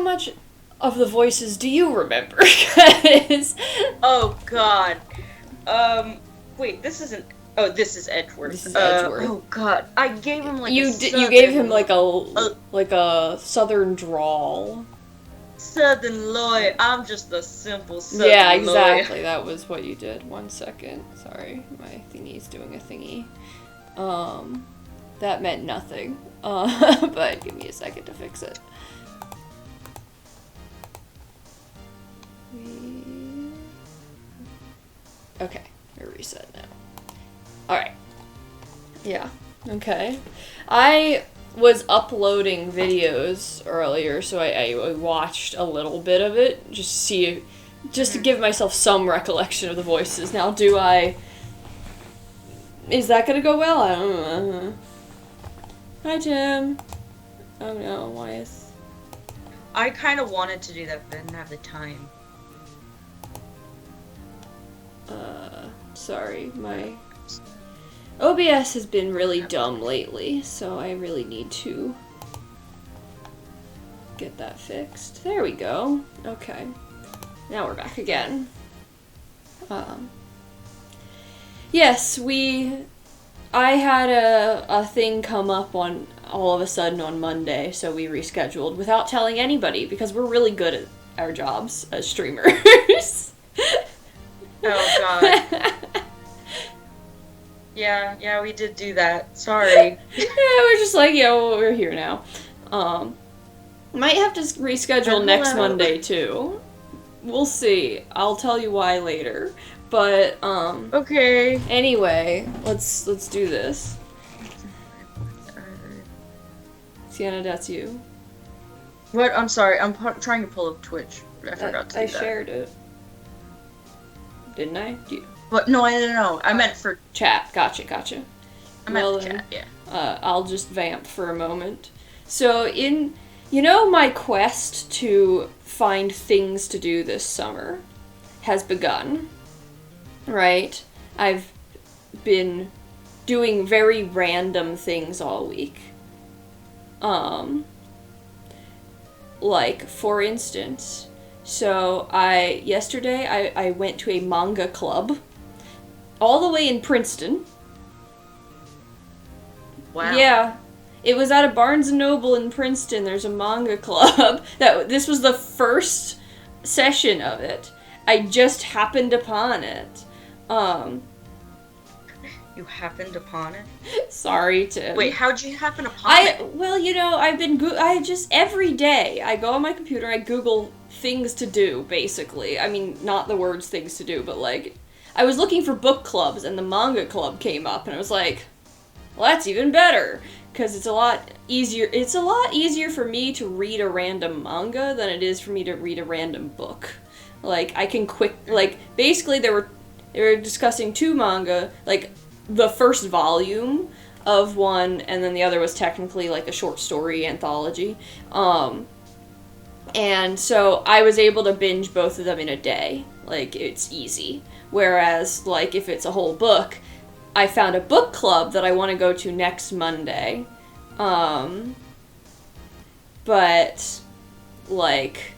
much of the voices do you remember? 'Cause... Oh, God. Wait, this isn't... Oh, this is Edgeworth. This is Edgeworth. Oh, God. I gave him, like, you southern... you gave him, like a southern drawl. Southern lawyer. I'm just a simple southern Yeah, lawyer. exactly. That was what you did. 1 second. Sorry, my thingy's doing a thingy. That meant nothing. But give me a second to fix it. Okay, we're reset now. Alright. Yeah, okay. I was uploading videos earlier, so I watched a little bit of it, just to give myself some recollection of the voices. Now, is that gonna go well? I don't know. Hi, Tim. Oh no, why is... I kind of wanted to do that, but I didn't have the time. Sorry, my OBS has been really dumb lately, so I really need to get that fixed. There we go. Okay. Now we're back again. Yes, I had a thing come up on all of a sudden on Monday, so we rescheduled without telling anybody because we're really good at our jobs as streamers. Oh, God. Yeah, we did do that. Sorry. Yeah, we're just like, yeah, well, we're here now. Might have to reschedule next Monday, too. We'll see. I'll tell you why later. But, okay. Anyway, let's do this. Sienna, that's you. What? I'm sorry. I'm trying to pull up Twitch. I forgot to do that. I shared it. Didn't I? But no, I meant for chat. Gotcha. I meant for chat, yeah. I'll just vamp for a moment. So my quest to find things to do this summer has begun, right? I've been doing very random things all week. Like, for instance, so yesterday I went to a manga club all the way in Princeton. Wow. Yeah. It was at a Barnes & Noble in Princeton. There's a manga club. This was the first session of it. I just happened upon it. You happened upon it? Sorry, Tim. Wait, how'd you happen upon it? Well, I just, every day, I go on my computer, I Google things to do, basically. I mean, not the words things to do, but, like, I was looking for book clubs, and the manga club came up, and I was like, well, that's even better, because it's a lot easier for me to read a random manga than it is for me to read a random book. Like, I can basically they were discussing two manga, like, the first volume of one, and then the other was technically, like, a short story anthology. And so I was able to binge both of them in a day. Like, it's easy. Whereas, like, if it's a whole book, I found a book club that I want to go to next Monday. But, like,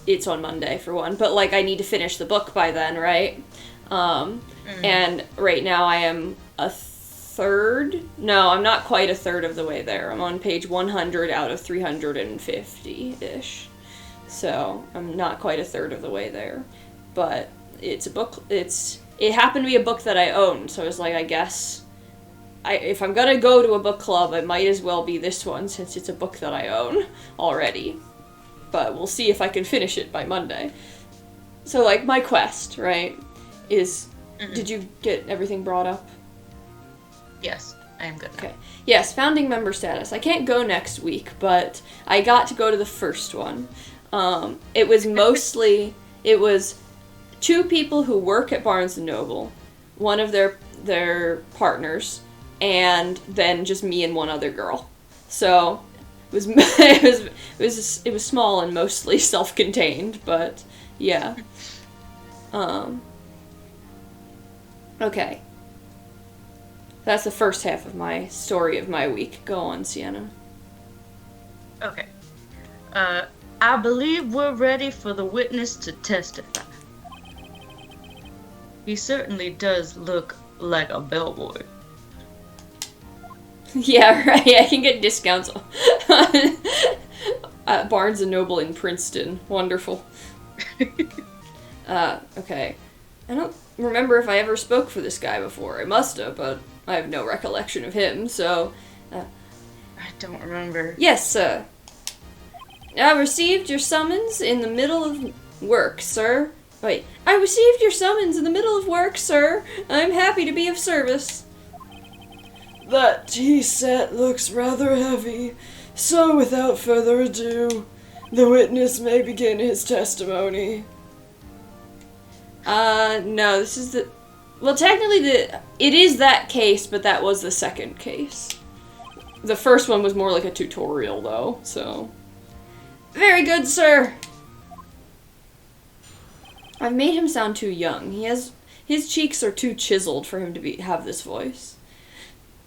it's on Monday for one. But, like, I need to finish the book by then, right? And right now I am a third? No, I'm not quite a third of the way there. I'm on page 100 out of 350-ish. So, I'm not quite a third of the way there. But it's a book, it happened to be a book that I owned, so I was like, I guess, if I'm gonna go to a book club, it might as well be this one, since it's a book that I own already. But we'll see if I can finish it by Monday. So, like, my quest, right, is, did you get everything brought up? Yes, I am good now. Okay. Yes, founding member status. I can't go next week, but I got to go to the first one. It was two people who work at Barnes & Noble, one of their partners, and then just me and one other girl. So, it was small and mostly self-contained, but yeah. Okay. That's the first half of my story of my week. Go on, Sienna. Okay. I believe we're ready for the witness to testify. He certainly does look like a bellboy. Yeah, right. I can get discounts at Barnes and Noble in Princeton. Wonderful. Okay. I don't remember if I ever spoke for this guy before. I must have, but I have no recollection of him, so... I don't remember. Yes, sir. I received your summons in the middle of work, sir. Wait. I received your summons in the middle of work, sir. I'm happy to be of service. That tea set looks rather heavy, so without further ado, the witness may begin his testimony. No, this is the... Well, technically it is that case, but that was the second case. The first one was more like a tutorial, though, so... Very good, sir! I've made him sound too young. His cheeks are too chiseled for him to have this voice.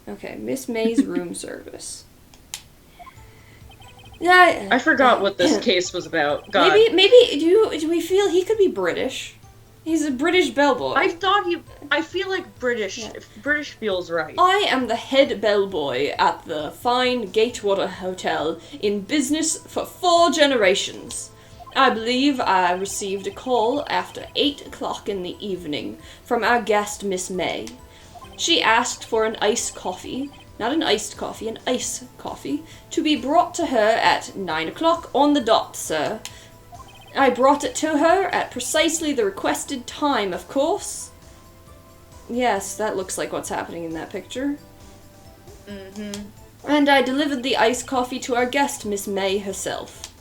Okay, Miss May's room service. Yeah, I forgot what this case was about. God. Maybe do we feel he could be British? He's a British bellboy. I feel like British. Yeah. British feels right. I am the head bellboy at the fine Gatewater Hotel, in business for 4 generations. I believe I received a call after 8 o'clock in the evening from our guest, Miss May. She asked for an iced coffee, not an iced coffee, an ice coffee, to be brought to her at 9 o'clock on the dot, sir. I brought it to her at precisely the requested time, of course. Yes, that looks like what's happening in that picture. Mm-hmm. And I delivered the iced coffee to our guest, Miss May herself.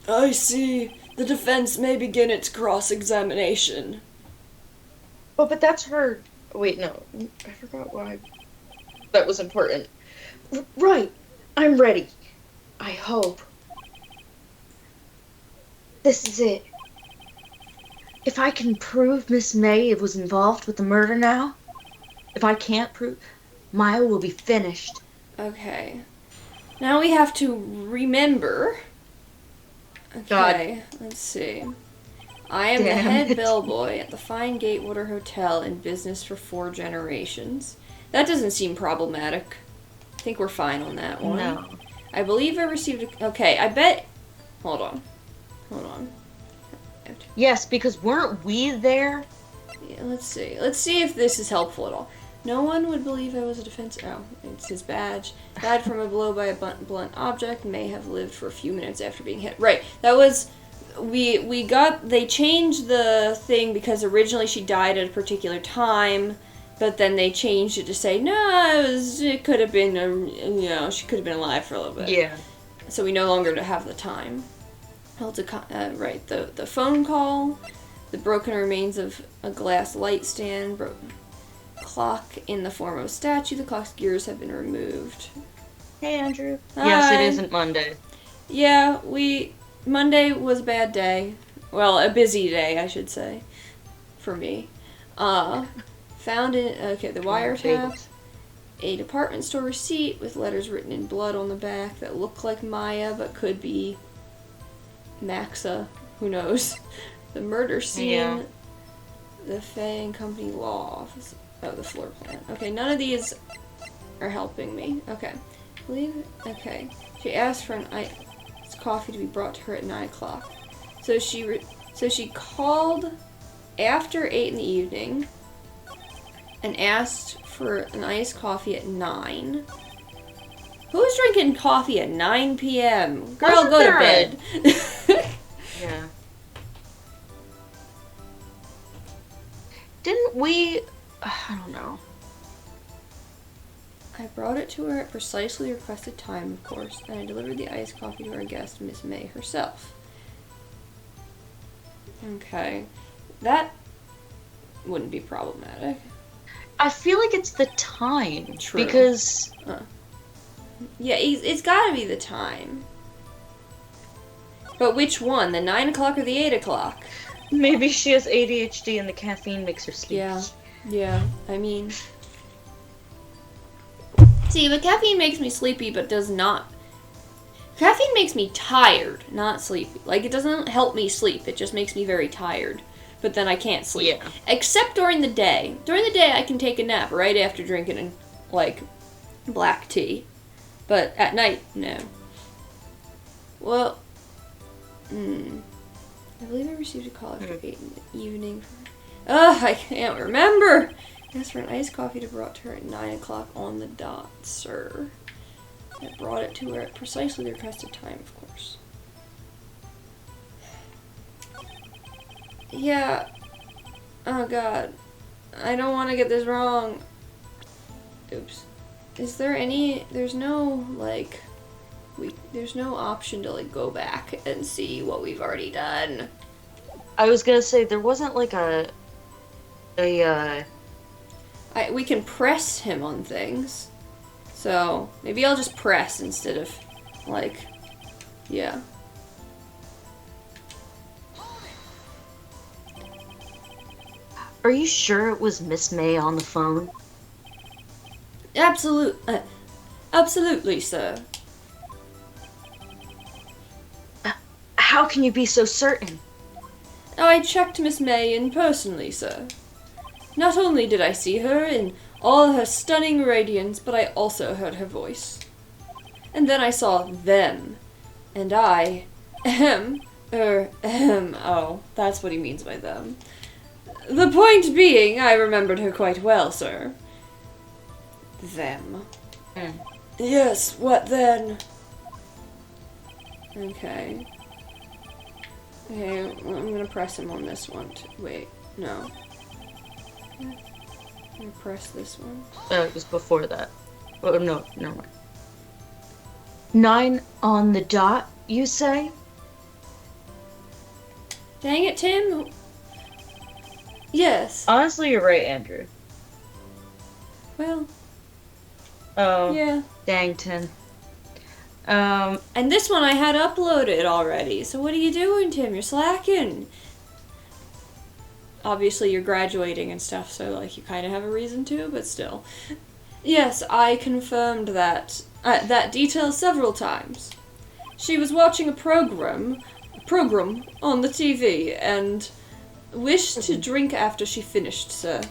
I see. The defense may begin its cross-examination. Oh, but that's her... Wait, no. I forgot why that was important. Right. I'm ready. I hope. This is it. If I can prove Miss May was involved with the murder now, if I can't prove, Maya will be finished. Okay. Now we have to remember. Okay, let's see. I am the head bellboy at the fine Gatewater Hotel in business for 4 generations. That doesn't seem problematic. I think we're fine on that one. No. I believe I received a... Okay, I bet... Hold on. Yes, because weren't we there? Yeah, let's see. Let's see if this is helpful at all. No one would believe I was a defense... Oh, it's his badge. Died from a blow by a blunt object. May have lived for a few minutes after being hit. Right. That was... They changed the thing because originally she died at a particular time, but then they changed it to say, no, it could have been, she could have been alive for a little bit. Yeah. So we no longer have the time. Right, the phone call, the broken remains of a glass light stand, broken clock in the form of a statue, the clock's gears have been removed. Hey, Andrew. Hi. Yes, it isn't Monday. Yeah, Monday was a bad day. Well, a busy day, I should say, for me. Found the wiretap, a department store receipt with letters written in blood on the back that look like Maya, but could be Maxa, who knows. The murder scene, the Fay and Company law office, the floor plan. Okay, none of these are helping me. Okay, she asked for an iced coffee to be brought to her at 9 o'clock. So she called after 8 in the evening and asked for an iced coffee at 9. Who's drinking coffee at 9 p.m.? Girl, go to bed. Yeah. Didn't we... I don't know. I brought it to her at precisely the requested time, of course, and I delivered the iced coffee to our guest, Miss May herself. Okay. That wouldn't be problematic. I feel like it's the time. True. Because... Yeah, it's gotta be the time. But which one? The 9 o'clock or the 8 o'clock? Maybe she has ADHD and the caffeine makes her sleepy. Yeah, I mean... See, the caffeine makes me sleepy, but does not... Caffeine makes me tired, not sleepy. Like, it doesn't help me sleep. It just makes me very tired. But then I can't sleep. Yeah. Except during the day. During the day, I can take a nap right after drinking, like, black tea. But at night, no. Well, I believe I received a call after 8 in the evening. I can't remember. Asked for an iced coffee to be brought to her at 9 o'clock on the dot, sir. I brought it to her at precisely the requested time, of course. Yeah. Oh, God. I don't want to get this wrong. Oops. Is there any... There's no, like... There's no option to, like, go back and see what we've already done. I was gonna say, there wasn't, like, we can press him on things. So, maybe I'll just press instead of, like, yeah. Are you sure it was Miss May on the phone? Absolutely, sir. How can you be so certain? I checked Miss May in personally, sir. Not only did I see her in all her stunning radiance, but I also heard her voice. And then I saw them. And I... oh, that's what he means by them. The point being, I remembered her quite well, sir. Them. Yes, what then? Okay. Okay, well, I'm gonna press him on this one. Wait, no. I'm gonna press this one. It was before that. Oh, no, never mind. 9 on the dot, you say? Dang it, Tim. Yes. Honestly, you're right, Andrew. Well. Oh. Yeah. Dang, Tim. And this one I had uploaded already, so what are you doing, Tim? You're slacking. Obviously, you're graduating and stuff, so, like, you kind of have a reason to, but still. Yes, I confirmed that detail several times. She was watching a program on the TV, and wished to drink after she finished, sir.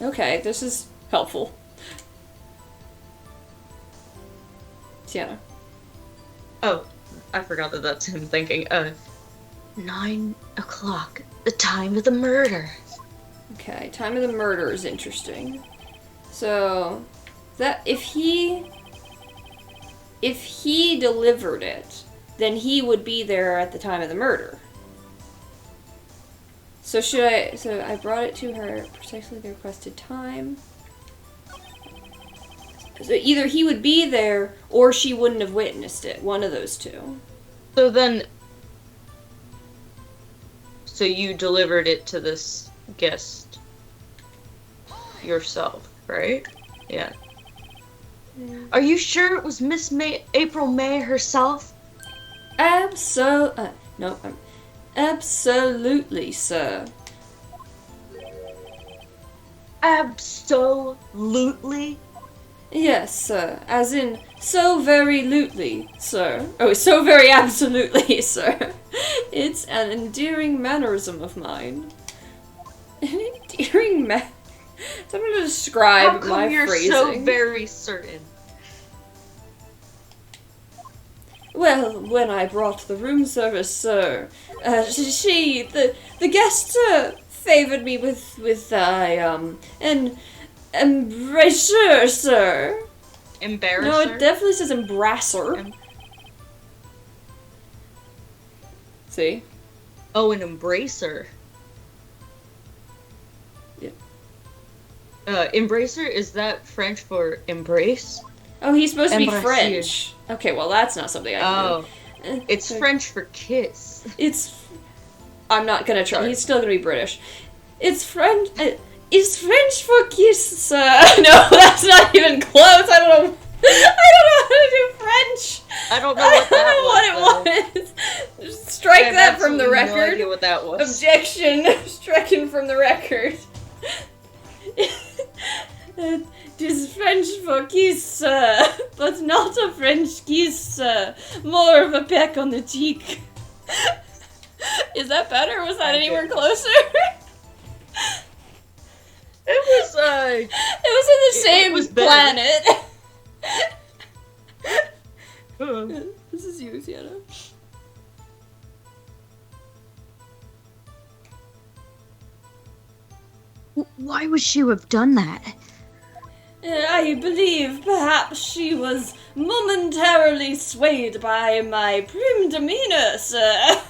Okay, this is helpful. Tiana. Oh, I forgot that that's him thinking. 9 o'clock, the time of the murder. Okay, time of the murder is interesting. So, that if he delivered it, then he would be there at the time of the murder. So I brought it to her at precisely the requested time. So either he would be there, or she wouldn't have witnessed it. One of those two. So you delivered it to this guest yourself, right? Yeah. Are you sure it was Miss May, April May herself? Absolutely, sir. Absolutely? Yes, sir. As in, so very lutely, sir. Oh, so very absolutely, sir. It's an endearing mannerism of mine. An endearing So I'm gonna describe How come my you're phrasing. so very certain? Well, when I brought the room service, sir, the guest, favored me with an embrasure, sir. Embarrasser? No, it definitely says embrasser. See? Oh, an embracer. Yeah. Embracer, is that French for embrace? Oh, he's supposed to be Embrasure. French. Okay, well, that's not something I Oh. knew. It's French for kiss. I'm not gonna try. He's still gonna be British. It's French. It's French for kiss, sir. No, that's not even close. I don't know how to do French. I don't know what that was. Just strike that from the record. I have no idea what that was. Objection. Stricken from the record. 'Tis French for kiss, sir, but not a French kiss, sir. More of a peck on the cheek. Is that better? Was that anywhere closer? It was in the same planet. This is you, Sienna. Why would she have done that? I believe perhaps she was momentarily swayed by my prim demeanor, sir.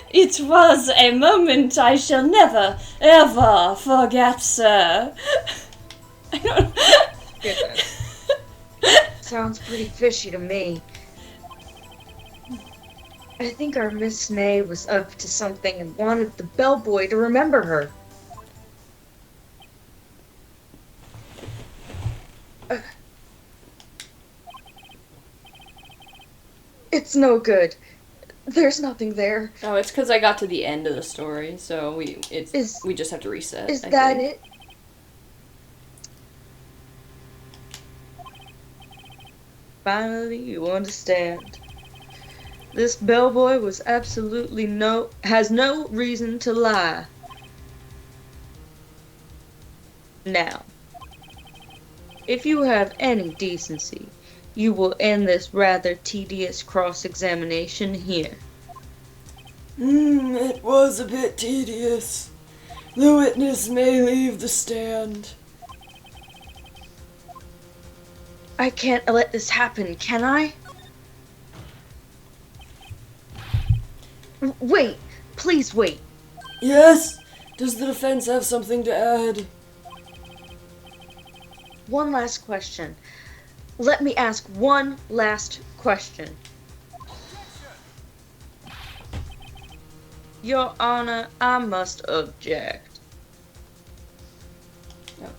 It was a moment I shall never, ever forget, sir. I don't... Sounds pretty fishy to me. I think our Miss May was up to something and wanted the bellboy to remember her. It's no good. There's nothing there. Oh, it's because I got to the end of the story, so we just have to reset. Is that it? Finally, you understand. This bellboy was absolutely has no reason to lie. Now, if you have any decency, you will end this rather tedious cross-examination here. It was a bit tedious. The witness may leave the stand. I can't let this happen, can I? Wait, please wait. Yes? Does the defense have something to add? One last question. Let me ask one last question. Your Honor, I must object. No.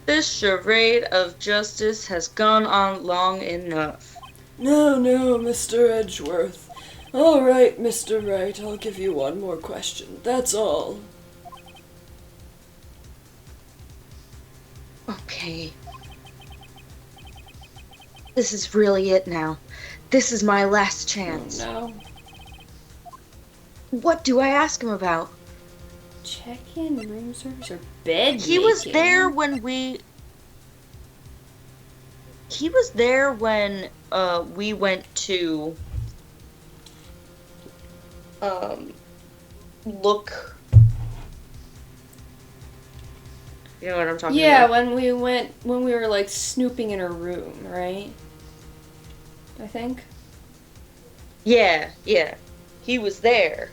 This charade of justice has gone on long enough. No, Mr. Edgeworth. All right, Mr. Wright, I'll give you one more question. That's all. Okay. This is really it now. This is my last chance. Oh, no. What do I ask him about? Check-in, room service, or bed He was there when we... He was there when we went to look. You know what I'm talking about? Yeah, when we were like snooping in her room, right? I think. Yeah. He was there.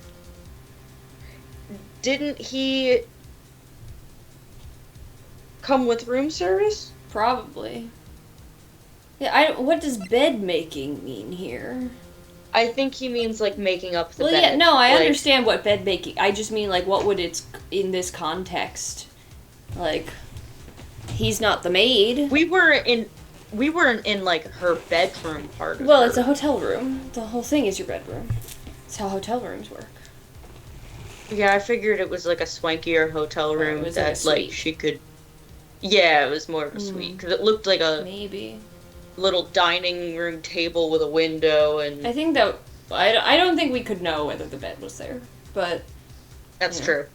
Didn't he come with room service? Probably. Yeah, what does bed making mean here? I think he means like making up the bed. Well, yeah, no, I understand what bed making. I just mean like what would it's in this context? Like, he's not the maid. We weren't in like her bedroom part of Well, her. it's a hotel room. The whole thing is your bedroom. It's how hotel rooms work. Yeah, I figured it was like a swankier hotel room that like she could. Yeah, it was more of a suite because it looked like a maybe little dining room table with a window and. I think that I don't think we could know whether the bed was there, but that's true.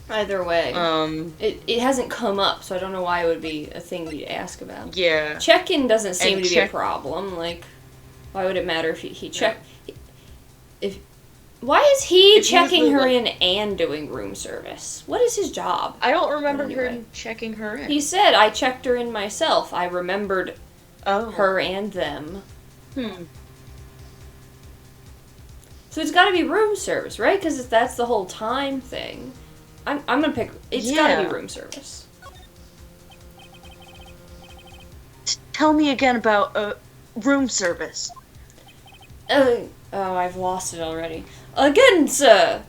Either way, it hasn't come up, so I don't know why it would be a thing we'd ask about. Yeah. Check-in doesn't seem to be a problem. Like, why would it matter if he checked? Why is he checking her in and doing room service? What is his job? I don't remember him checking her in. He said, I checked her in myself. I remembered her and them. So it's got to be room service, right? Because that's the whole time thing. I'm gonna pick. It's gotta be room service. Tell me again about room service. Oh, I've lost it already. Again, sir.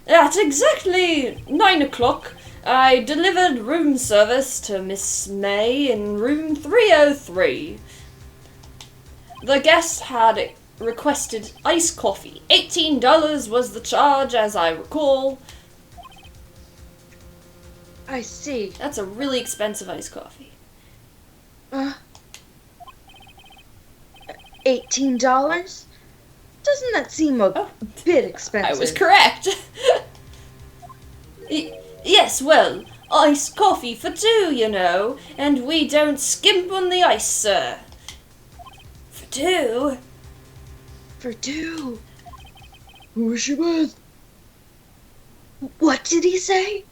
At exactly 9 o'clock, I delivered room service to Miss May in room 303. The guest had requested iced coffee. $18 was the charge, as I recall. I see. That's a really expensive iced coffee. $18? Doesn't that seem a bit expensive? I was correct. Yes, well, iced coffee for two, you know, and we don't skimp on the ice, sir. For two? For two? Who is she with? What did he say?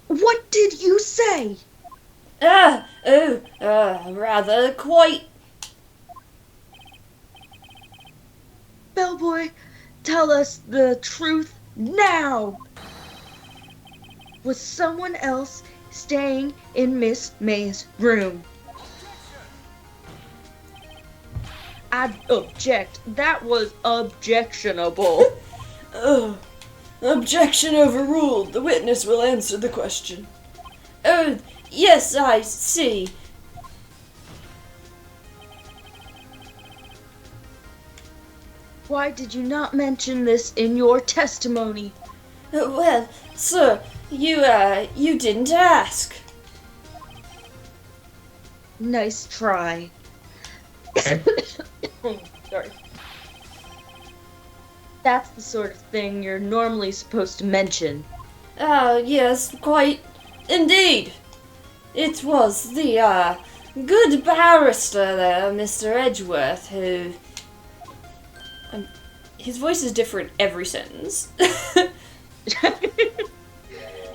What did you say? Rather quite. Bellboy, tell us the truth now. Was someone else staying in Miss May's room? I object. That was objectionable. Objection overruled. The witness will answer the question. Oh, yes, I see. Why did you not mention this in your testimony? Well, sir, you didn't ask. Nice try. Sorry. That's the sort of thing you're normally supposed to mention. Yes, quite indeed. It was the, good barrister there, Mr. Edgeworth, who... his voice is different every sentence.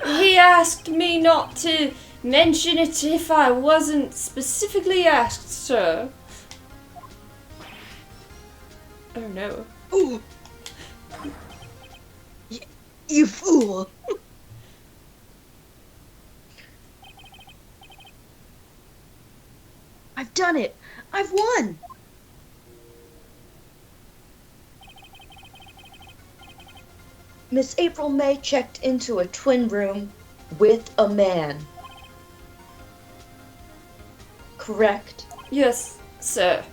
He asked me not to mention it if I wasn't specifically asked, sir. Oh no. Ooh. You fool! I've done it! I've won! Miss April May checked into a twin room with a man. Correct? Yes, sir.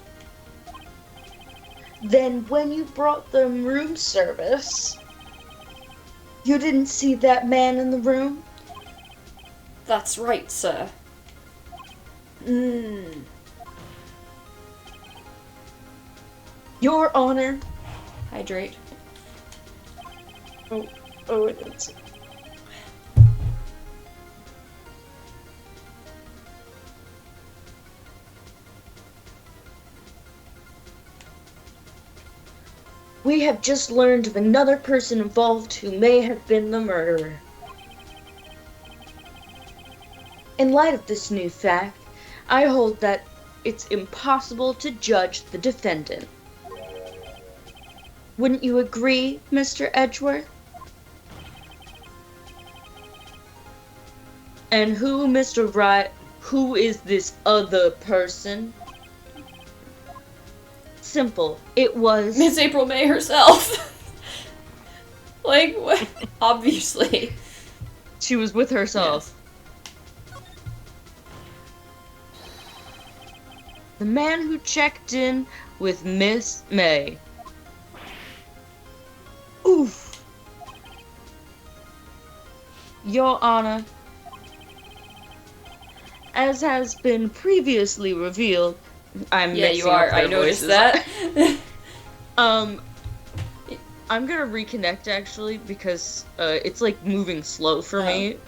Then when you brought the room service, you didn't see that man in the room? That's right, sir. Your Honor. Hydrate. Oh, it is. We have just learned of another person involved who may have been the murderer. In light of this new fact, I hold that it's impossible to judge the defendant. Wouldn't you agree, Mr. Edgeworth? And who, Mr. Wright, who is this other person? Simple. It was... Miss April May herself. Like, what? Obviously. She was with herself. Yes. The man who checked in with Miss May. Oof. Your Honor, as has been previously revealed, I'm you are. I noticed that. I'm gonna reconnect actually because it's like moving slow for me.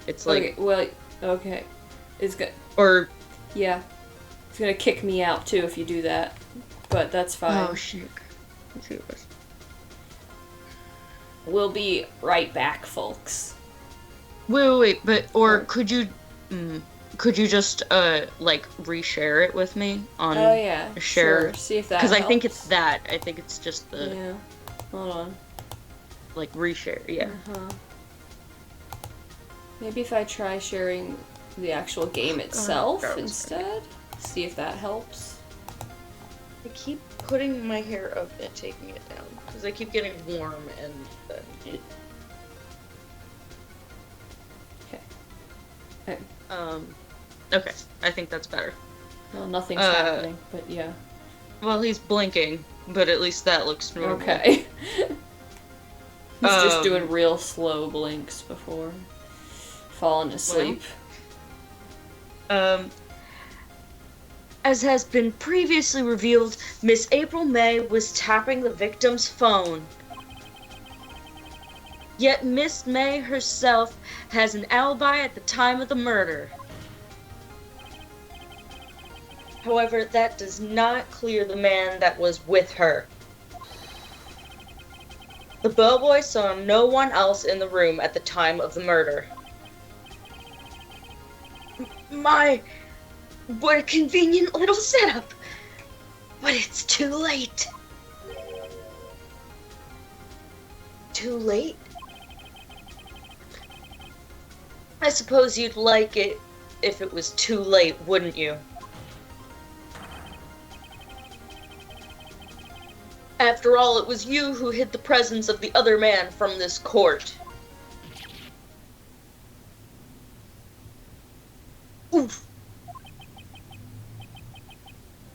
It's like okay, well, okay, it's good. Or yeah, it's gonna kick me out too if you do that, but that's fine. Oh shit. We'll be right back, folks. Wait, but could you just like reshare it with me on? Oh yeah, share. Sure. See if that. Because I think it's that. I think it's just the. Yeah. Hold on. Like reshare, yeah. Maybe if I try sharing the actual game itself instead, see if that helps. I keep putting my hair up and taking it down because I keep getting warm and then. Okay. Okay. I think that's better. Well, nothing's happening, but yeah. Well, he's blinking. but at least that looks normal. Okay. He's just doing real slow blinks before falling asleep. Well, as has been previously revealed, Miss April May was tapping the victim's phone. Yet Miss May herself has an alibi at the time of the murder. However, that does not clear the man that was with her. The bellboy saw no one else in the room at the time of the murder. What a convenient little setup! But it's too late. Too late? I suppose you'd like it if it was too late, wouldn't you? After all, it was you who hid the presence of the other man from this court. Oof.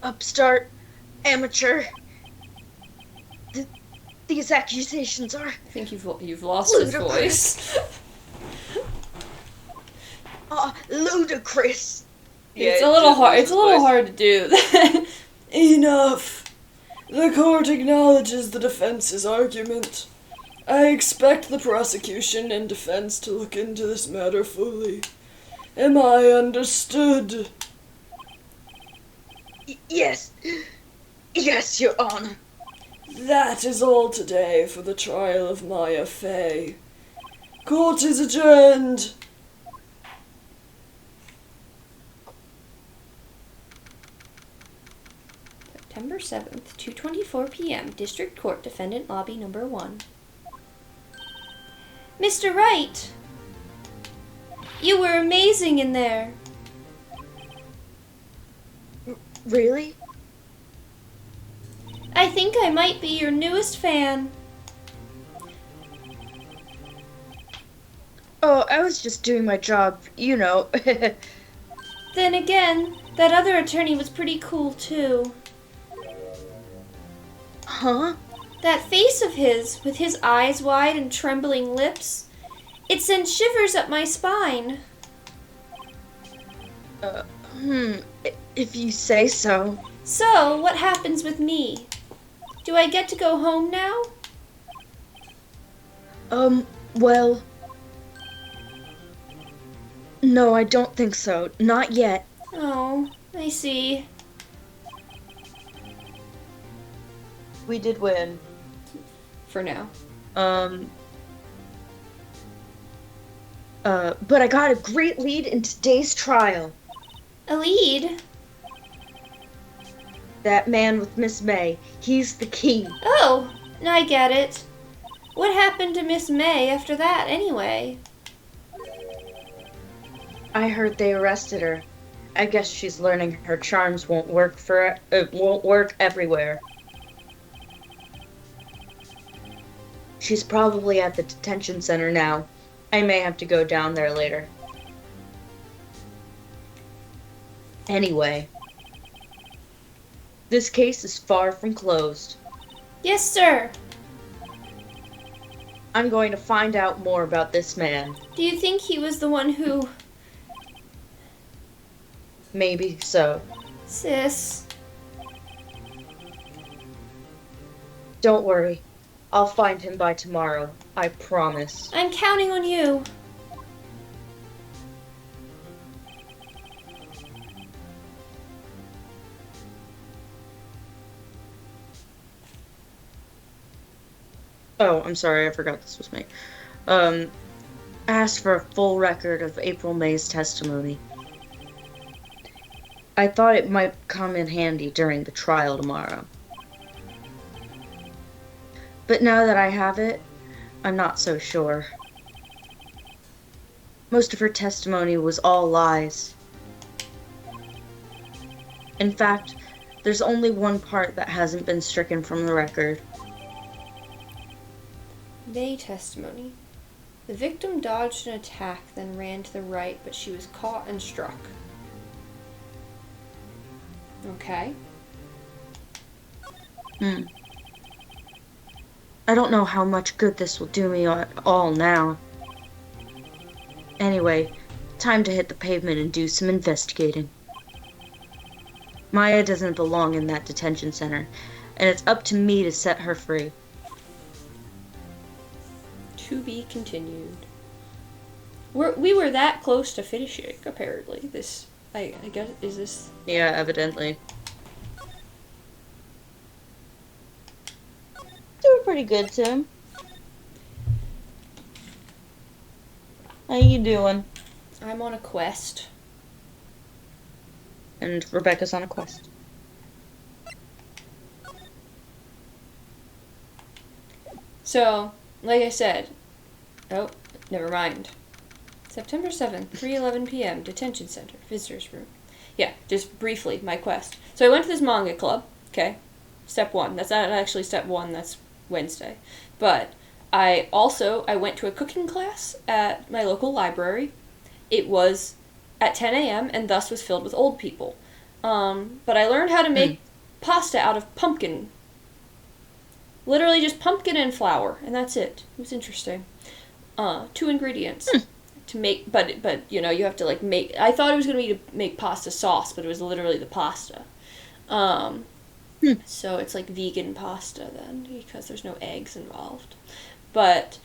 Upstart, amateur. These accusations are... I think you've lost ludicrous. his voice. Ludicrous. It's a little hard. It's a little hard to do that. Enough. The court acknowledges the defense's argument. I expect the prosecution and defense to look into this matter fully. Am I understood? Yes. Yes, Your Honor. That is all today for the trial of Maya Fey. Court is adjourned. September 7th, 2:24 p.m. District Court, Defendant Lobby Number 1. Mr. Wright! You were amazing in there. Really? I think I might be your newest fan. Oh, I was just doing my job, you know. Then again, that other attorney was pretty cool too. Huh? That face of his, with his eyes wide and trembling lips, it sent shivers up my spine. If you say so. So, what happens with me? Do I get to go home now? Well... No, I don't think so. Not yet. Oh, I see. We did win. For now. But I got a great lead in today's trial. A lead? That man with Miss May, he's the key. Oh, I get it. What happened to Miss May after that, anyway? I heard they arrested her. I guess she's learning her charms won't work everywhere. She's probably at the detention center now. I may have to go down there later. Anyway, this case is far from closed. Yes, sir. I'm going to find out more about this man. Do you think he was the one who... Maybe so. Sis. Don't worry. I'll find him by tomorrow. I promise. I'm counting on you. Oh, I'm sorry, I forgot this was me. Asked for a full record of April May's testimony. I thought it might come in handy during the trial tomorrow. But now that I have it, I'm not so sure. Most of her testimony was all lies. In fact, there's only one part that hasn't been stricken from the record. May testimony. The victim dodged an attack, then ran to the right, but she was caught and struck. Okay. I don't know how much good this will do me at all now. Anyway, time to hit the pavement and do some investigating. Maya doesn't belong in that detention center, and it's up to me to set her free. To be continued. We were that close to finishing, apparently. This, I guess, is this... Yeah, evidently. Doing pretty good, Tim. How you doing? I'm on a quest. And Rebecca's on a quest. So, like I said... Oh, never mind. September 7th, 3:11 p.m., Detention Center, Visitors Room. Yeah, just briefly, my quest. So I went to this manga club, okay? Step 1. That's not actually step 1, that's Wednesday. But I went to a cooking class at my local library. It was at 10 a.m. and thus was filled with old people. But I learned how to make pasta out of pumpkin. Literally just pumpkin and flour, and that's it. It was interesting. 2 ingredients to make, but you know, you have to like make. I thought it was gonna be to make pasta sauce, but it was literally the pasta. So it's like vegan pasta then, because there's no eggs involved. But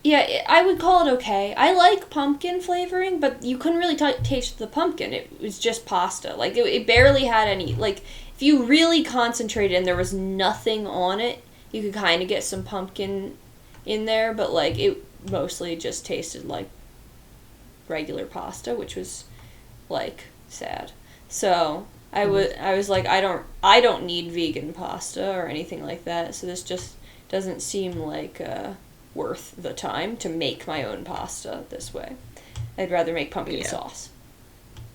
yeah, I would call it okay. I like pumpkin flavoring, but you couldn't really taste the pumpkin. It was just pasta. Like it barely had any. Like if you really concentrated and there was nothing on it, you could kind of get some pumpkin in there, but like it mostly just tasted like regular pasta, which was like sad. So I was like, I don't need vegan pasta or anything like that, so this just doesn't seem like worth the time to make my own pasta this way. I'd rather make pumpkin sauce.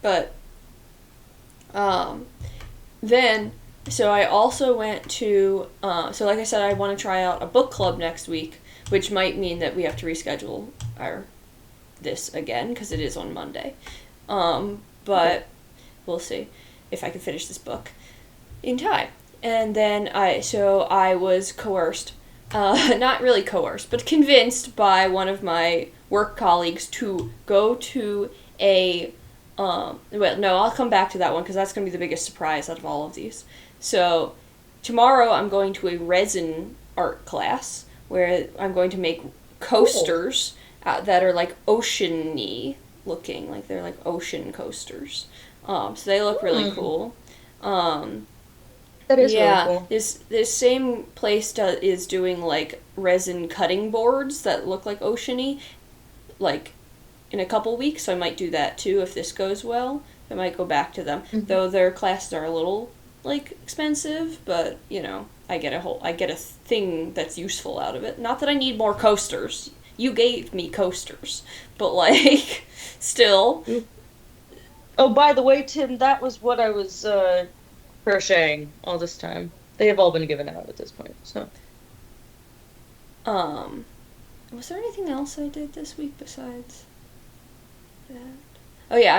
But then so I also went to so like I said, I want to try out a book club next week, which might mean that we have to reschedule this again because it is on Monday. But we'll see if I can finish this book in time. And then I was coerced, not really coerced, but convinced by one of my work colleagues to go to a, well, no, I'll come back to that one because that's going to be the biggest surprise out of all of these. So tomorrow I'm going to a resin art class where I'm going to make coasters that are like ocean-y looking, like they're like ocean coasters. So they look really cool. That is really cool. This same place is doing like resin cutting boards that look like ocean-y, like in a couple weeks. So I might do that too if this goes well. I might go back to them, though their classes are a little like expensive, but you know, I get a thing that's useful out of it. Not that I need more coasters. You gave me coasters, but like still. Oh, by the way, Tim, that was what I was crocheting all this time. They have all been given out at this point, so. Was there anything else I did this week besides that? Oh yeah,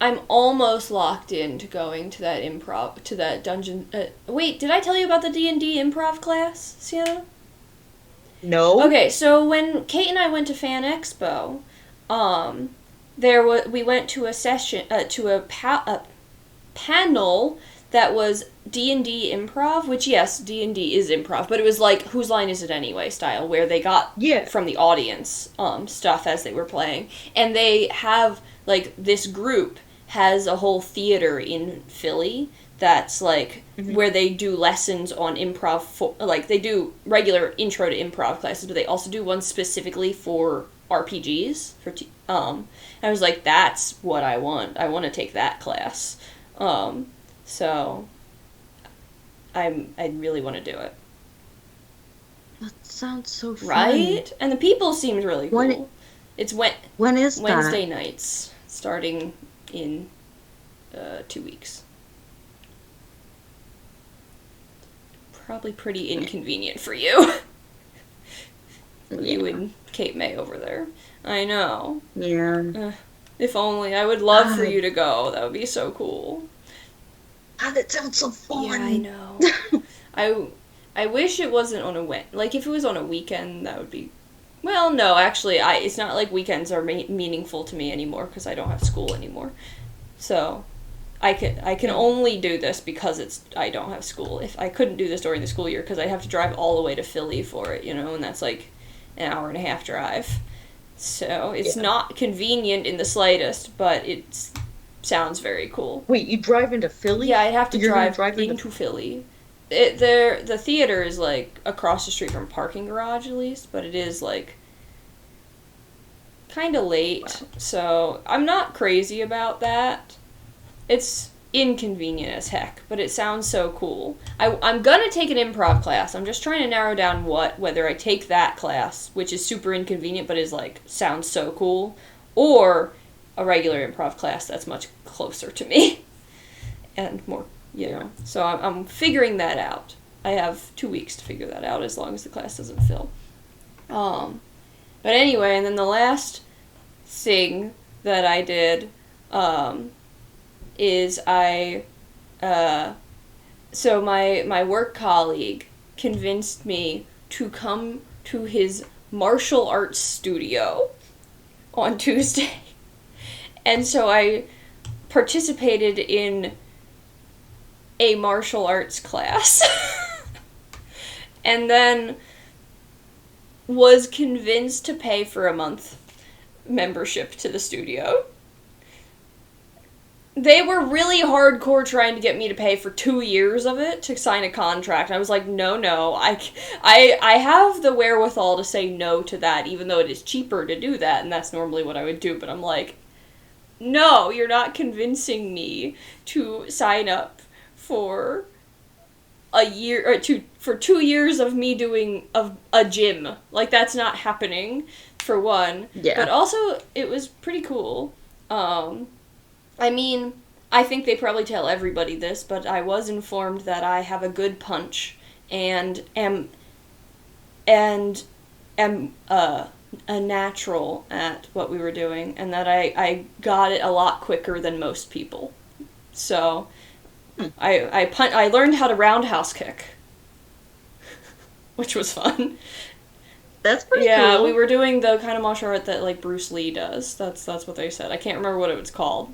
I'm almost locked into going to that dungeon. Wait, did I tell you about the D&D improv class, Sienna? No. Okay, so when Kate and I went to Fan Expo, we went to a session, to a panel that was D&D improv, which yes, D&D is improv, but it was like Whose Line Is It Anyway style, where they got from the audience stuff as they were playing. And they have, like, this group has a whole theater in Philly that's like where they do lessons on improv like they do regular intro to improv classes, but they also do one specifically for RPGs and I was like, that's what I want. I want to take that class. So I really want to do it. That sounds so fun. Right? And the people seemed really cool. It's when is Wednesday that? nights, starting in 2 weeks. Probably pretty inconvenient for you. You and Kate May over there. I know. Yeah. If only. I would love for you to go. That would be so cool. God, that sounds so fun. Yeah, I know. I wish it wasn't on a like if it was on a weekend, that would be. Well, no, actually, it's not like weekends are meaningful to me anymore because I don't have school anymore. So, I can only do this because I don't have school. If I couldn't do this during the school year, because I'd have to drive all the way to Philly for it, and that's like an hour and a half drive. So it's not convenient in the slightest, but it sounds very cool. Wait, you drive into Philly? Yeah, I'd have to drive into Philly. The theater is like across the street from a parking garage at least, but it is like kind of late, so I'm not crazy about that. It's inconvenient as heck, but it sounds so cool. I'm gonna take an improv class. I'm just trying to narrow down whether I take that class, which is super inconvenient but is like sounds so cool, or a regular improv class that's much closer to me and more, So I'm figuring that out. I have 2 weeks to figure that out as long as the class doesn't fill. But anyway, and then the last thing that I did is so my work colleague convinced me to come to his martial arts studio on Tuesday. And so I participated in a martial arts class. And then was convinced to pay for a month membership to the studio. They were really hardcore trying to get me to pay for 2 years of it to sign a contract. I was like, no, I have the wherewithal to say no to that, even though it is cheaper to do that, and that's normally what I would do, but I'm like, no, you're not convincing me to sign up for a year, or for 2 years of me doing a gym. Like, that's not happening, for one. Yeah. But also, it was pretty cool. I mean, I think they probably tell everybody this, but I was informed that I have a good punch and am a natural at what we were doing, and that I got it a lot quicker than most people. So, I learned how to roundhouse kick, which was fun. That's pretty cool. Yeah, we were doing the kind of martial art that, like, Bruce Lee does. That's what they said. I can't remember what it was called.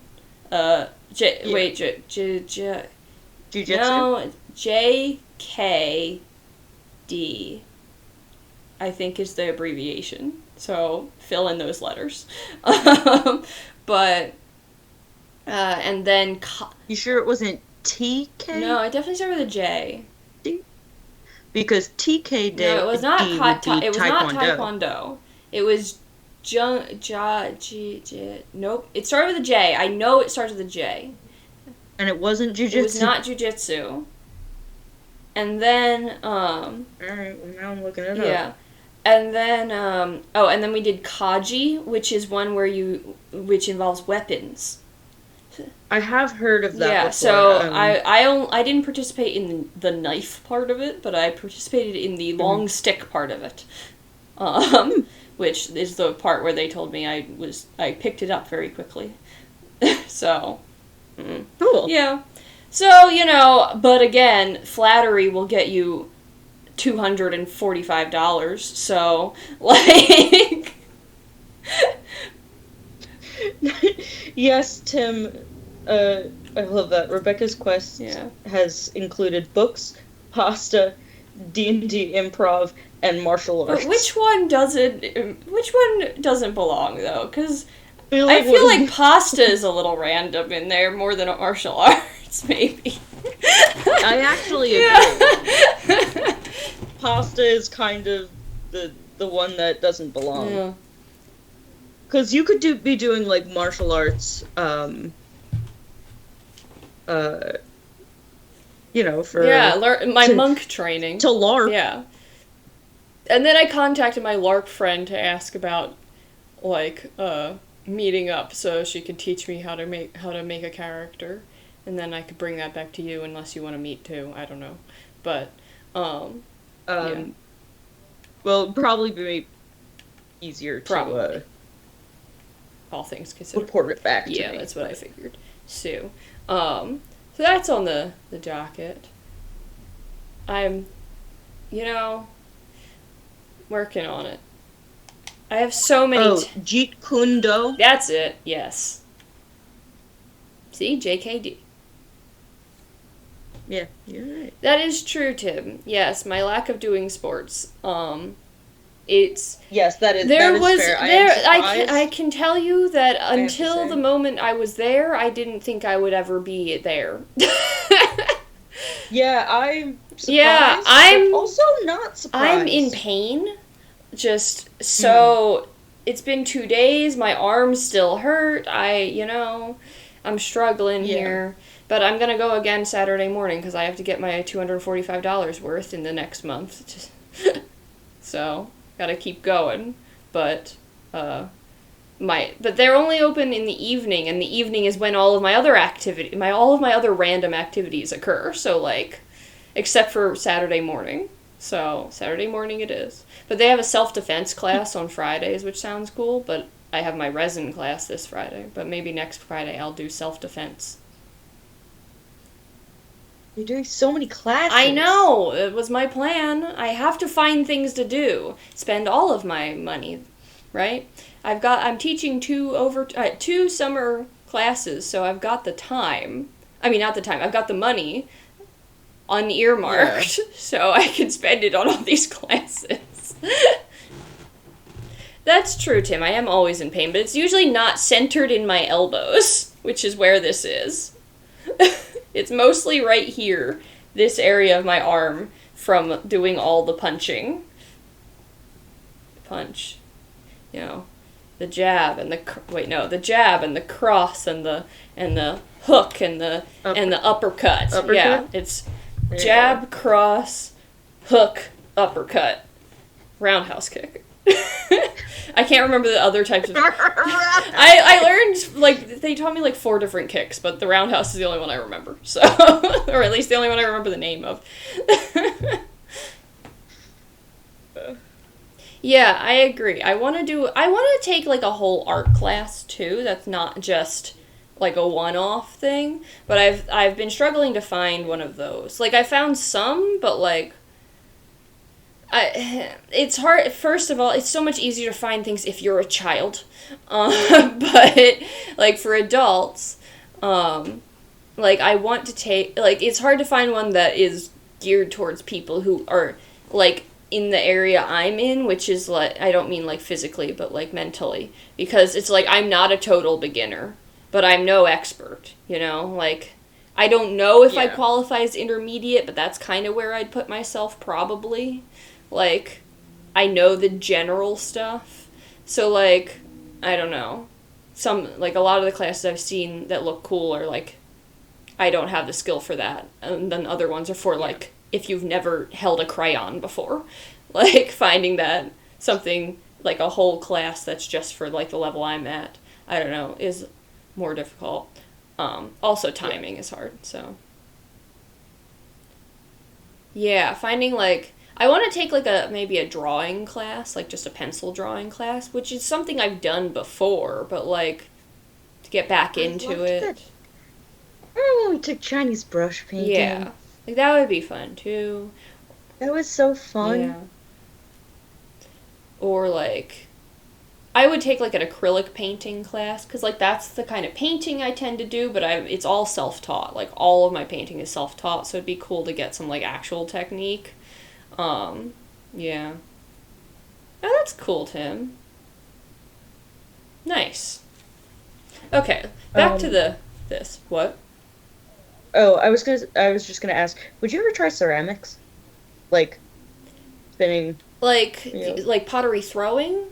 Jiu-jitsu? No, JKD, I think is the abbreviation. So, fill in those letters. But, and then... You sure it wasn't TK? No, it definitely started with a J. Because TK did. No, it was not it was Taekwondo. Not Taekwondo. It was nope. It started with a J. I know it starts with a J. And it wasn't jujitsu. It was not jujitsu. And then Alright, well now I'm looking it up. Yeah. And then and then we did Kaji, which is one which involves weapons. I have heard of that before. So I didn't participate in the knife part of it, but I participated in the long stick part of it, which is the part where they told me I picked it up very quickly. So, cool. Yeah. So, but again, flattery will get you $245. So, like. Yes, Tim. I love that. Rebecca's Quest has included books, pasta, D&D improv, and martial arts. But which one doesn't belong, though? Because I feel like pasta is a little random in there more than martial arts, maybe. I actually agree. Pasta is kind of the one that doesn't belong. Yeah. Because you could be doing, like, martial arts, for... Yeah, monk training. To LARP. Yeah. And then I contacted my LARP friend to ask about, like, meeting up so she could teach me how to make a character. And then I could bring that back to you unless you want to meet too. I don't know. But, yeah. Well, it'd probably be easier to, all things considered. report it back to me. Yeah, that's what I figured. So So that's on the docket. I'm, working on it. I have so many... Jeet Kune Do? That's it, yes. See, JKD. Yeah, you're right. That is true, Tim. Yes, my lack of doing sports. It's... Yes, that is fair. I can tell you that until the moment I was there, I didn't think I would ever be there. Yeah, I'm surprised. Yeah, I'm also not surprised. I'm in pain. Just so it's been 2 days, my arms still hurt. I'm struggling here. But I'm going to go again Saturday morning because I have to get my $245 worth in the next month. So, got to keep going. But they're only open in the evening, and the evening is when all of my other random activities occur. So except for Saturday morning. So, Saturday morning it is. But they have a self-defense class on Fridays, which sounds cool, but I have my resin class this Friday. But maybe next Friday I'll do self-defense. You're doing so many classes. I know! It was my plan. I have to find things to do. Spend all of my money, right? I'm teaching 2 summer classes, so I've got the time. I mean, not the time. I've got the money unearmarked, so I can spend it on all these classes. That's true, Tim. I am always in pain, but it's usually not centered in my elbows, which is where this is. It's mostly right here, this area of my arm, from doing all the punching. Punch. The jab and the jab and the cross and the hook and the uppercut. Uppercut? Yeah, it's jab, cross, hook, uppercut, roundhouse kick. I can't remember the other types of... I learned, they taught me 4 different kicks, but the roundhouse is the only one I remember, so... or at least the only one I remember the name of. Yeah, I agree. I want to take, a whole art class, too, that's not just... a one-off thing, but I've been struggling to find one of those. I found some, but it's hard. First of all, it's so much easier to find things if you're a child, but for adults, I want to take it's hard to find one that is geared towards people who are in the area I'm in, which is I don't mean physically, but mentally, because it's I'm not a total beginner. But I'm no expert, I don't know if I qualify as intermediate, but that's kind of where I'd put myself, probably. I know the general stuff. So, I don't know. A lot of the classes I've seen that look cool are, I don't have the skill for that. And then other ones are for, if you've never held a crayon before. Finding that something, a whole class that's just for, the level I'm at, I don't know, is... more difficult. Also timing is hard, so. Yeah, finding I want to take maybe a drawing class, just a pencil drawing class, which is something I've done before, but to get back into it. Remember when we took Chinese brush painting? Yeah. That would be fun too. That was so fun. Yeah. Or I would take an acrylic painting class, because that's the kind of painting I tend to do, but it's all self-taught. All of my painting is self-taught, so it'd be cool to get some actual technique. Yeah. Oh, that's cool, Tim. Nice. Okay, back to this. What? Oh, I was just gonna ask, would you ever try ceramics? Spinning. Pottery throwing?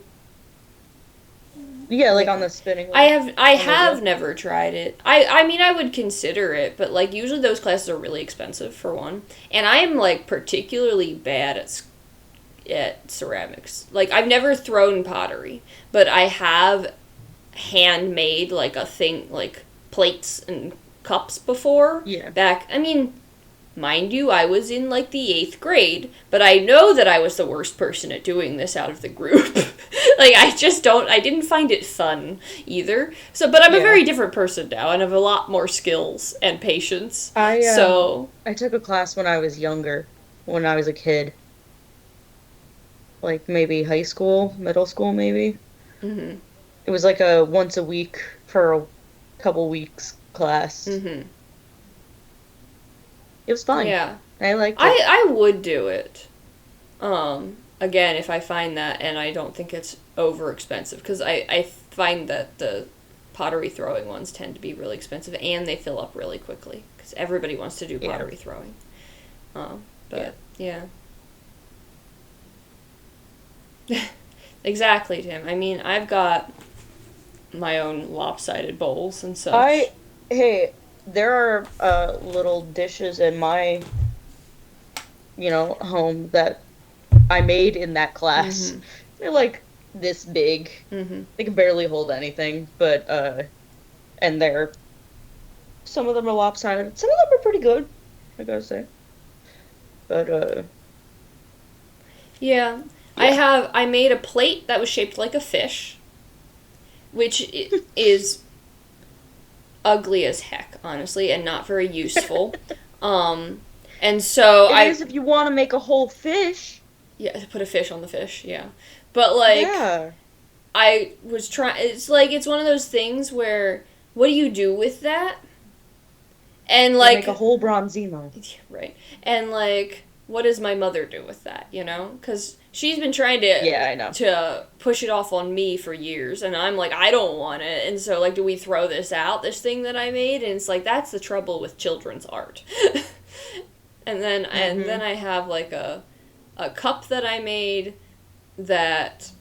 Yeah, on the spinning. I have never tried it. I mean, I would consider it, but usually those classes are really expensive for one. And I am particularly bad at ceramics. I've never thrown pottery, but I have handmade a thing plates and cups before. Yeah. I mean, mind you, I was in, like, the 8th grade, but I know that I was the worst person at doing this out of the group. Like, I didn't find it fun, either. So, but I'm a very different person now, and I have a lot more skills and patience. I took a class when I was younger, when I was a kid. Like, maybe high school, middle school, maybe. Mm-hmm. It was like a once a week for a couple weeks class. Mm-hmm. It was fun. Yeah. I liked it. I would do it. Again, if I find that, and I don't think it's over expensive, because I find that the pottery throwing ones tend to be really expensive, and they fill up really quickly, because everybody wants to do pottery throwing. But, yeah. Exactly, Tim. I mean, I've got my own lopsided bowls and such. Hey, there are little dishes in my, home that I made in that class. Mm-hmm. They're like this big. Mm-hmm. They can barely hold anything, but and some of them are lopsided. Some of them are pretty good, I gotta say. But yeah. I made a plate that was shaped like a fish, which is ugly as heck, honestly, and not very useful. And so it is if you want to make a whole fish. Yeah, to put a fish on the fish, yeah. But, like, I was trying, it's one of those things where, what do you do with that? And, like... You make a whole bronzino. Right. And, like, what does my mother do with that, you know? Because she's been trying to... to push it off on me for years, and I'm like, I don't want it, and so, like, do we throw this out, this thing that I made? And it's like, that's the trouble with children's art. And then I have, like, a cup that I made that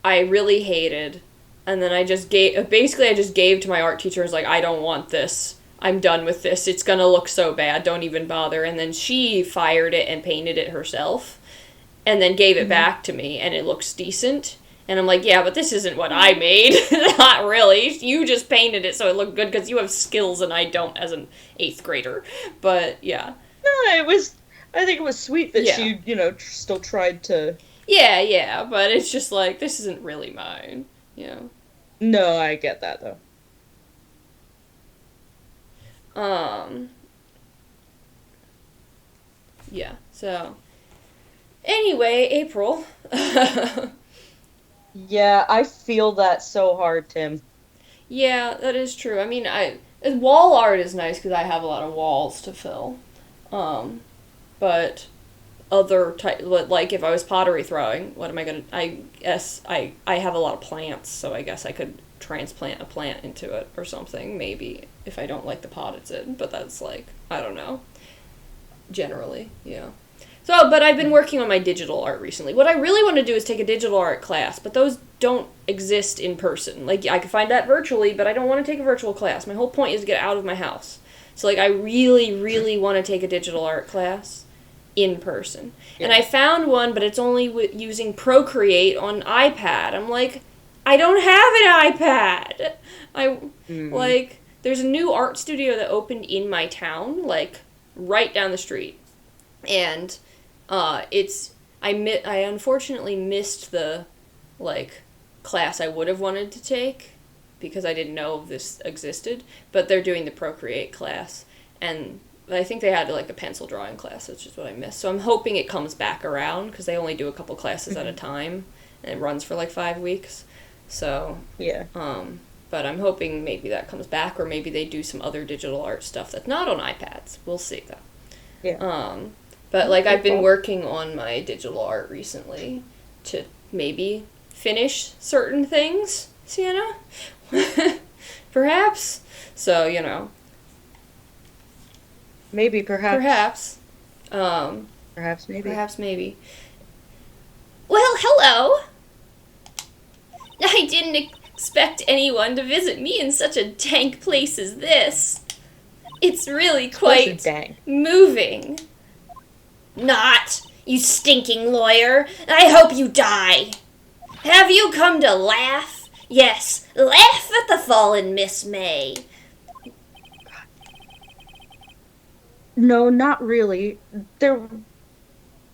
I really hated, and then I just gave to my art teacher. I was like, I don't want this. I'm done with this. It's gonna look so bad. Don't even bother. And then she fired it and painted it herself, and then gave it back to me, and it looks decent. And I'm like, yeah, but this isn't what I made. Not really. You just painted it so it looked good because you have skills and I don't as an 8th grader. But, yeah. No, I think it was sweet that she, still tried to... Yeah, but it's just like, this isn't really mine, you know? No, I get that, though. Yeah, so... Anyway, April. Yeah, I feel that so hard, Tim. Yeah, that is true. I mean, wall art is nice because I have a lot of walls to fill. But other like if I was pottery throwing, what am I gonna? I guess I have a lot of plants, so I guess I could transplant a plant into it or something. Maybe if I don't like the pot it's in, but that's like I don't know. Generally, yeah. So, but I've been working on my digital art recently. What I really want to do is take a digital art class, but those don't exist in person. Like, I could find that virtually, but I don't want to take a virtual class. My whole point is to get out of my house. So, like, I really, really want to take a digital art class in person. Yeah. And I found one, but it's only using Procreate on iPad. I'm like, I don't have an iPad! Like, there's a new art studio that opened in my town, like, right down the street. And... I unfortunately missed the, like, class I would have wanted to take because I didn't know this existed, but they're doing the Procreate class, and I think they had, like, a pencil drawing class, which is what I missed, so I'm hoping it comes back around, because they only do a couple classes at a time, and it runs for, like, 5 weeks, so, yeah, but I'm hoping maybe that comes back, or maybe they do some other digital art stuff that's not on iPads, we'll see, though. Yeah. But, like, I've been working on my digital art recently to maybe finish certain things, Sienna? Perhaps? So, you know. Maybe, perhaps. Perhaps. Perhaps, maybe. Perhaps, maybe. Well, hello! I didn't expect anyone to visit me in such a dank place as this. It's really quite moving. Not, you stinking lawyer. I hope you die. Have you come to laugh? Yes, laugh at the fallen Miss May. No, not really. There,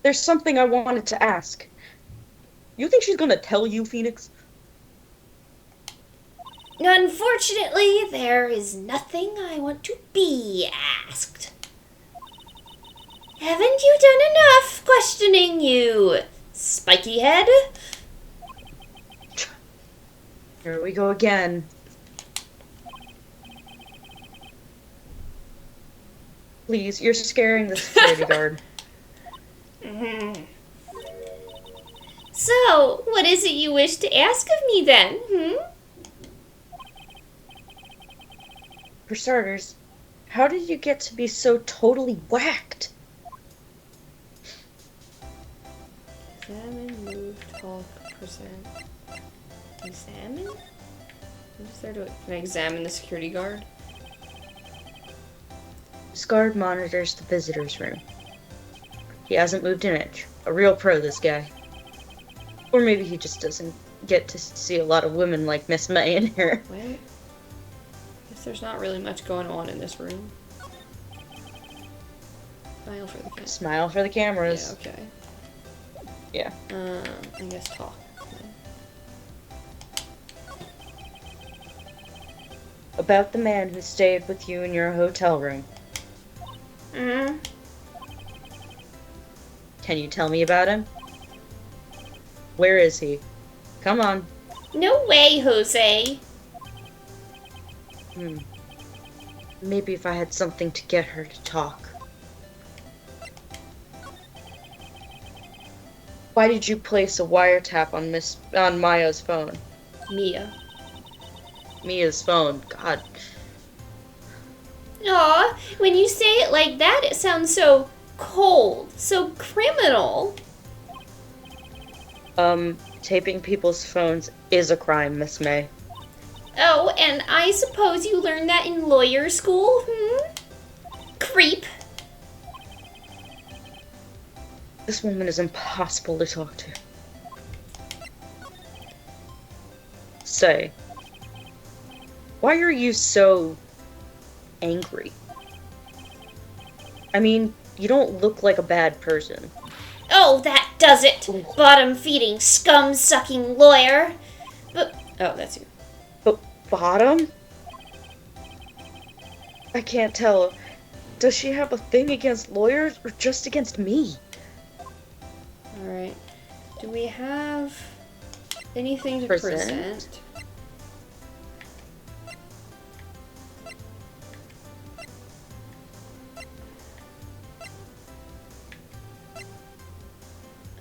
there's something I wanted to ask. You think she's gonna tell you, Phoenix? Unfortunately, there is nothing I want to be asked. Haven't you done enough questioning, you spiky head? Here we go again. Please, you're scaring the security guard. So, what is it you wish to ask of me then, For starters, how did you get to be so totally whacked? Examine, move, talk, present. Examine? What is there to... Can I examine the security guard? This guard monitors the visitor's room. He hasn't moved an inch. A real pro, this guy. Or maybe he just doesn't get to see a lot of women like Miss May in here. Wait. Guess there's not really much going on in this room. Smile for the camera. Smile for the Yeah, cameras. okay. Yeah. I guess talk. About the man who stayed with you in your hotel room. Can you tell me about him? Where is he? Come on. No way, Jose. Maybe if I had something to get her to talk. Why did you place a wiretap on Maya's phone? Mia. Mia's phone. God. Aw, when you say it like that, it sounds so cold, so criminal. Taping people's phones is a crime, Miss May. Oh, and I suppose you learned that in lawyer school, Creep. This woman is impossible to talk to. Say, why are you so angry? I mean, you don't look like a bad person. Oh, that does it. Bottom-feeding, scum-sucking lawyer. But Oh, that's you. But bottom? I can't tell. Does she have a thing against lawyers or just against me? Alright. Do we have anything to Present? present?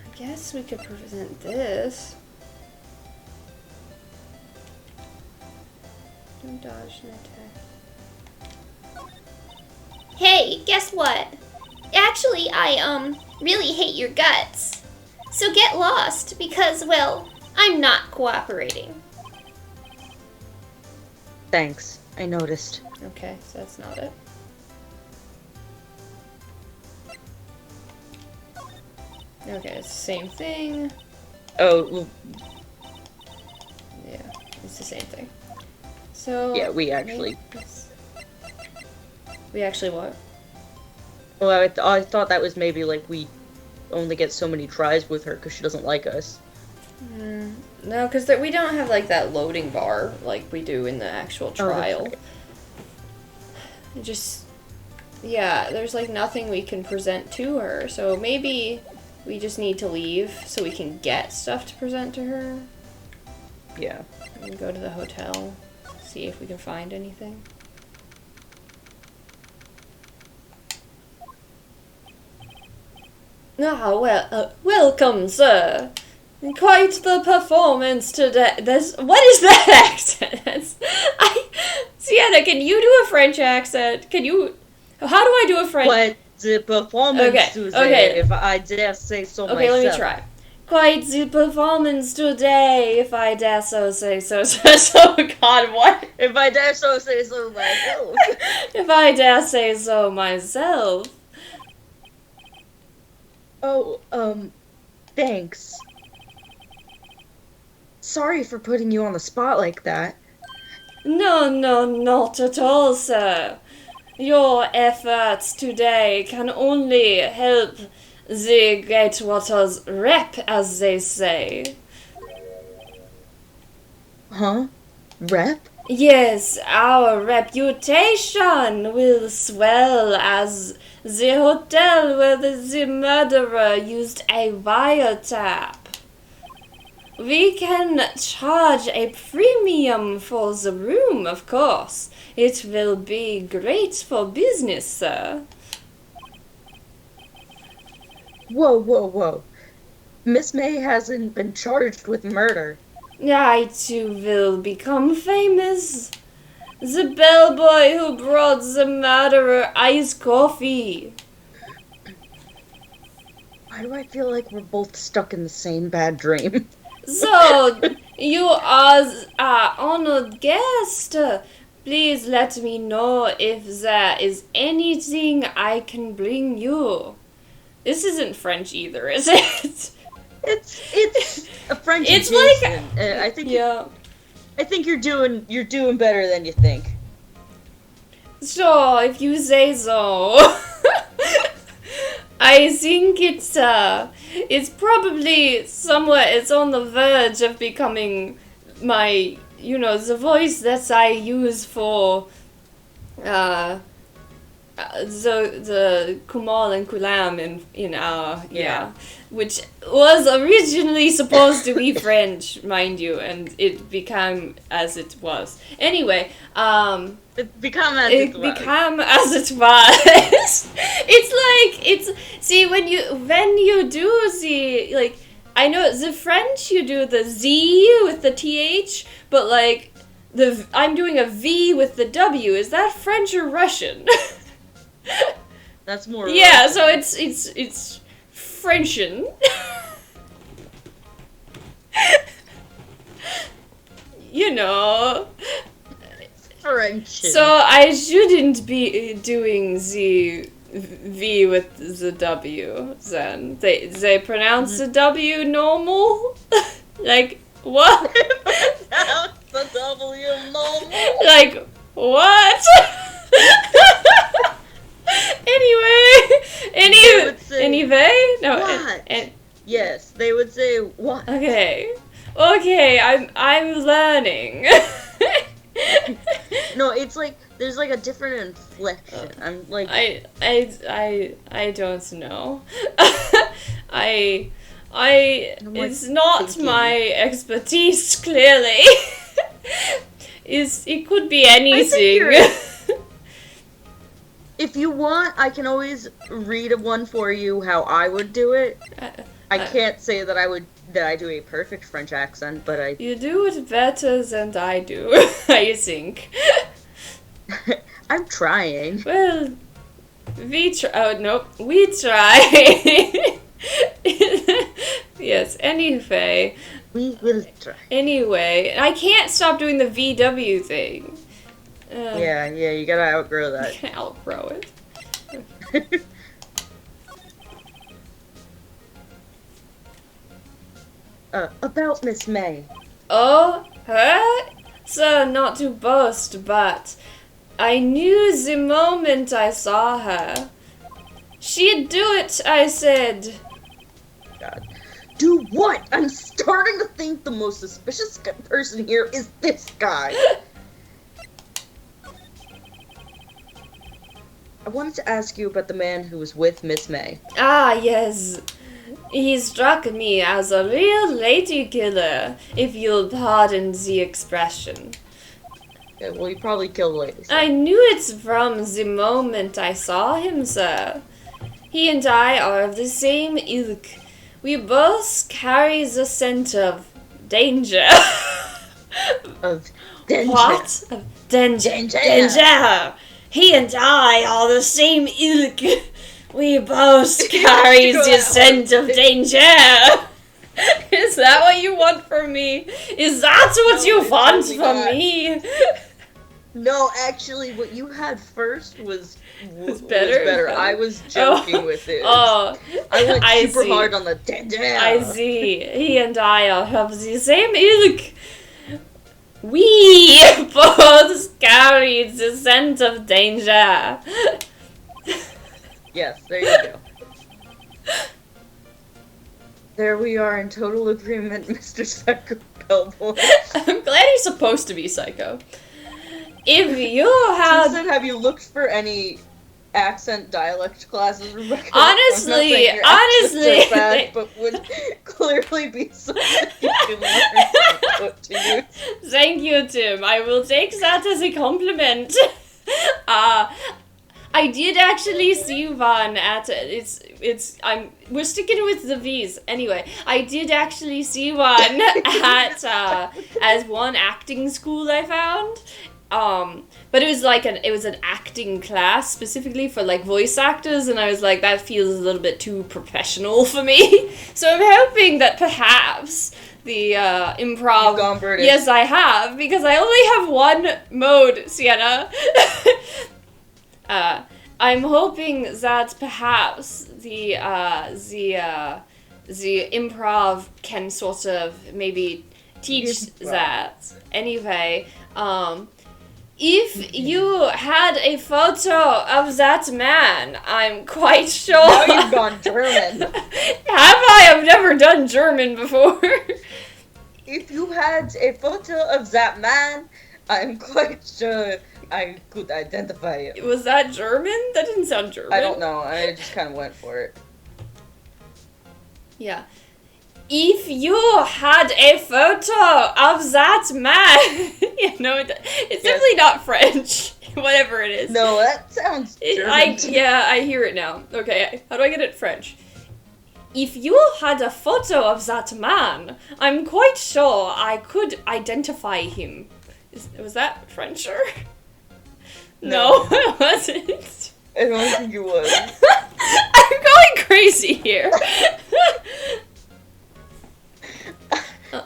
I guess we could present this. Don't dodge an attack. hey, guess what? Actually, I, really hate your guts. So get lost, because, well, I'm not cooperating. Thanks, I noticed. Okay, so that's not it. Okay, it's the same thing. Oh, Yeah, it's the same thing. So yeah, we actually... We actually what? Well, I thought that was maybe like we only get so many tries with her because she doesn't like us. No, because we don't have like that loading bar like we do in the actual trial. right. It just, yeah, there's like nothing we can present to her. So maybe we just need to leave so we can get stuff to present to her. Yeah. And go to the hotel, see if we can find anything. Ah, well, welcome, sir. Quite the performance today. What is that accent? Sienna, can you do a French accent? How do I do a French? Quite the performance Okay, today, okay. if I dare say so myself. Okay, let me try. Quite the performance today, if I dare so say so. So, God, what? If I dare so say so myself. If I dare say so myself. Oh, thanks. Sorry for putting you on the spot like that. No, not at all, sir. Your efforts today can only help the Greatwater's rep, as they say. Huh? Rep? Yes, our reputation will swell as the hotel where the murderer used a wiretap. We can charge a premium for the room, of course. It will be great for business, sir. Whoa. Miss May hasn't been charged with murder. I too will become famous. The bellboy who brought the murderer iced coffee. Why do I feel like we're both stuck in the same bad dream? So, you are our honored guest. Please let me know if there is anything I can bring you. This isn't French either, is it? It's a French. It's adjacent. like I think yeah. I think you're doing better than you think. Sure, if you say so. I think it's probably somewhat, it's on the verge of becoming my, the voice that I use for, the Kumal and Kulam in our, which was originally supposed to be French, mind you, and it became as it was. Anyway, It become as it was. See, when you do the, like, I know the French, you do the Z with the TH, but like I'm doing a V with the W. Is that French or Russian? That's more. Yeah, Russian. so it's Frenchin. French. So I shouldn't be doing the V with the W then. They pronounce the W normal? Like, what? The W normal. Like, what? Anyway, no. What? Yes, they would say what? Okay, I'm learning. No, it's like there's like a different inflection. I'm like I don't know. It's not thinking. my expertise, clearly. It could be anything. If you want, I can always read one for you how I would do it. I can't say that I do a perfect French accent, but I You do it better than I do, I think. I'm trying. Well, we try. Oh, no, we try. Yes, anyway. We will try. Anyway, I can't stop doing the VW thing. Yeah, you gotta outgrow that. I can't outgrow it. About Miss May. Oh, her? Sir, not to boast, but I knew the moment I saw her. She'd do it, I said. God. Do what? I'm starting to think the most suspicious person here is this guy. I wanted to ask you about the man who was with Miss May. Ah, yes. He struck me as a real lady killer, if you'll pardon the expression. Yeah, well, he probably killed ladies. I knew it from the moment I saw him, sir. He and I are of the same ilk. We both carry the scent of danger. Of danger. What? Of danger. Danger. Danger. He and I are the same ilk. We both carry the scent of danger. Is that what you want from me? Is that what you want from me? No, actually, what you had first was better? I was joking with it. Oh, I went super see. hard on the danger. I see. He and I are of the same ilk. We both carry breeds a scent of danger. Yes, there you go. There we are in total agreement, Mr. Psycho Bellboy. I'm glad he's supposed to be psycho. If you Susan, had... have you looked for any accent dialect classes, Rebecca? Honestly, I'm not saying your accents are bad, but would clearly be something you can learn to put to use. Thank you, Tim. I will take that as a compliment. I did actually see one at we're sticking with the V's anyway. I did actually see one at as one acting school I found. But it was an acting class specifically for like voice actors, and I was like, that feels a little bit too professional for me. So I'm hoping that perhaps the improv. You've gone British. Yes, I have, because I only have one mode, Sienna. I'm hoping that perhaps the improv can sort of maybe teach that. Anyway, if you had a photo of that man, I'm quite sure. Now you've gone German. Have I? I've never done German before. If you had a photo of that man, I'm quite sure I could identify him. Was that German? That didn't sound German. I don't know. I just kind of went for it. Yeah. If you had a photo of that man, it's definitely not French. Whatever it is. No, that sounds German. I hear it now. Okay, how do I get it French? If you had a photo of that man, I'm quite sure I could identify him. Was that Frencher? No, it wasn't. I don't think it was. I'm going crazy here.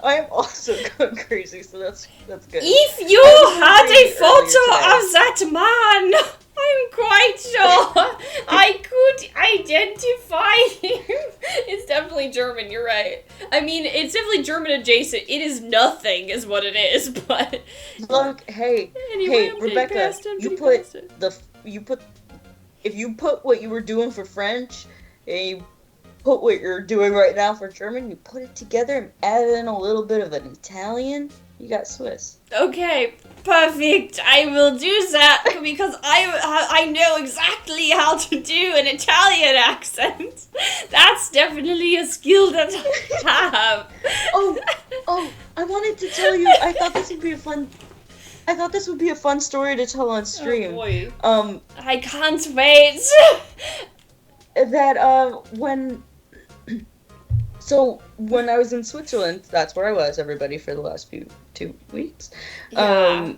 I am also going crazy, so that's good. If you had a photo of that man, I'm quite sure I could identify him. It's definitely German, you're right. I mean, it's definitely German adjacent. It is nothing is what it is, but... Look, hey, Rebecca, if you put what you were doing for French, and you put what you're doing right now for German, you put it together and add in a little bit of an Italian, you got Swiss. Okay, perfect. I will do that because I know exactly how to do an Italian accent. That's definitely a skill that I have. Oh, I wanted to tell you, I thought this would be a fun story to tell on stream. Oh boy. I can't wait. When I was in Switzerland, that's where I was, everybody, for the last 2 weeks. Yeah.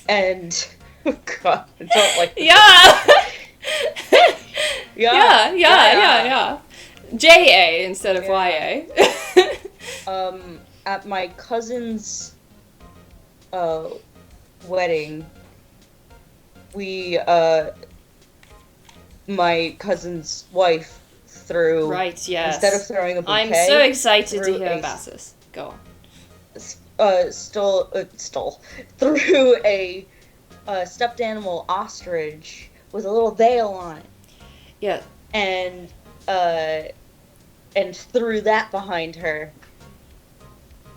And oh God, I don't like this. Yeah. JA instead of YA. At my cousin's wedding, my cousin's wife threw, right, yes. Instead of throwing a bouquet, I'm so excited to hear about this. Go on. Threw a stuffed animal ostrich with a little veil on it. Yeah. And threw that behind her.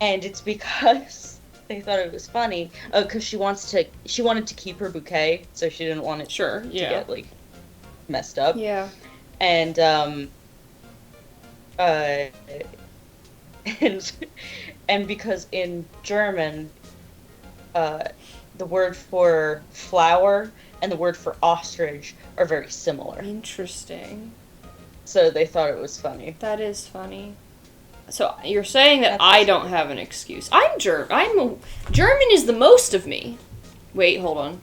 And it's because they thought it was funny, because she wanted to keep her bouquet, so she didn't want it to get like messed up. Yeah. And and because in German, the word for flower and the word for ostrich are very similar. Interesting. So they thought it was funny. That is funny. So you're saying that I don't have an excuse. German is the most of me. Wait, hold on.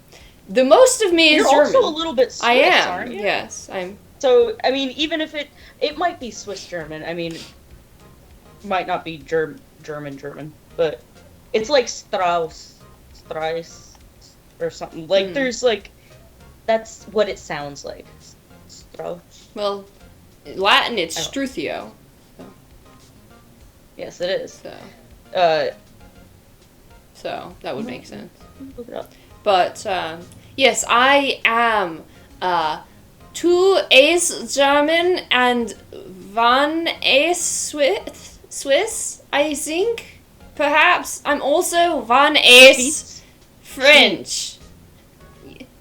The most of me is German. You're also a little bit Swiss, I am. Aren't you? Yes, I'm. So, I mean, even if it might be Swiss German. I mean, might not be German, but it's like Strauss, or something. Like, there's like, that's what it sounds like. Strauss. Well, in Latin it's Struthio. So. Yes, it is. So that would make sense. Look it up. But, yes, I am, 2 A's German and 1 A Swiss, I think. Perhaps. I'm also 1 ace French.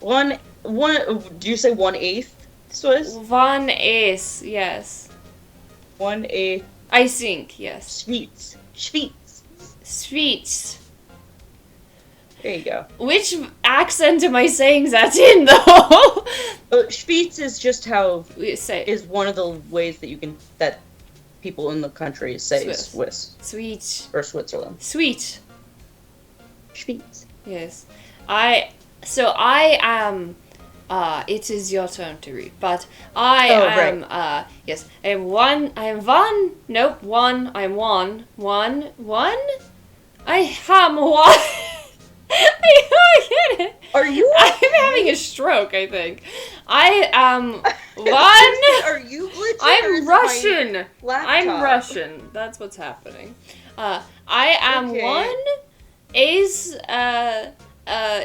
One. Do you say 1/8 Swiss? 1 ace, yes. 1/8 I think, yes. Schwyz. Sweet. There you go. Which accent am I saying that in, though? Schwyz is just how We say is one of the ways that people in the country say Swiss. Swiss sweet. or Switzerland. Sweet. Schwyz. Yes. It is your turn to read, but I am, yes, I am one, I am one, I am one, I am one, I get it. Are you? I'm having a stroke, I think. I am one. Are you glitching? I'm Russian. I'm laptop? Russian. That's what's happening. I am Okay. one is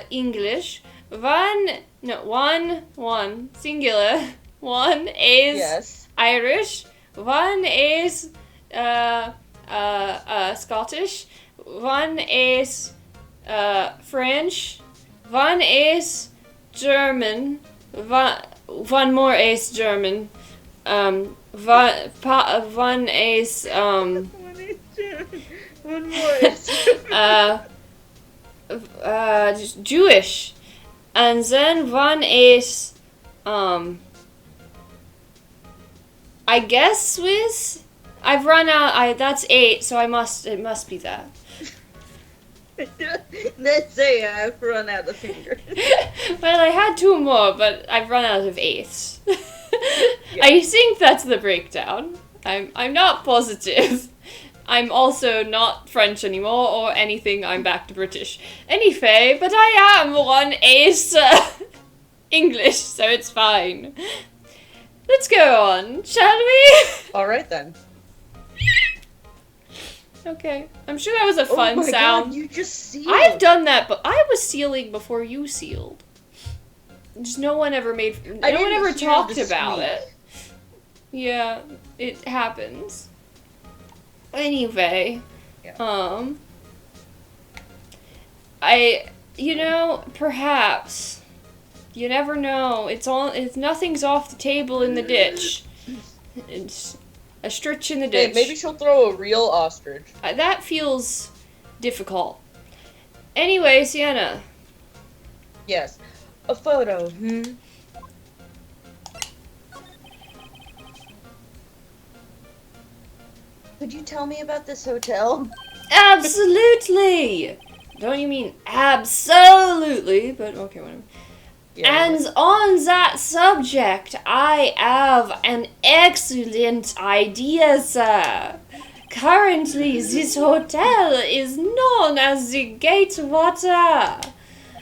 English. One singular. One is Yes. Irish. One is Scottish. One is French. One is German. One more is German. One is One more. just Jewish, and then one is I guess Swiss. I've run out. That's 8, so it must be that. Let's say I've run out of fingers. Well, I had 2 more, but I've run out of 8s. I think that's the breakdown. I'm not positive. I'm also not French anymore or anything. I'm back to British. Anyway, but I am 1 ace English, so it's fine. Let's go on, shall we? All right then. Okay. I'm sure that was a fun oh my sound. God, you just sealed. I've done that, but I was sealing before you sealed. Just no one ever talked about it. Yeah, it happens. Anyway, Yeah. Perhaps. You never know. Nothing's off the table in the ditch. It's a stitch in the ditch. Maybe she'll throw a real ostrich. That feels difficult. Anyway, Sienna. Yes. A photo. Could you tell me about this hotel? Absolutely! Don't you mean absolutely, but okay, whatever. Yeah. And on that subject, I have an excellent idea, sir. Currently, this hotel is known as the Gatewater.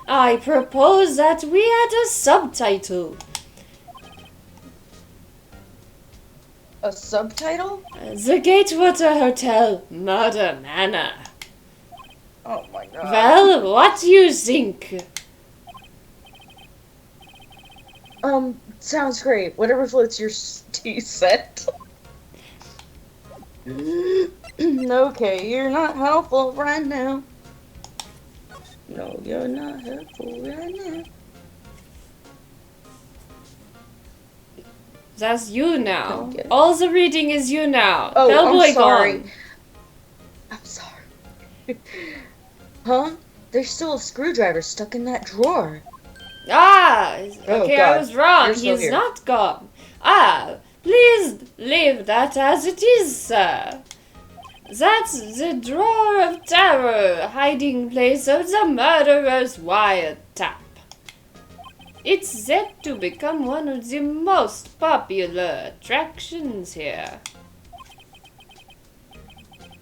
I propose that we add a subtitle. A subtitle? The Gatewater Hotel Murder Manor. Oh my God. Well, what do you think? Sounds great. Whatever floats your set. Okay, you're not helpful right now. No, you're not helpful right now. That's you now. Okay. All the reading is you now. Oh, Bellboy I'm sorry. gone. I'm sorry. Huh? There's still a screwdriver stuck in that drawer. Ah, Oh, okay, God. I was wrong. You're still He's here. not gone. Ah, please leave that as it is, sir. That's the drawer of terror, hiding place of the murderer's wiretap. It's set to become one of the most popular attractions here.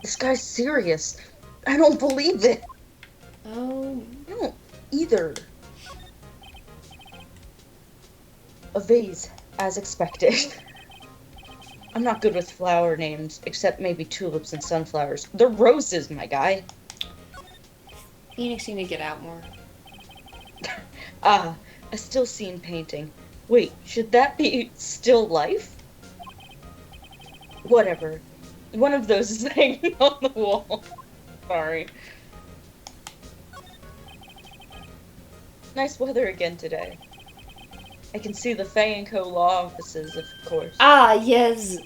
This guy's serious. I don't believe it. Oh, I don't either. A vase, as expected. I'm not good with flower names, except maybe tulips and sunflowers. They're roses, my guy. Phoenix need to get out more. Ah, a still scene painting. Wait, should that be still life? Whatever. One of those is hanging on the wall. Sorry. Nice weather again today. I can see the Fay & Co. law offices, of course. Ah, yes.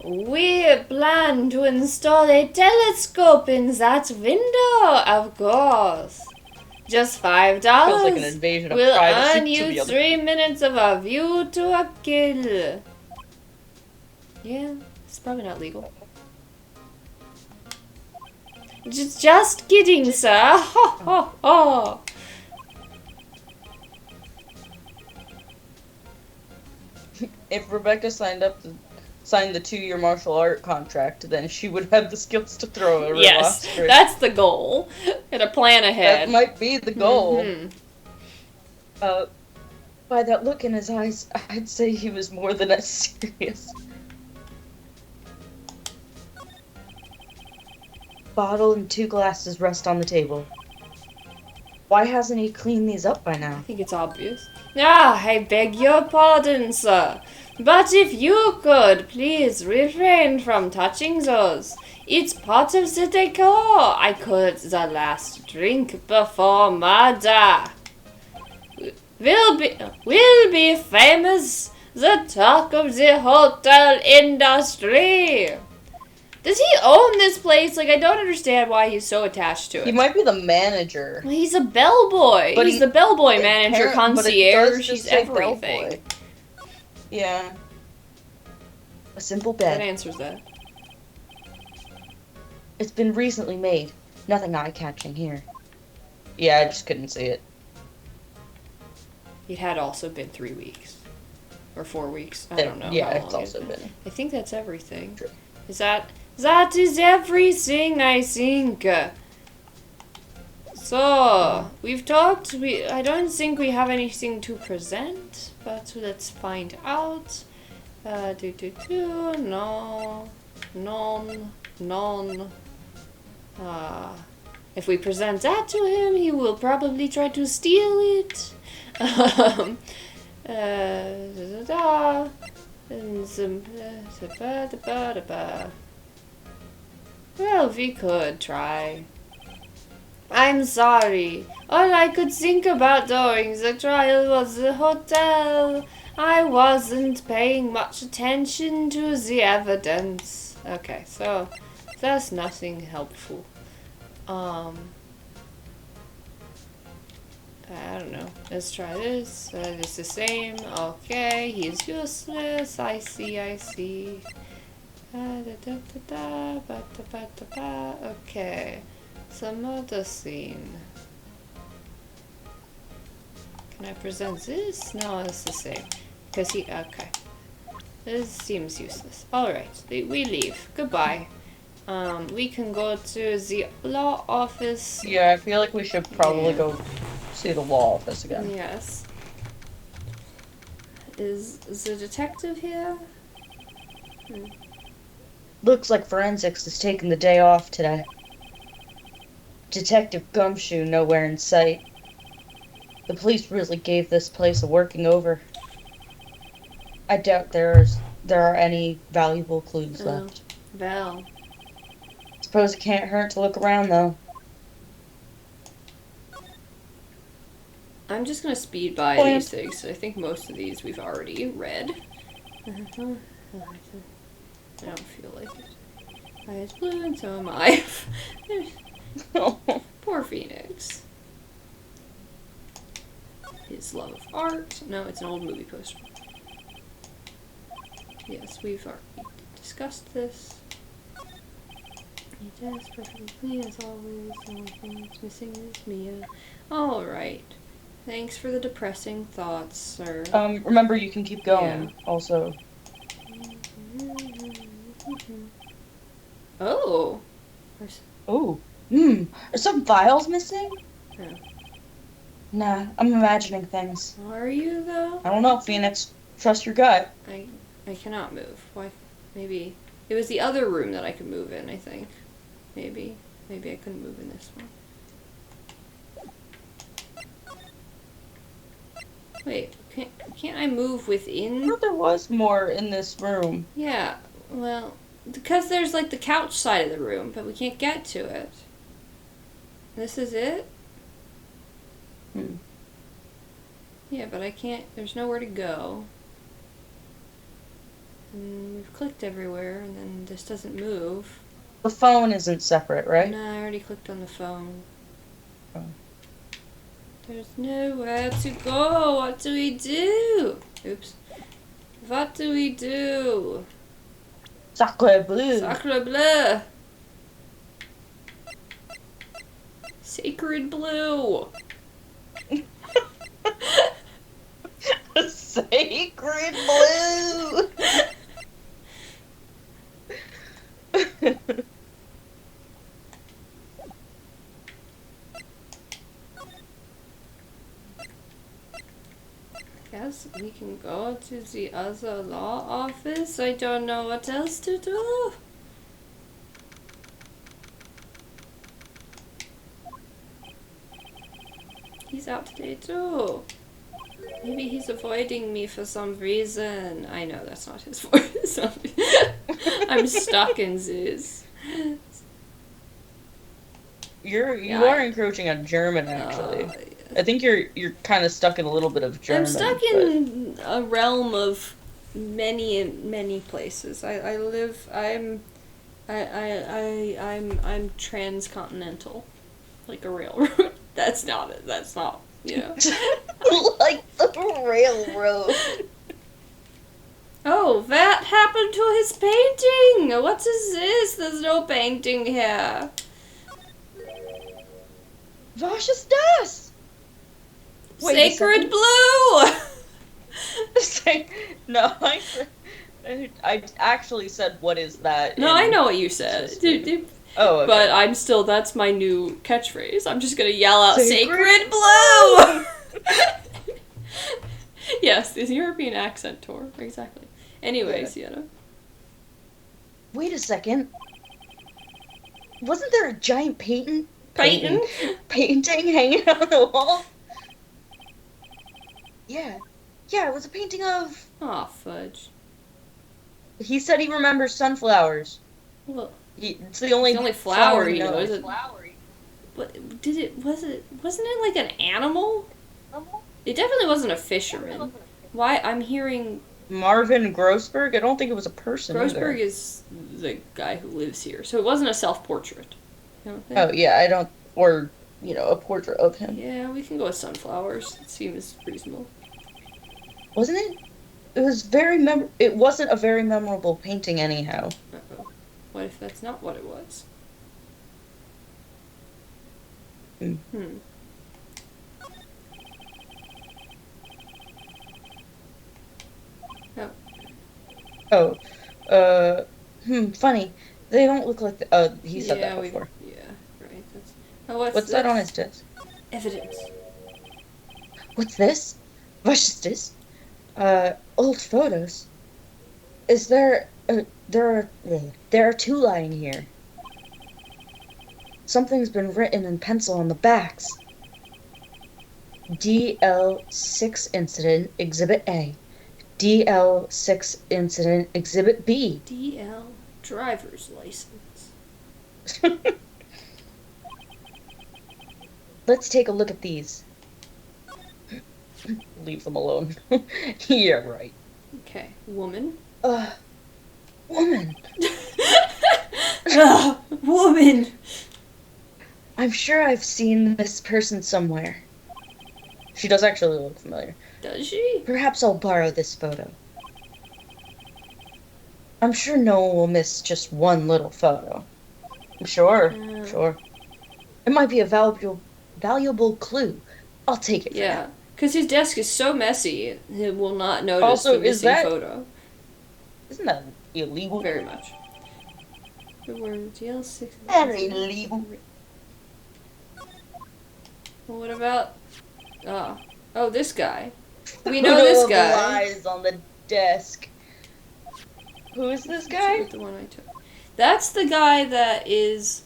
We plan to install a telescope in that window, of course. Just $5. Feels like an invasion of We'll privacy earn to you the other 3 minutes of a view to a kill. Yeah, it's probably not legal. Just kidding, sir. Ho, ho, ho. If Rebecca signed the 2-year martial art contract, then she would have the skills to throw a real Yes, ostrich. that's the goal. Gotta plan ahead. That might be the goal. Mhm. By that look in his eyes, I'd say he was more than as serious. Bottle and 2 glasses rest on the table. Why hasn't he cleaned these up by now? I think it's obvious. Ah, I beg your pardon, sir. But if you could, please refrain from touching those. It's part of the decor. I call the last drink before murder. We'll be famous. The talk of the hotel industry. Does he own this place? Like, I don't understand why he's so attached to it. He might be the manager. Well, he's a bellboy. But He's the bellboy manager, But it does concierge. just He's say everything. bellboy. Yeah. A simple That bed. answers that. It's been recently made. Nothing eye-catching here. Yeah, I just couldn't see it. It had also been 3 weeks. Or 4 weeks. I don't know. Yeah, how it's long also been. I think that's everything. True. Is that is everything, I think. So, we've talked. I don't think we have anything to present, but let's find out. No. None. If we present that to him, he will probably try to steal it. And some, well, we could try. I'm sorry. All I could think about during the trial was the hotel. I wasn't paying much attention to the evidence. Okay, so that's nothing helpful. I don't know. Let's try this. It's the same. Okay, he's useless. I see. Okay. Some other scene. Can I present this? No, it's the same. Because okay. This seems useless. Alright, we leave. Goodbye. We can go to the law office. Yeah, I feel like we should probably go see the law office again. Yes. Is the detective here? Looks like forensics is taking the day off today. Detective Gumshoe nowhere in sight. The police really gave this place a working over. I doubt there are any valuable clues left. Val. Suppose it can't hurt to look around though. I'm just gonna speed by these things. I think most of these we've already read. I don't feel like it. My eyes blue and so am I. Poor Phoenix. His love of art. No, it's an old movie poster. Yes, we've already discussed this. He does perfectly clean as always. The only thing that's missing is Mia. Alright. Thanks for the depressing thoughts, sir. Remember you can keep going, also. Oh! Oh. Are some files missing? Yeah. Nah, I'm imagining things. Are you, though? I don't know, Phoenix. Trust your gut. I cannot move. Why? Maybe. It was the other room that I could move in, I think. Maybe I couldn't move in this one. Wait, can't I move within? I thought there was more in this room. Yeah, well, because there's like the couch side of the room, but we can't get to it. This is it? Yeah, but I can't, there's nowhere to go. And we've clicked everywhere, and then this doesn't move. The phone isn't separate, right? No, I already clicked on the phone. Oh. There's nowhere to go. What do we do? Oops. What do we do? Sacre bleu. Sacre bleu. Sacred blue. Sacred blue. Guess we can go to the other law office. I don't know what else to do. He's out today too. Maybe he's avoiding me for some reason. I know that's not his voice. I'm stuck in this. You are encroaching on German, actually. I think you're kind of stuck in a little bit of German. I'm stuck in a realm of many places. I'm transcontinental, like a railroad. That's not it. That's not, you know. Like the railroad. Oh, that happened to his painting. What is this? There's no painting here. Was ist das? Sacred blue. No, I actually said, what is that? No, I know what you said. Oh, okay. But I'm still, that's my new catchphrase. I'm just gonna yell out, Sacred blue! Yes, the European accent tour. Exactly. Anyways, yeah. Wait a second. Wasn't there a giant painting hanging on the wall? Yeah. Yeah, it was a painting of... Aw, fudge. He said he remembers sunflowers. Well, it's the only flower he knows. Wasn't it like an animal? It definitely wasn't a fisherman. Why? I'm hearing... Marvin Grossberg? I don't think it was a person Grossberg either. is the guy who lives here, so it wasn't a self-portrait. You don't think? Oh, yeah, I don't... Or, a portrait of him. Yeah, we can go with sunflowers. It seems reasonable. Wasn't it? It was It wasn't a very memorable painting anyhow. Uh-oh. What if that's not what it was? Funny. They don't look like he said that before. Yeah, right. What's that on his desk? Evidence. What's this? Was ist this? Old photos. Is there... there are two lying here. Something's been written in pencil on the backs. DL6 Incident Exhibit A. DL6 Incident Exhibit B. DL Driver's License. Let's take a look at these. Leave them alone. Yeah, right. Okay. Woman. Woman. Woman! I'm sure I've seen this person somewhere. She does actually look familiar. Does she? Perhaps I'll borrow this photo. I'm sure no one will miss just one little photo. Sure. It might be a valuable clue. I'll take it for now. Because his desk is so messy, he will not notice also, the missing photo. Isn't that illegal? Very much. DL6. Very illegal. Well, what about... Oh, this guy. We know this guy. Lies on the desk. Who is this guy? The one I took. That's the guy that is,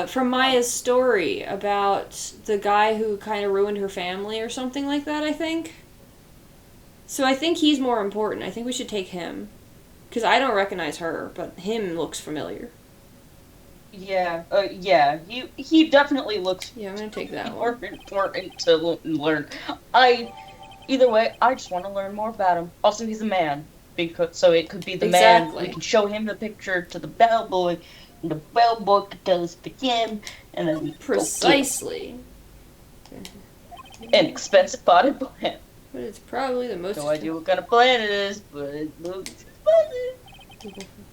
from Maya's story about the guy who kind of ruined her family or something like that, I think. So I think he's more important. I think we should take him. Because I don't recognize her, but him looks familiar. Yeah, he definitely looks Yeah, I'm gonna take that more one. important to learn. Either way, I just want to learn more about him. Also, he's a man, so it could be the man. Exactly. We can show him the picture to the bellboy, and the bellboy could tell us for him, and then we Precisely. an expensive potted plant. But it's probably the most... No idea what kind of plant it is, but it looks expensive.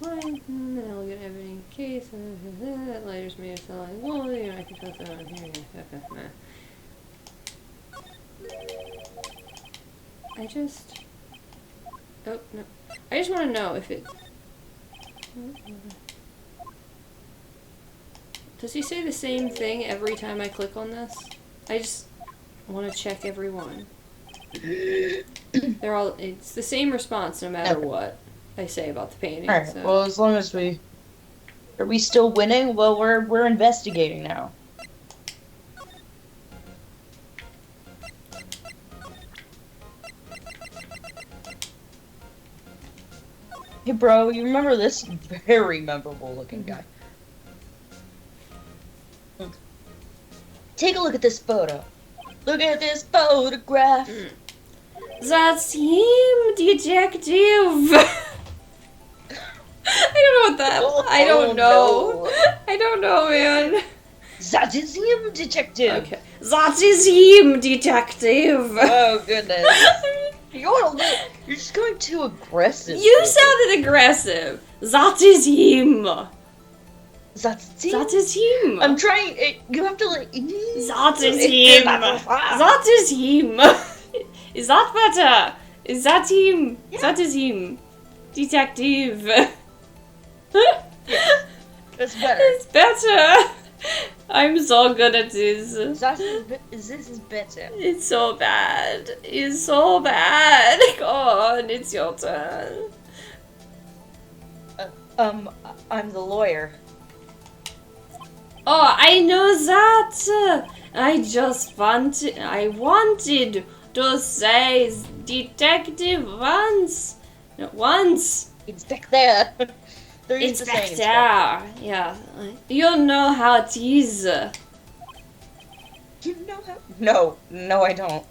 And then I'll get everything in case. That lighter's made of solid wool. You know, I can trust that on here. I just... Oh, no. I just want to know if it... Does he say the same thing every time I click on this? I just want to check every one. They're all... It's the same response no matter what I say about the painting. Alright, So. well, as long as we... Are we still winning? Well, we're investigating now. Hey, bro, you remember this very memorable looking guy? Take a look at this photo. Look at this photograph. That's him, detective. I don't know what that. I don't know. No. I don't know, man. That is him, detective. Okay. That is him, detective. Oh goodness. You're just going too aggressive. You sounded aggressive. That is him. That's him. That is him. I'm trying. You have to like. That is him. That is him. Is that better? Is that him? Yeah. That is him. Detective. That's better. It's better. I'm so good at this. This is better. It's so bad. It's so bad. Go on, it's your turn. I'm the lawyer. Oh, I know that. I wanted to say detective once. No, once. Inspector. They're used to saying Inspector. Yeah. You know how it is. You know how? No, I don't.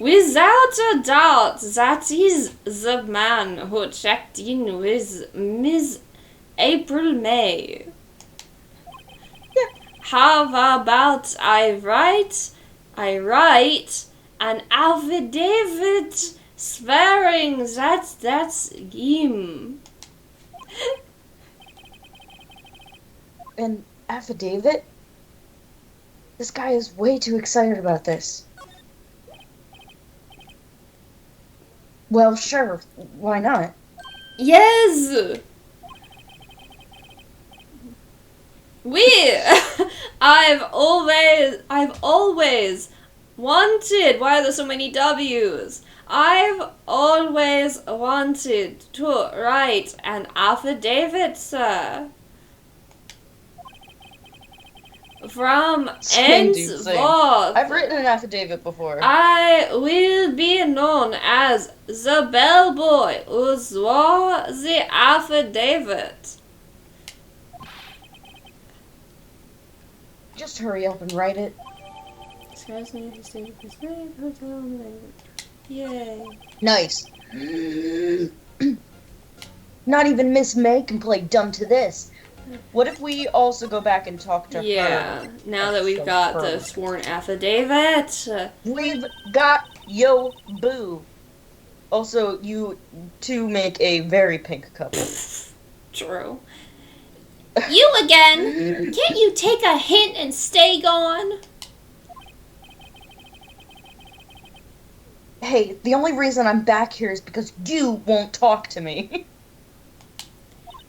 Without a doubt, that is the man who checked in with Miss April May. Yeah. How about I write an affidavit swearing that that's him. An affidavit? This guy is way too excited about this. Well, sure. Why not? Yes. I've always wanted. Why are there so many W's? I've always wanted to write an affidavit, sir. From henceforth, I've written an affidavit before. I will be known as the bellboy who swore the affidavit. Just hurry up and write it. Yay. Nice. Not even Miss May can play dumb to this. What if we also go back and talk to her? Yeah, now that we've got the sworn affidavit. We've got yo boo. Also, you two make a very pink couple. True. You again? Can't you take a hint and stay gone? Hey, the only reason I'm back here is because you won't talk to me.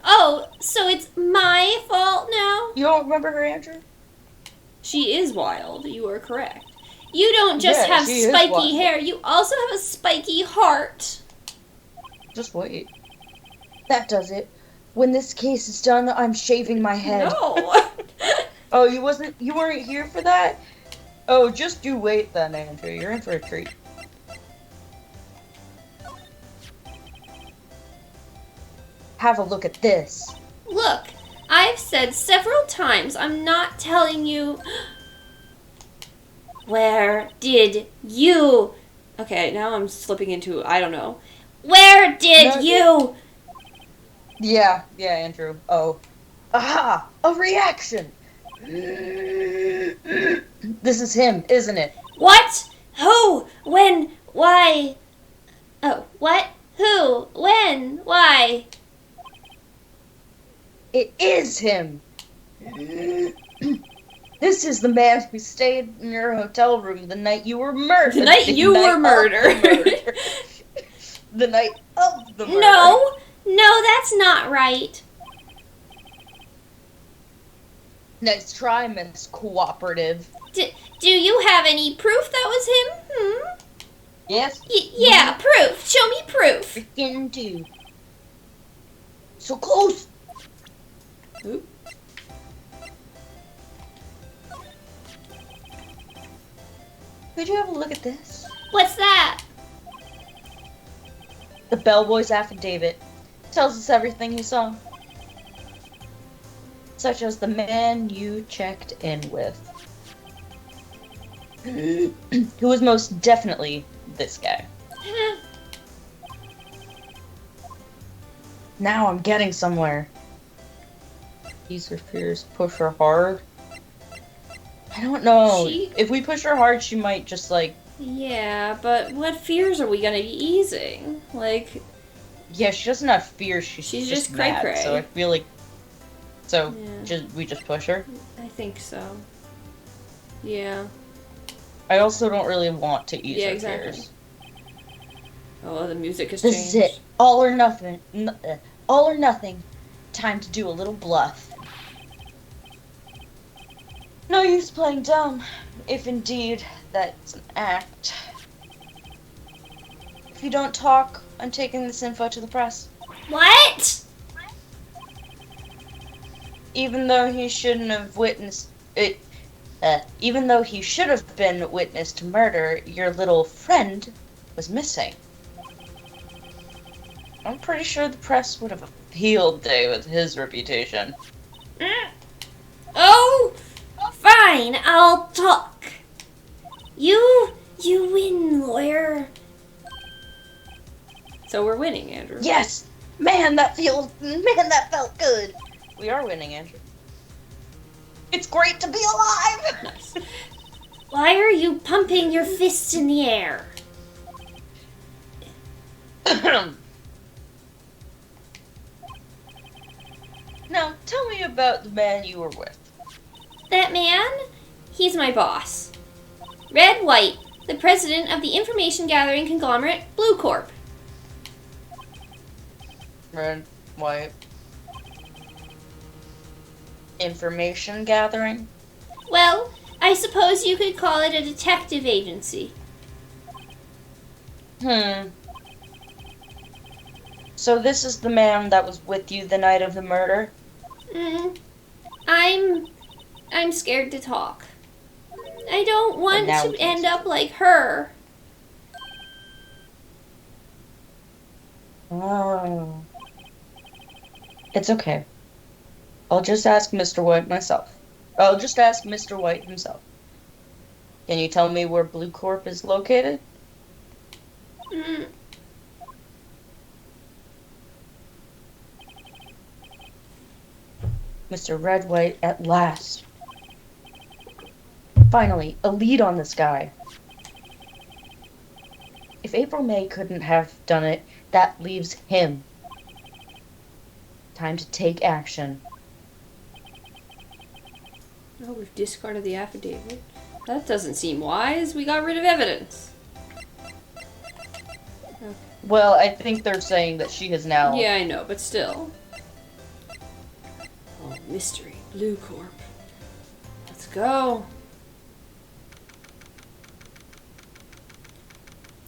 Oh, so it's my fault now? You don't remember her, Andrew? She is wild. You are correct. You don't just Yeah, have she is spiky wild. hair, you also have a spiky heart. Just wait. That does it. When this case is done, I'm shaving my head. No. Oh, you weren't here for that? Oh, just you wait then, Andrew. You're in for a treat. Have a look at this. Look, I've said several times I'm not telling you. Where did you? Okay, now I'm slipping into I don't know. Where did No, you? Yeah, Andrew. Oh. Aha! A reaction! This is him, isn't it? What? Who? When? Why? Oh, what? Who? When? Why? It is him! This is the man who stayed in your hotel room the night you were murdered. The night you were murdered. The night of the murder. No, that's not right. Nice try, Miss Cooperative. Do you have any proof that was him? Yes? Yeah, proof. Show me proof. Freaking do. So close! Oop. Could you have a look at this? What's that? The bellboy's affidavit tells us everything he saw. Such as the man you checked in with. Who was most definitely this guy. Now I'm getting somewhere. These are fears. Push her hard. I don't know. If we push her hard, she might just like... Yeah, but what fears are we gonna be easing? Like... Yeah, she doesn't have fears. She's just just mad. cray-cray. So I feel like... So, Yeah. we just push her? I think so. Yeah. I also don't really want to ease Yeah, her exactly. fears. Oh, the music has This changed. is it. All or nothing. All or nothing. Time to do a little bluff. No use playing dumb, if indeed that's an act. If you don't talk, I'm taking this info to the press. What? Even though he shouldn't have witnessed it, even though he should have been witness to murder, your little friend was missing. I'm pretty sure the press would have a field day with his reputation. Oh, fine, I'll talk. You win, lawyer. So we're winning, Andrew. Yes! Man, that felt good! We are winning, Andrew. It's great to be alive! Nice. Why are you pumping your fists in the air? Now, tell me about the man you were with. That man? He's my boss. Red White, the president of the information gathering conglomerate Blue Corp. Red, white. Information gathering? Well, I suppose you could call it a detective agency. So this is the man that was with you the night of the murder? I'm scared to talk. I don't want now to we can end up like her. Oh. It's okay. I'll just ask Mr. White myself. I'll just ask Mr. White himself. Can you tell me where Blue Corp is located? Mr. Red White, at last. Finally, a lead on this guy. If April May couldn't have done it, that leaves him. Time to take action. Oh, we've discarded the affidavit. That doesn't seem wise. We got rid of evidence. Well, I think they're saying that she has now... Yeah, I know, but still. Oh, mystery. Blue Corp. Let's go.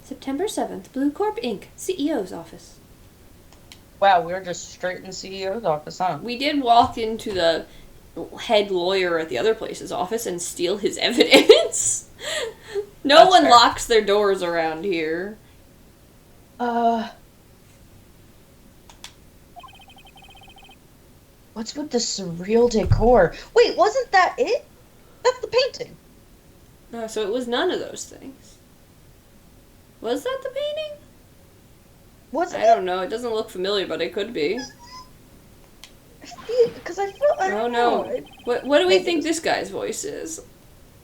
September 7th, Blue Corp Inc., CEO's office. Wow, we're just straight in the CEO's office, huh? We did walk into the head lawyer at the other place's office and steal his evidence. No That's one fair. locks their doors around here. What's with the surreal decor? Wait, wasn't that it? That's the painting. So it was none of those things. Was that the painting? Wasn't I don't know. It doesn't look familiar, but it could be. it? Because I feel, I Oh don't no. know. What do we Maybe think it was- this guy's voice is?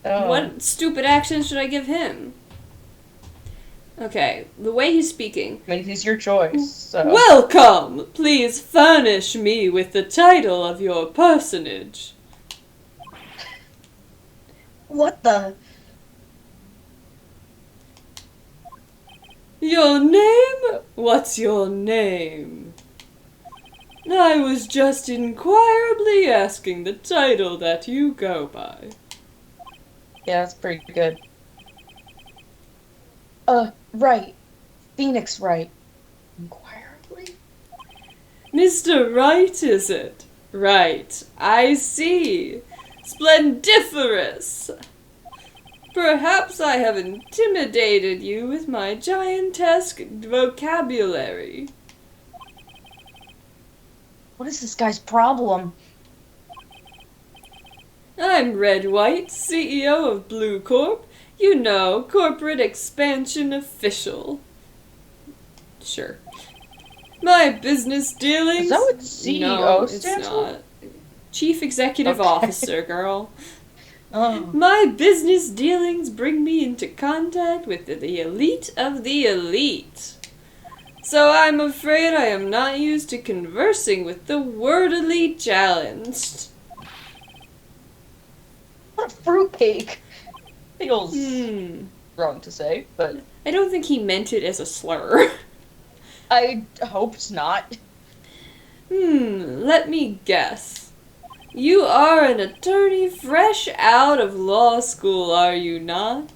Oh. What stupid accent should I give him? Okay, the way he's speaking. I mean, he's your choice, so. Welcome! Please furnish me with the title of your personage. What the? Your name? What's your name? I was just inquirably asking the title that you go by. Yeah, that's pretty good. Right. Phoenix Wright. Inquirably? Mr. Wright, is it? Right, I see. Splendiferous! Perhaps I have intimidated you with my giantesque vocabulary. What is this guy's problem? I'm Red White, CEO of Blue Corp. You know, corporate expansion official. Sure. My business dealings... Is that what CEO No, it's stands for? not. Chief Executive Okay. Officer, girl. Oh. My business dealings bring me into contact with the elite of the elite. So I'm afraid I am not used to conversing with the wordily challenged. What a fruitcake. Feels Hmm. wrong to say, but I don't think he meant it as a slur. I hope it's not. Let me guess. You are an attorney fresh out of law school, are you not?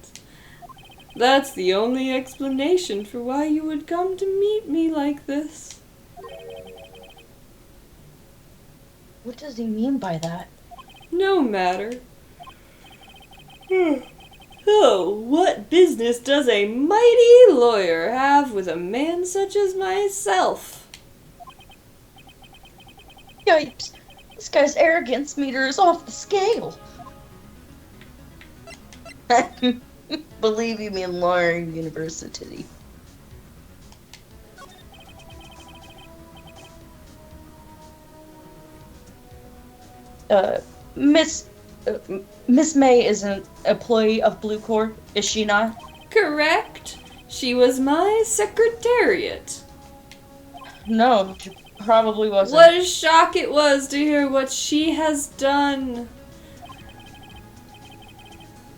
That's the only explanation for why you would come to meet me like this. What does he mean by that? No matter. Oh, what business does a mighty lawyer have with a man such as myself? Yipes. This guy's arrogance meter is off the scale. Believe you me, lawyer university. Miss May is an employee of Blue Corp, is she not? Correct. She was my secretariat. No, she probably wasn't. What a shock it was to hear what she has done.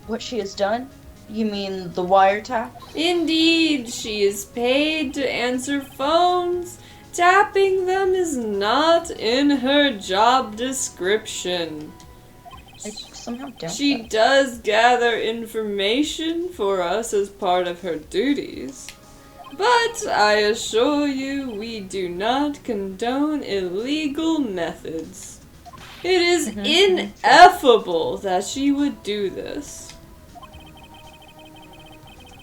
What she has done? You mean the wiretap? Indeed, she is paid to answer phones. Tapping them is not in her job description. I somehow doubt She that. does gather information for us as part of her duties. But I assure you, we do not condone illegal methods. It is ineffable that she would do this.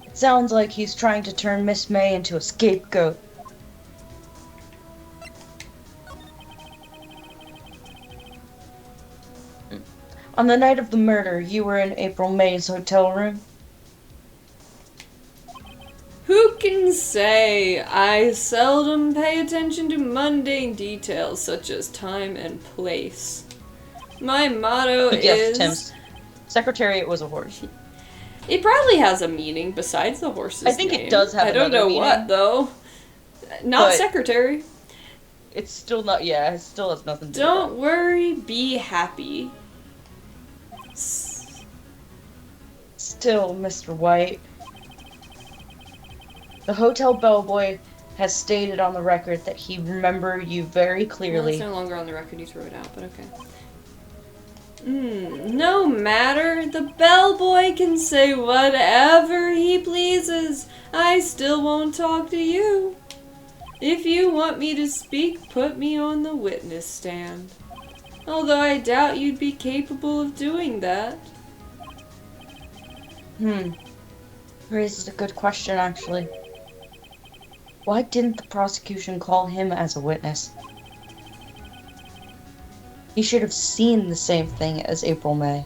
It sounds like he's trying to turn Miss May into a scapegoat. On the night of the murder, you were in April May's hotel room? Who can say? I seldom pay attention to mundane details such as time and place. My motto Yes, is... Tim's Secretariat was a horse. It probably has a meaning besides the horse's I think name. it does have I don't another know meaning. what, though. Not But- secretary. It's still not, yeah, it still has nothing to do Don't worry, be happy. Still, Mr. White. The hotel bellboy has stated on the record that he remembered you very Well, clearly. it's no longer on the record, you threw it out, but okay. No matter, the bellboy can say whatever he pleases. I still won't talk to you. If you want me to speak, put me on the witness stand. Although I doubt you'd be capable of doing that. Raises a good question, actually. Why didn't the prosecution call him as a witness? He should have seen the same thing as April May.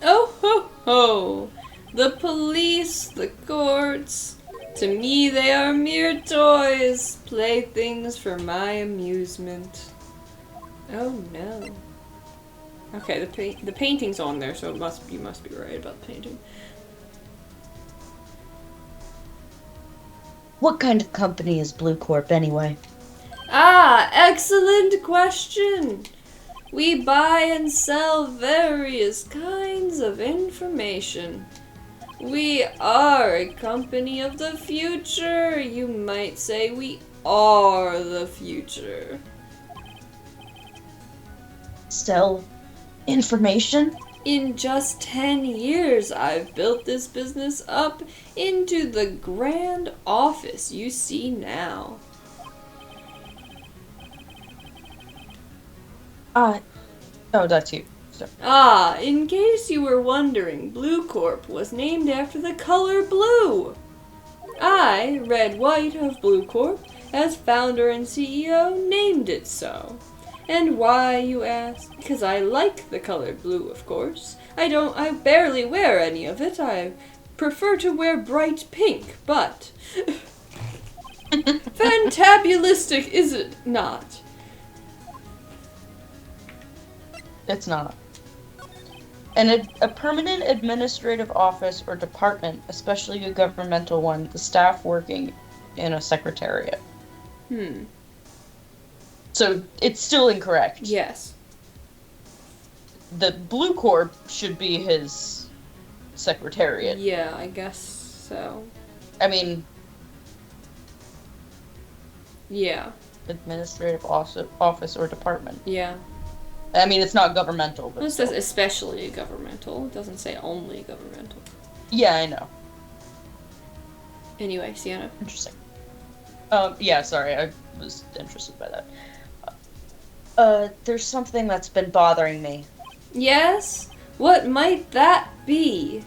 Oh ho ho! The police, the courts. To me they are mere toys, playthings for my amusement. Oh no. Okay, the painting's on there, so you must be right about the painting. What kind of company is Blue Corp anyway? Ah, excellent question. We buy and sell various kinds of information. We are a company of the future. You might say we are the future. Sell information? In just 10 years, I've built this business up into the grand office you see now. Oh, that's you. Sorry. Ah, in case you were wondering, Blue Corp was named after the color blue. I, Red White of Blue Corp, as founder and CEO, named it so. And why, you ask? Because I like the color blue, of course. I barely wear any of it. I prefer to wear bright pink, but... fantabulistic, is it not? It's not. And a permanent administrative office or department, especially a governmental one, the staff working in a secretariat. So it's still incorrect. Yes. The Blue Corp should be his secretariat. Yeah, I guess so. I mean, Yeah. administrative office or department. Yeah. I mean, it's not governmental, but It says still. especially governmental. It doesn't say only governmental. Yeah, I know. Anyway, Sienna. Interesting. Yeah, sorry, I was interested by that. There's something that's been bothering me. Yes? What might that be?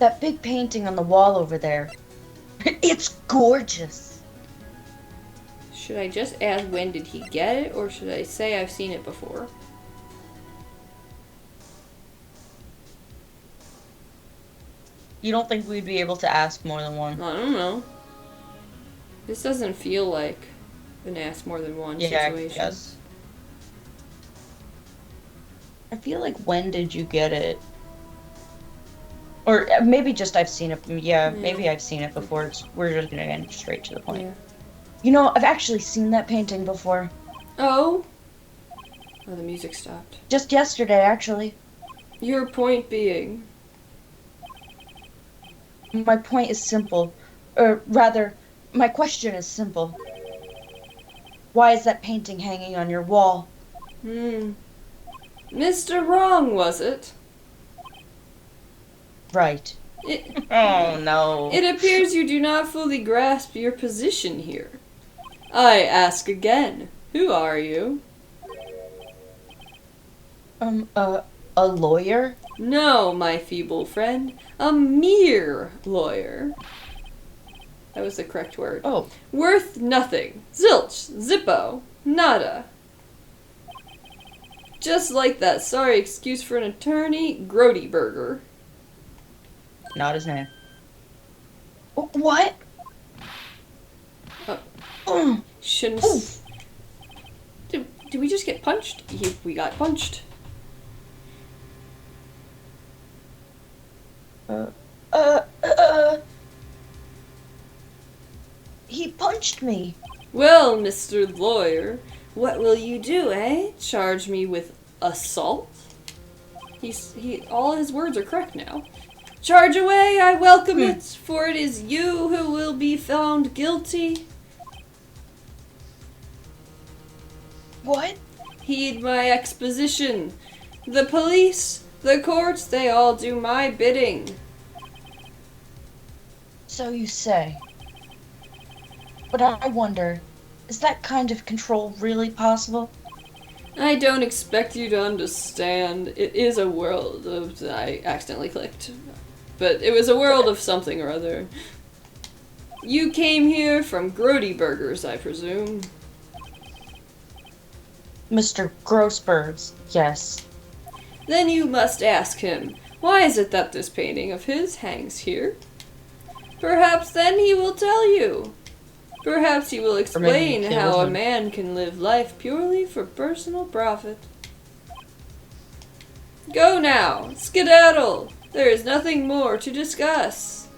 That big painting on the wall over there. It's gorgeous. Should I just ask when did he get it, or should I say I've seen it before? You don't think we'd be able to ask more than one? I don't know. This doesn't feel like an ask more than one Yeah, situation. yes. I feel like when did you get it? Or maybe just I've seen it. Yeah, maybe I've seen it before. We're just gonna get straight to the point. Yeah. You know, I've actually seen that painting before. Oh? Oh, the music stopped. Just yesterday, actually. Your point being? My point is simple. Or rather, my question is simple. Why is that painting hanging on your wall? Mr. Wrong, was it? Right. It, Oh, no. it appears you do not fully grasp your position here. I ask again, who are you? A lawyer? No, my feeble friend, a mere lawyer. That was the correct word. Oh. Worth nothing. Zilch, zippo, nada. Just like that sorry excuse for an attorney, Grody Burger. Not his name. What? Shouldn't. Did we just get punched? We got punched. He punched me. Well, Mr. Lawyer, what will you do, eh? Charge me with assault? All his words are correct now. Charge away, I welcome it, for it is you who will be found guilty. What? Heed my exposition. The police, The courts, they all do my bidding. So you say. But I wonder, is that kind of control really possible? I don't expect you to understand. It is a world of... I accidentally clicked. But it was a world of something or other. You came here from Grody Burgers, I presume. Mr. Grossberg's, yes. Then you must ask him, why is it that this painting of his hangs here? Perhaps then he will tell you. Perhaps he will explain how a man can live life purely for personal profit. Go now, skedaddle. There is nothing more to discuss.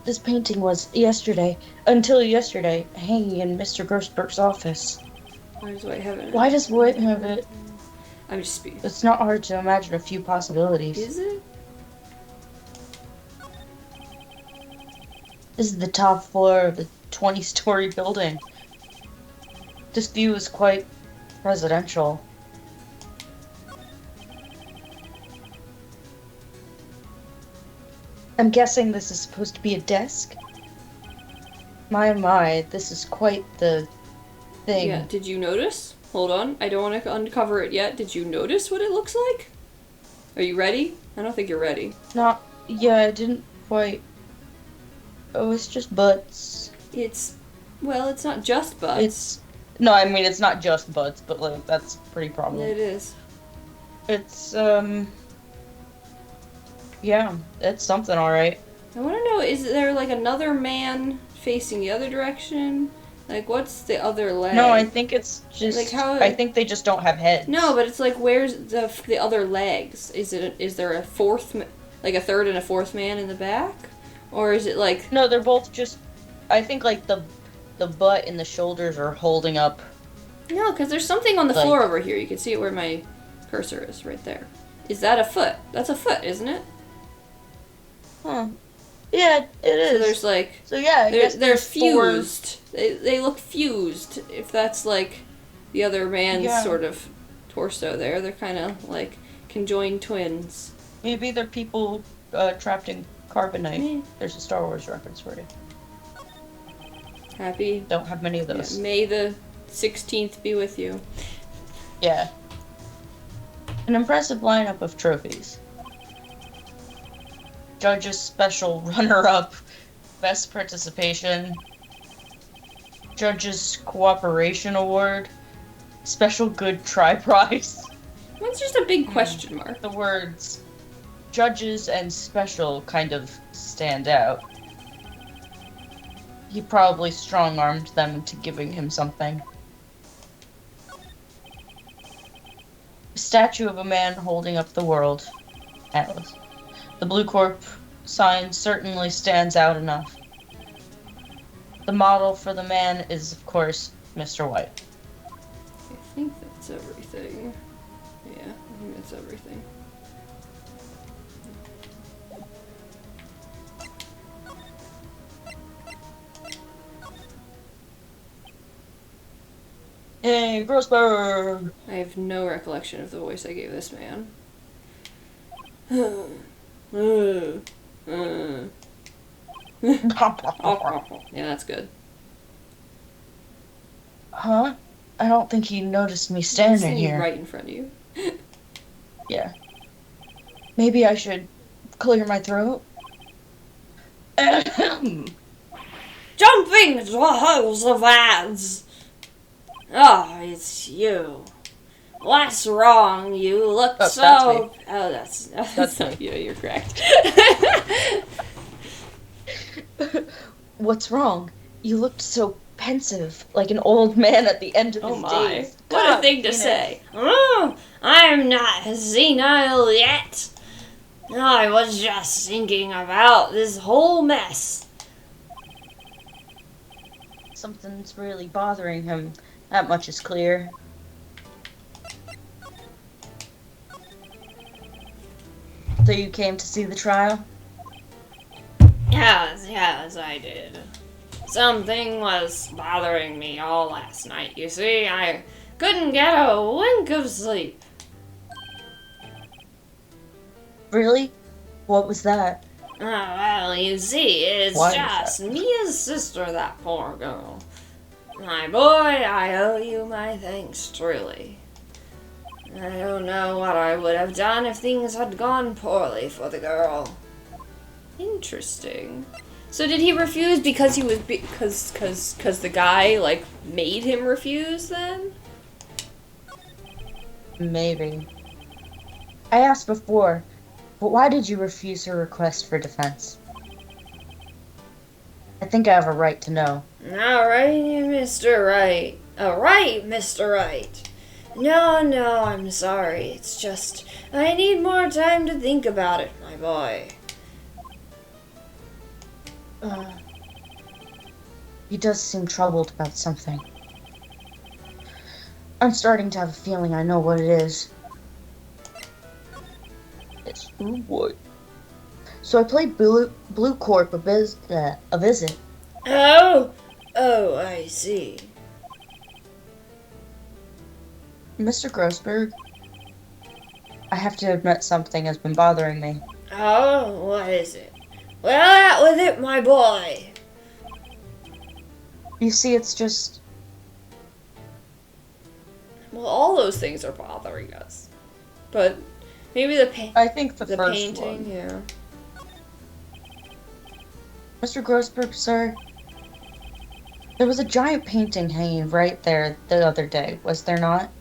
This painting was until yesterday, hanging in Mr. Grossberg's office. Why does White have it? Why does White have it? I'm just speaking. It's not hard to imagine a few possibilities. Is it? This is the top floor of a 20-story building. This view is quite presidential. I'm guessing this is supposed to be a desk? My, this is quite the thing. Yeah, did you notice? Hold on, I don't want to uncover it yet. Did you notice what it looks like? Are you ready? I don't think you're ready. I didn't quite... Oh, it's just butts. It's not just butts. No, I mean, it's not just butts, but, like, that's pretty prominent. It is. It's, yeah, it's something, alright. I want to know, is there, like, another man facing the other direction? Like, what's the other leg? No, I think it's just... Like, how... I think they just don't have heads. No, but it's like, where's the other legs? Is there a fourth, like a third and a fourth man in the back? Or is it like... No, they're both just... I think, like, the butt and the shoulders are holding up... No, because there's something on the floor over here. You can see it where my cursor is, right there. Is that a foot? That's a foot, isn't it? Huh. Yeah, it is. So there's like... So yeah, I guess they're fused. They look fused. If that's like the other man's sort of torso there. They're kind of like conjoined twins. Maybe they're people trapped in carbonite. Yeah. There's a Star Wars reference for you. Happy. Don't have many of those. Yeah, May the 16th be with you. Yeah. An impressive lineup of trophies. Judge's Special Runner-Up, Best Participation, Judge's Cooperation Award, Special Good Try Prize. That's just a big question mark. The words judges and special kind of stand out. He probably strong-armed them into giving him something. A statue of a man holding up the world. Atlas. The Blue Corp sign certainly stands out enough. The model for the man is, of course, Mr. White. I think that's everything. Yeah, I think that's everything. Hey, Grossberg! I have no recollection of the voice I gave this man. Yeah, that's good. Huh? I don't think he noticed me standing here. Right in front of you. Yeah. Maybe I should clear my throat? Jumping to a house of ads! Oh, it's you. What's wrong? You look so... That's me. Oh, that's not you. You're correct. What's wrong? You looked so pensive, like an old man at the end of his days. What a thing to say. Oh, I'm not senile yet. I was just thinking about this whole mess. Something's really bothering him. That much is clear. So you came to see the trial? Yes, I did. Something was bothering me all last night. You see, I couldn't get a wink of sleep. Really? What was that? Oh, well, you see, it's Why is just that? Mia's sister, that poor girl. My boy, I owe you my thanks, truly. I don't know what I would have done if things had gone poorly for the girl. Interesting. So did he refuse because he was because the guy like made him refuse then? Maybe. I asked before, but why did you refuse her request for defense? I think I have a right to know. All right, Mr. Wright. All right, Mr. Wright. No, I'm sorry. It's just I need more time to think about it, my boy. He does seem troubled about something. I'm starting to have a feeling I know what it is. It's what? So I played Blue Corp a visit. Oh, I see. Mr. Grossberg, I have to admit something has been bothering me. Oh, what is it? Well, out with it, my boy. You see, it's just... Well, all those things are bothering us, but maybe I think the first painting, one. yeah. Mr. Grossberg, sir, there was a giant painting hanging right there the other day, was there not?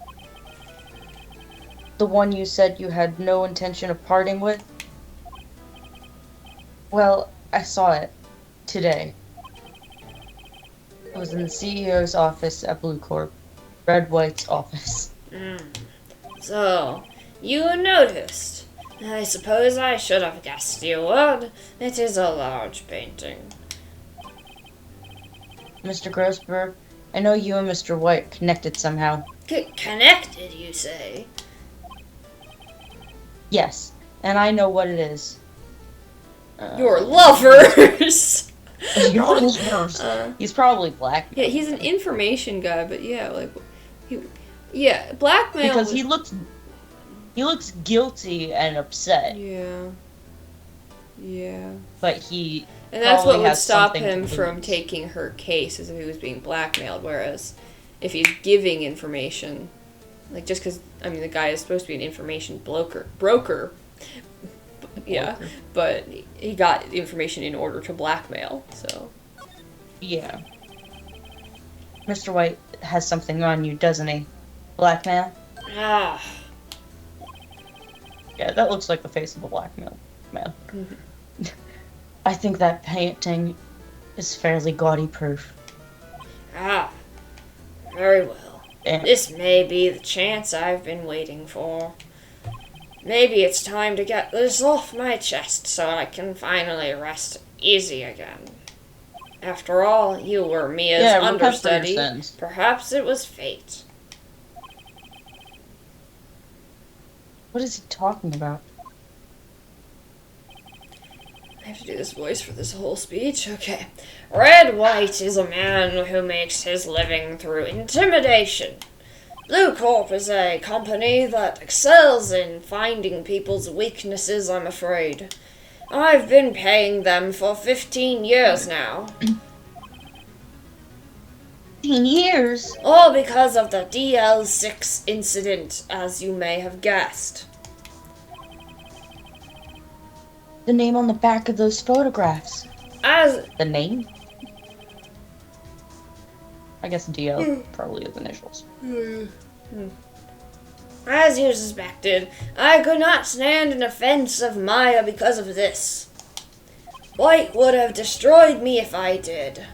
The one you said you had no intention of parting with? Well, I saw it today. It was in the CEO's office at Blue Corp. Red White's office. So, you noticed. I suppose I should have guessed you would. It is a large painting. Mr. Grossberg, I know you and Mr. White connected somehow. Connected, you say? Yes, and I know what it is. Your lovers! Yours. He's probably black. Yeah, he's an information guy, but yeah, like, blackmail. Because he looks guilty and upset. Yeah. But he. And that's what probably would has stop something him to from lose. taking her case, is if he was being blackmailed. Whereas, if he's giving information, like just because the guy is supposed to be an information broker. Yeah, but he got information in order to blackmail. So. Yeah. Mr. White has something on you, doesn't he? Blackmail? Ah. Yeah, that looks like the face of a blackmail man. I think that painting is fairly gaudy proof. Ah. Very well. And This may be the chance I've been waiting for. Maybe it's time to get this off my chest so I can finally rest easy again. After all, you were Mia's Yeah, repent for your understudy. sins. Perhaps it was fate. what is he talking about? I have to do this voice for this whole speech? Okay. Red White is a man who makes his living through intimidation. Blue Corp is a company that excels in finding people's weaknesses, I'm afraid. I've been paying them for 15 years now. 15 years? All because of the DL6 incident, as you may have guessed. The name on the back of those photographs. As The name? I guess DL probably his initials. As you suspected, I could not stand an offense of Maya because of this. White would have destroyed me if I did.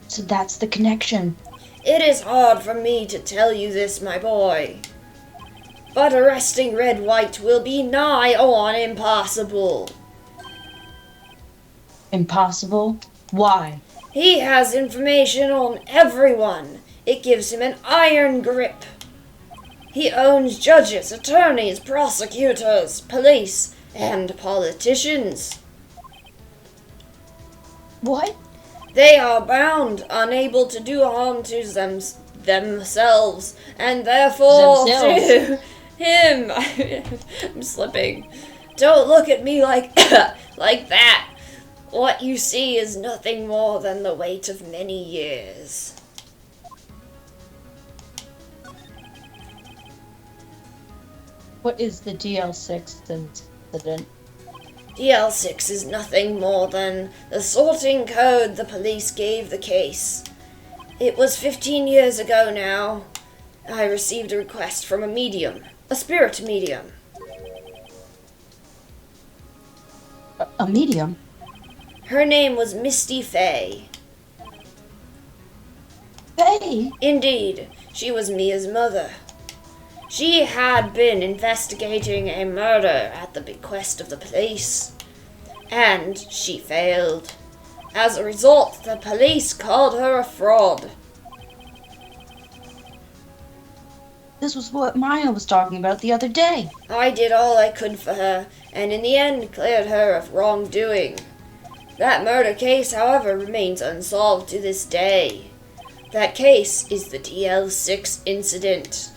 So that's the connection. It is hard for me to tell you this, my boy. But arresting Red White will be nigh on impossible. Impossible? Why? He has information on everyone. It gives him an iron grip. He owns judges, attorneys, prosecutors, police, and politicians. What? They are bound, unable to do harm to themselves, and therefore to him. I'm slipping. Don't look at me like like that. What you see is nothing more than the weight of many years. What is the DL6 incident? DL6 is nothing more than the sorting code the police gave the case. It was 15 years ago now. I received a request from a medium, a spirit medium. A medium? Her name was Misty Fay. Hey! Indeed, she was Mia's mother. She had been investigating a murder at the bequest of the police, and she failed. As a result, the police called her a fraud. This was what Maya was talking about the other day. I did all I could for her, and in the end cleared her of wrongdoing. That murder case, however, remains unsolved to this day. That case is the DL6 incident.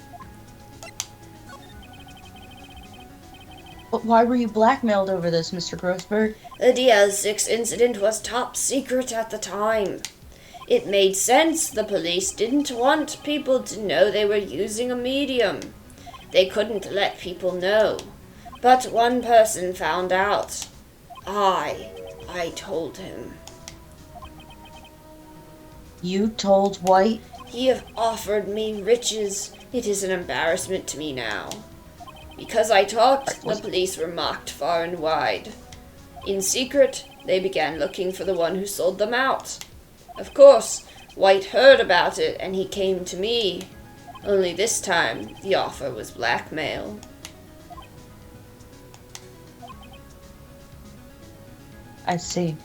But why were you blackmailed over this, Mr. Grossberg? The DL6 incident was top secret at the time. It made sense. The police didn't want people to know they were using a medium. They couldn't let people know. But one person found out. I told him. You told White? He have offered me riches. It is an embarrassment to me now. Because I talked, the police were mocked far and wide. In secret, they began looking for the one who sold them out. Of course, White heard about it and he came to me. Only this time, the offer was blackmail. I see.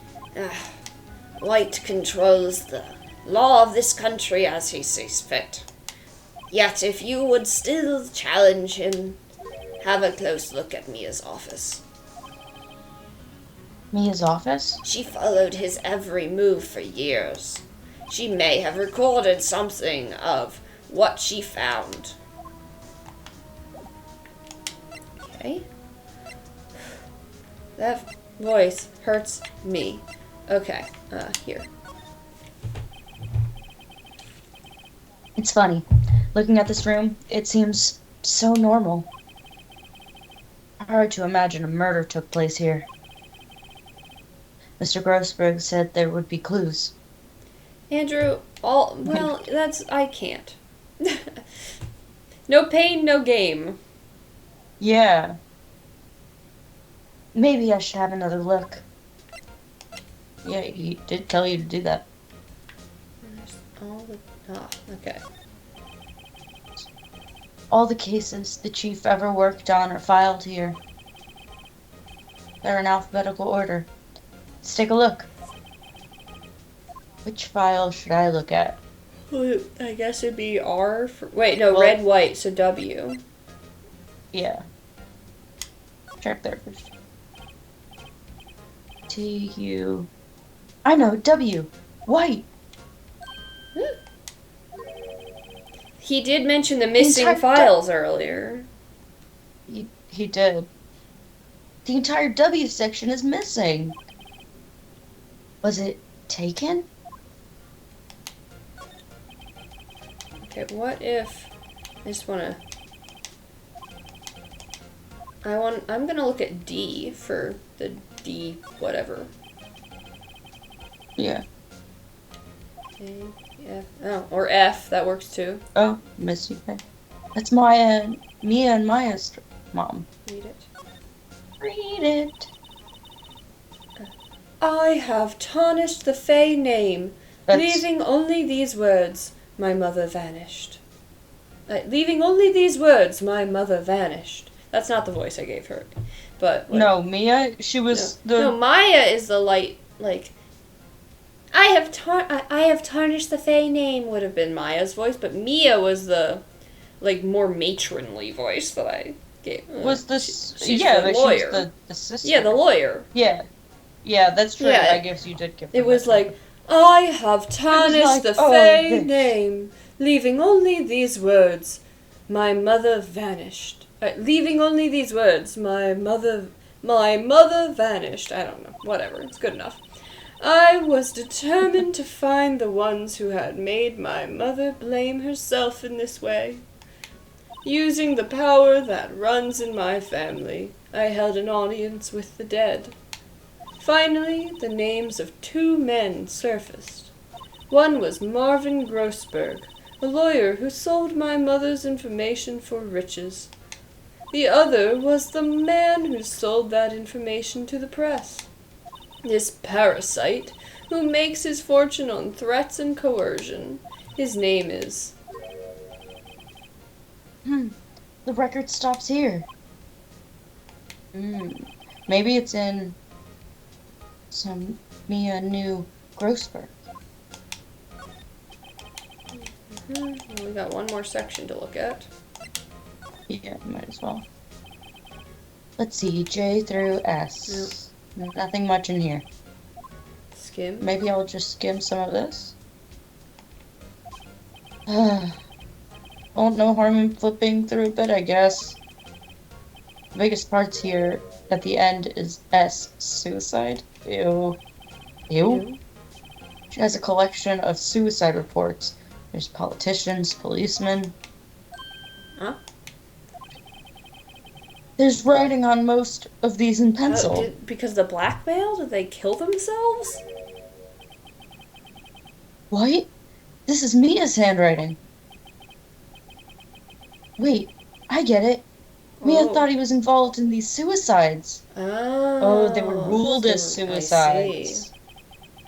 White controls the law of this country as he sees fit. Yet if you would still challenge him, have a close look at Mia's office. Mia's office? She followed his every move for years. She may have recorded something of what she found. Okay. That voice hurts me. Okay, here. It's funny. Looking at this room, it seems so normal. Hard to imagine a murder took place here. Mr. Grossberg said there would be clues. Andrew, I can't. No pain, no game. Yeah. Maybe I should have another look. Yeah, he did tell you to do that. Okay. All the cases the chief ever worked on are filed here. They're in alphabetical order. Let's take a look. Which file should I look at? Well, I guess it'd be R for... Wait, no, red, white, so W. Yeah. Check there first. T-U... I know, W. White. He did mention the missing files earlier. He did. The entire W section is missing. Was it taken? Okay, what if... I just wanna... I'm gonna look at D for the D whatever. Yeah. Okay, F. Oh, or F, that works too. Oh, Missy. That's Mia and Maya's mom. Read it. Read it. I have tarnished the Fey name, leaving only these words, my mother vanished. Leaving only these words, my mother vanished. That's not the voice I gave her. But no, Mia, she was No, Maya is the light, like... I have tarnished the Fey name would have been Maya's voice, but Mia was the, like, more matronly voice that I gave. Was this... She's yeah, the but lawyer. she was the sister. Yeah, the lawyer. Yeah. Yeah, that's true. Yeah, I guess you did give It them was that like, I have tarnished like, the oh, Fey this. name, leaving only these words. My mother vanished. Leaving only these words. My mother vanished. I don't know. Whatever. It's good enough. I was determined to find the ones who had made my mother blame herself in this way. Using the power that runs in my family, I held an audience with the dead. Finally, the names of 2 men surfaced. One was Marvin Grossberg, a lawyer who sold my mother's information for riches. The other was the man who sold that information to the press. This parasite, who makes his fortune on threats and coercion. His name is... The record stops here. Maybe it's in some Mia New Grossberg. We got one more section to look at. Yeah, might as well. Let's see, J through S. Nothing much in here. Skim. Maybe I'll just skim some of this. Oh, no harm in flipping through a bit, I guess. The biggest parts here at the end is S, suicide. Ew. Ew? She has a collection of suicide reports. There's politicians, policemen. Huh? There's writing on most of these in pencil. Because the blackmail? Did they kill themselves? What? This is Mia's handwriting. Wait, I get it. Mia thought he was involved in these suicides. Oh, They were ruled as suicides. I see.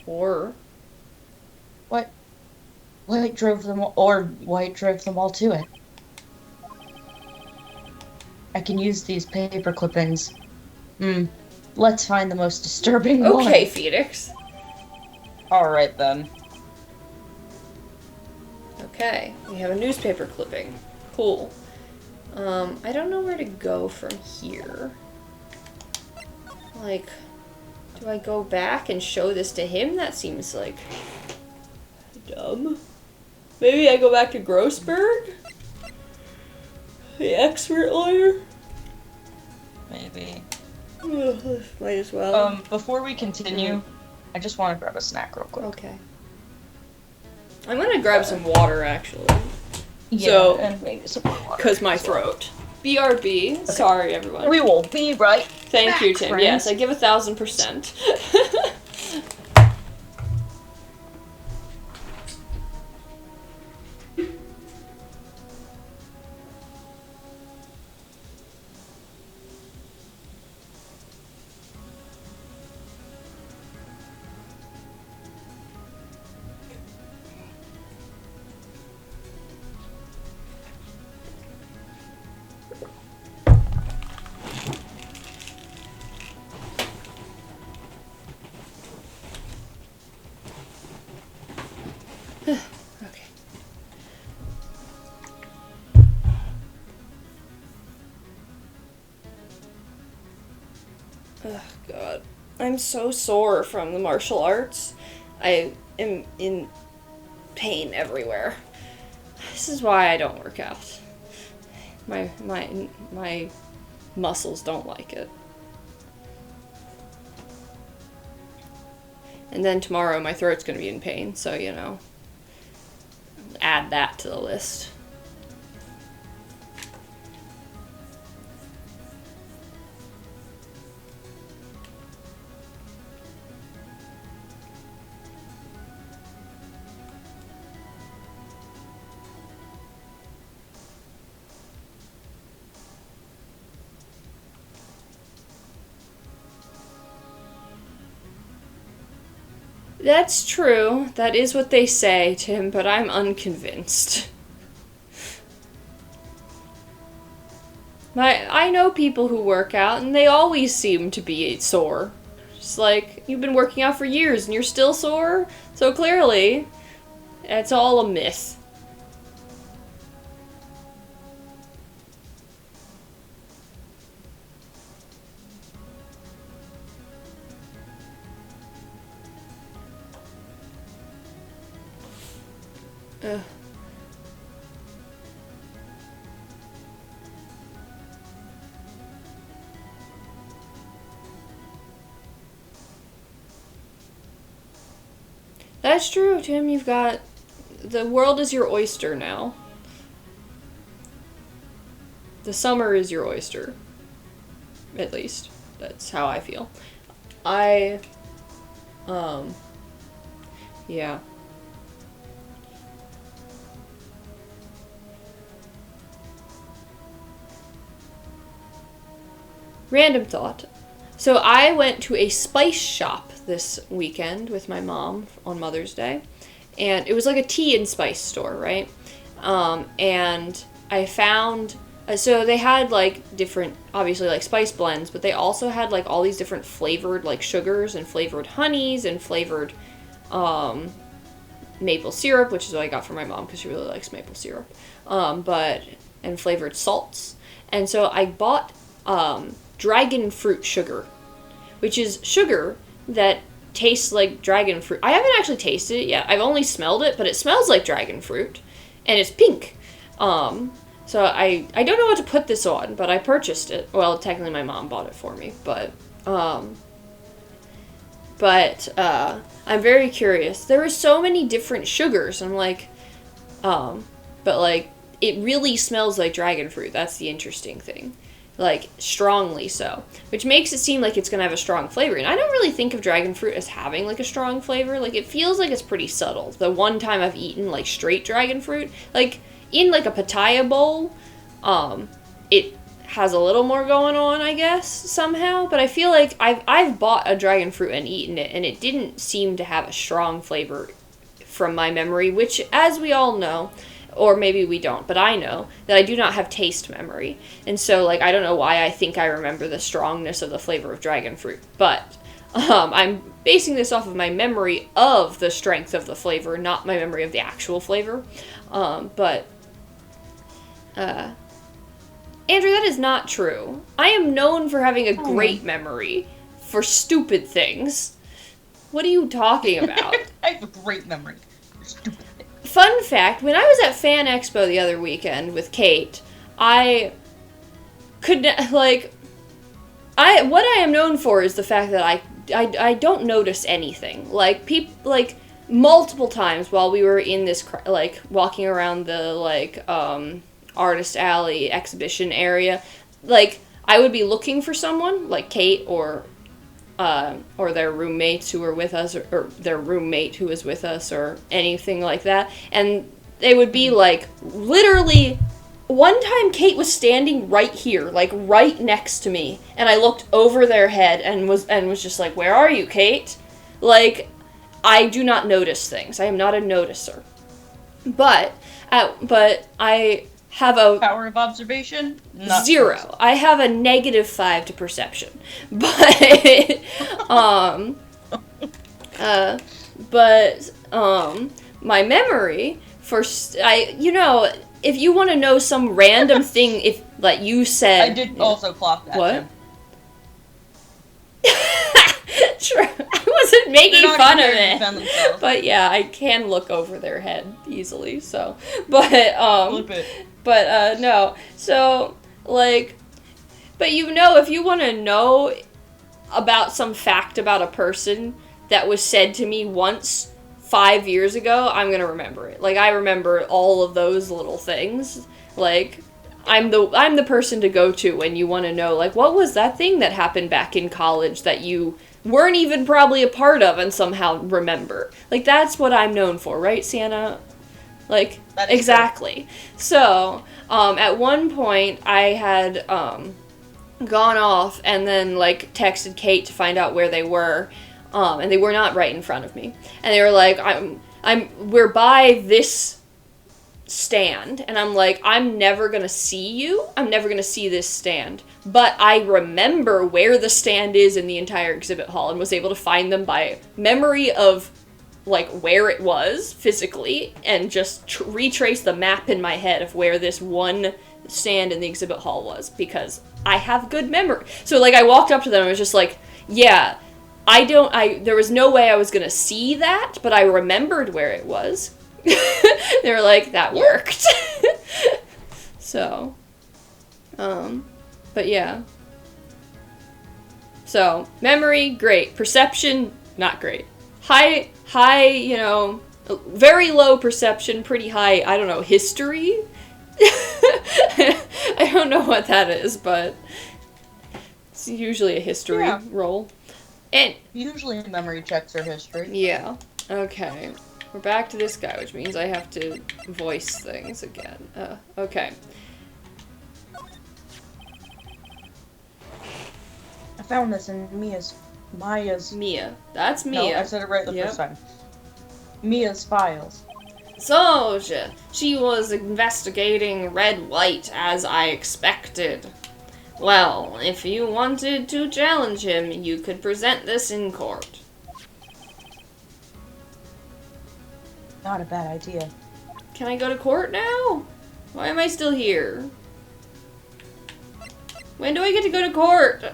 Or... White drove them all to it. I can use these paper clippings. Let's find the most disturbing one. Okay, Phoenix. Alright then. Okay, we have a newspaper clipping. Cool. I don't know where to go from here. Like, do I go back and show this to him? That seems like dumb. Maybe I go back to Grossberg? The expert lawyer? Maybe. Might as well. Before we continue, I just want to grab a snack real quick. Okay. I'm gonna grab some water, actually. Yeah, So, and maybe some water. Because my throat. BRB. Okay. Sorry, everyone. We will be right Thank back, you, Tim. friends. Yes, I give 1,000%. Okay. Oh, God. I'm so sore from the martial arts. I am in pain everywhere. This is why I don't work out. My muscles don't like it. And then tomorrow my throat's gonna be in pain, so you know. Add that to the list. That's true. That is what they say, Tim, but I'm unconvinced. I know people who work out, and they always seem to be sore. Just like, you've been working out for years, and you're still sore? So clearly, it's all a myth. That's true, Tim. You've got... The world is your oyster now. The summer is your oyster. At least. That's how I feel. Yeah. Random thought. So I went to a spice shop this weekend with my mom on Mother's Day. And it was like a tea and spice store, right? And I found... So they had, like, different, obviously, like, spice blends, but they also had, like, all these different flavored, like, sugars and flavored honeys and flavored maple syrup, which is what I got for my mom because she really likes maple syrup, and flavored salts. And so I bought dragon fruit sugar, which is sugar that tastes like dragon fruit. I haven't actually tasted it yet. I've only smelled it, but it smells like dragon fruit, and it's pink. So I don't know what to put this on, but I purchased it. Well, technically my mom bought it for me, but I'm very curious. There are so many different sugars. I'm like, but like, it really smells like dragon fruit. That's the interesting thing. Like, strongly so. Which makes it seem like it's gonna have a strong flavor. And I don't really think of dragon fruit as having, like, a strong flavor. Like, it feels like it's pretty subtle. The one time I've eaten, like, straight dragon fruit, like, in, like, a pitaya bowl, it has a little more going on, I guess, somehow. But I feel like I've bought a dragon fruit and eaten it, and it didn't seem to have a strong flavor from my memory, which, as we all know, or maybe we don't, but I know that I do not have taste memory. And so, like, I don't know why I think I remember the strongness of the flavor of dragon fruit. But I'm basing this off of my memory of the strength of the flavor, not my memory of the actual flavor. Andrew, that is not true. I am known for having a great memory for stupid things. What are you talking about? I have a great memory for stupid things. Fun fact, when I was at Fan Expo the other weekend with Kate, I could, like, what I am known for is the fact that I don't notice anything. Like, multiple times while we were in this, like, walking around the, like, Artist Alley exhibition area, like, I would be looking for someone, like Kate or their roommates who were with us, or their roommate who was with us, or anything like that, and they would be, like, literally, one time Kate was standing right here, like, right next to me, and I looked over their head and was just like, where are you, Kate? Like, I do not notice things. I am not a noticer. But I have a... Power of observation? Not 0. possible. I have a -5 to perception. But, my memory if you want to know some random thing, if, like, you said... I did also clock that. What? Tim. True. I wasn't making fun of it. Defend themselves. But yeah, I can look over their head easily, so. But, Flip it. But, no. So, like, but if you want to know about some fact about a person that was said to me once 5 years ago, I'm gonna remember it. Like, I remember all of those little things. Like, I'm the person to go to when you want to know, like, what was that thing that happened back in college that you weren't even probably a part of and somehow remember. Like, that's what I'm known for, right, Sienna? Like, exactly. True. So, at one point, I had gone off and then, like, texted Kate to find out where they were, and they were not right in front of me. And they were like, we're by this stand, and I'm like, I'm never gonna see you. I'm never gonna see this stand. But I remember where the stand is in the entire exhibit hall and was able to find them by memory of, like, where it was physically, and just retrace the map in my head of where this one stand in the exhibit hall was, because I have good memory. So, like, I walked up to them and was just like, yeah, there was no way I was gonna see that, but I remembered where it was. They were like, that worked. So, but yeah. So, memory, great. Perception, not great. High, you know, very low perception, pretty high, I don't know, history? I don't know what that is, but it's usually a history roll. And Usually memory checks are history. yeah, okay. We're back to this guy, which means I have to voice things again. Okay. I found this in Maya's. Mia. That's No, Mia. I said it right the Yep. first time. Mia's files. So, she was investigating Red White as I expected. Well, if you wanted to challenge him, you could present this in court. Not a bad idea. Can I go to court now? Why am I still here? When do I get to go to court?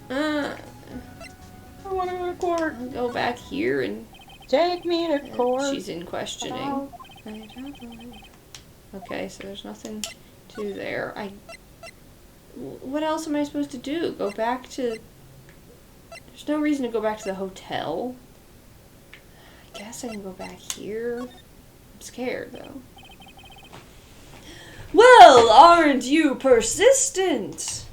I want to go to court. I'll go back here and... Take me to court. She's in questioning. Okay, so there's nothing to there. What else am I supposed to do? Go back to... There's no reason to go back to the hotel. I guess I can go back here. I'm scared, though. Well, aren't you persistent?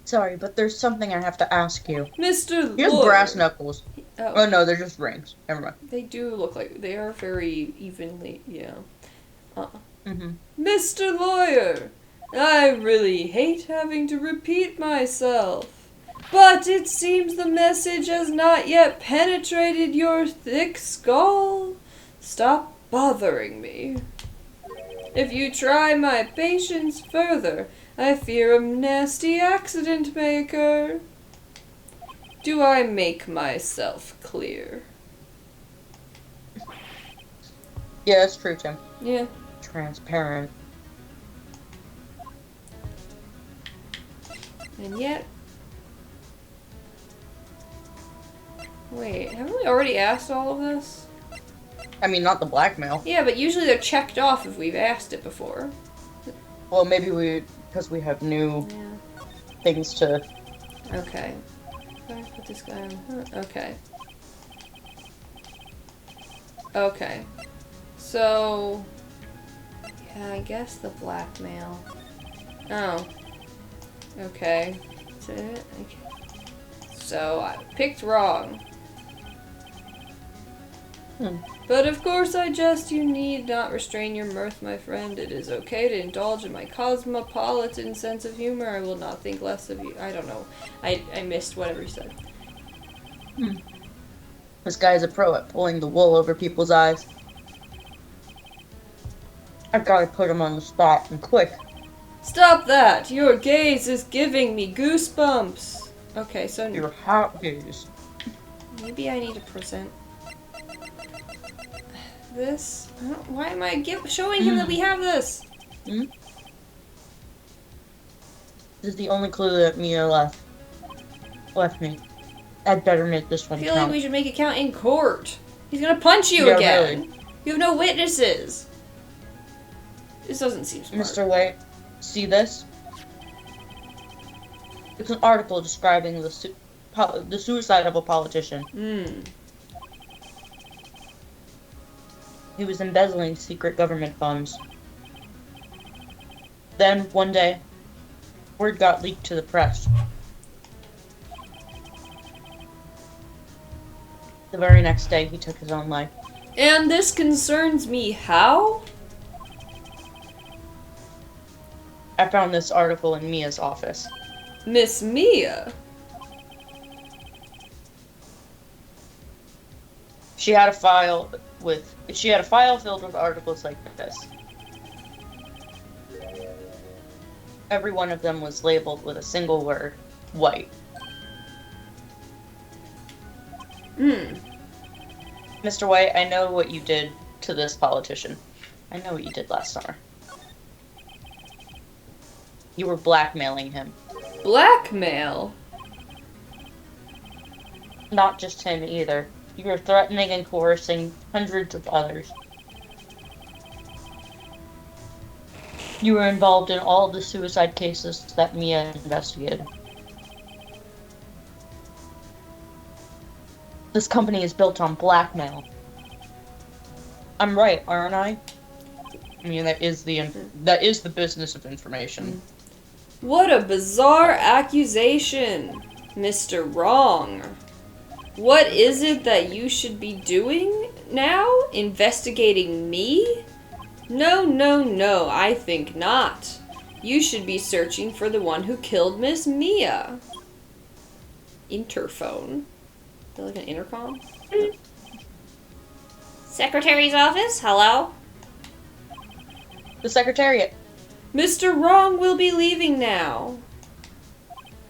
Sorry, but there's something I have to ask you. Mr. He has Lawyer. brass knuckles. Oh, Oh no, they're just rings. Never mind. they do look like... They are very evenly... Yeah. Mm-hmm. Mr. Lawyer, I really hate having to repeat myself, but it seems the message has not yet penetrated your thick skull. Stop bothering me. If you try my patience further, I fear a nasty accident may occur. Do I make myself clear? Yeah, that's true, Tim. Yeah. Transparent. And yet... Wait, haven't we already asked all of this? I mean, not the blackmail. Yeah, but usually they're checked off if we've asked it before. Well, maybe because we have new Yeah. things to... Okay. Can I put this guy on? Okay. Okay. So... Yeah, I guess the blackmail. Oh. Okay. That's it? Okay. So, I picked wrong. But of course I jest, you need not restrain your mirth, my friend. It is okay to indulge in my cosmopolitan sense of humor. I will not think less of you. I don't know. I missed whatever he said. This guy is a pro at pulling the wool over people's eyes. I've got to put him on the spot, and quick. Stop that! Your gaze is giving me goosebumps. Okay, so Your hot gaze. maybe I need to present this. Why am I showing him that we have this? This is the only clue that Mia left me. I'd better make this I one feel count. like we should make it count in court. He's gonna punch you Yeah, again. really. You have no witnesses. This doesn't seem smart. Mr. White, see this? It's an article describing the suicide of a politician. He was embezzling secret government funds. Then, one day, word got leaked to the press. The very next day, he took his own life. And this concerns me how? I found this article in Mia's office. Miss Mia. She had a file filled with articles like this. Every one of them was labeled with a single word, white. Mr. White, I know what you did to this politician. I know what you did last summer. You were blackmailing him. Blackmail? Not just him either. You are threatening and coercing hundreds of others. You were involved in all the suicide cases that Mia investigated. This company is built on blackmail. I'm right, aren't I? I mean, that is the business of information. What a bizarre accusation, Mr. Wrong. What is it that you should be doing now? Investigating me? No, I think not. You should be searching for the one who killed Miss Mia. Interphone. Is that like an intercom? Secretary's office? Hello? The Secretariat. Mr. Wrong will be leaving now.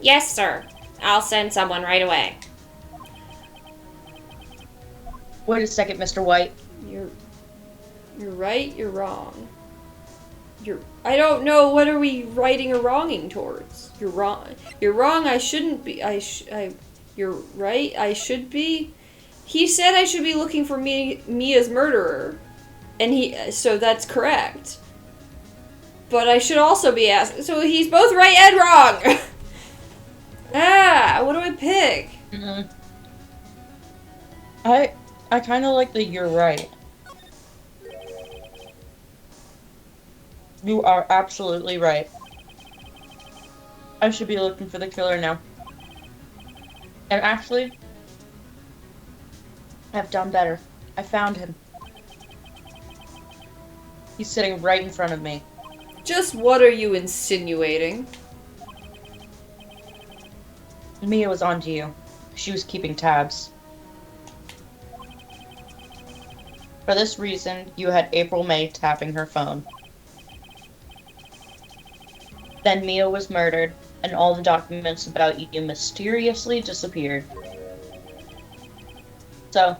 Yes, sir. I'll send someone right away. Wait a second, Mr. White. You're right, you're wrong. I don't know, what are we righting or wronging towards? You're wrong. You're wrong, I shouldn't be. You're right, I should be. He said I should be looking for Mia's murderer. And so that's correct. But I should also be asked. So he's both right and wrong. What do I pick? Mm-hmm. I kind of like the you're right. You are absolutely right. I should be looking for the killer now. And actually, I've done better. I found him. He's sitting right in front of me. Just what are you insinuating? Mia was onto you. She was keeping tabs. For this reason, you had April May tapping her phone. Then Mia was murdered, and all the documents about you mysteriously disappeared. So,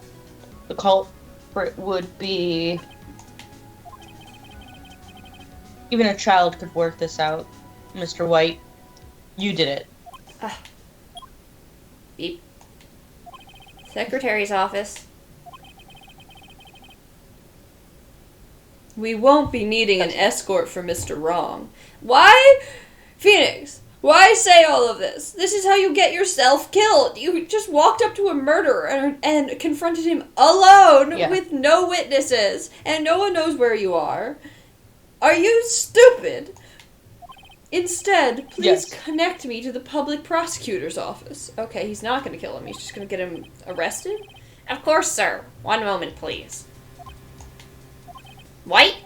the culprit would be... Even a child could work this out, Mr. White. You did it. Beep. Secretary's office. We won't be needing an escort for Mr. Wrong. Why? Phoenix, why say all of this? This is how you get yourself killed. You just walked up to a murderer and confronted him alone with no witnesses, and no one knows where you are. Are you stupid? Instead, please connect me to the public prosecutor's office. Okay, he's not going to kill him. He's just going to get him arrested? Of course, sir. One moment, please. White?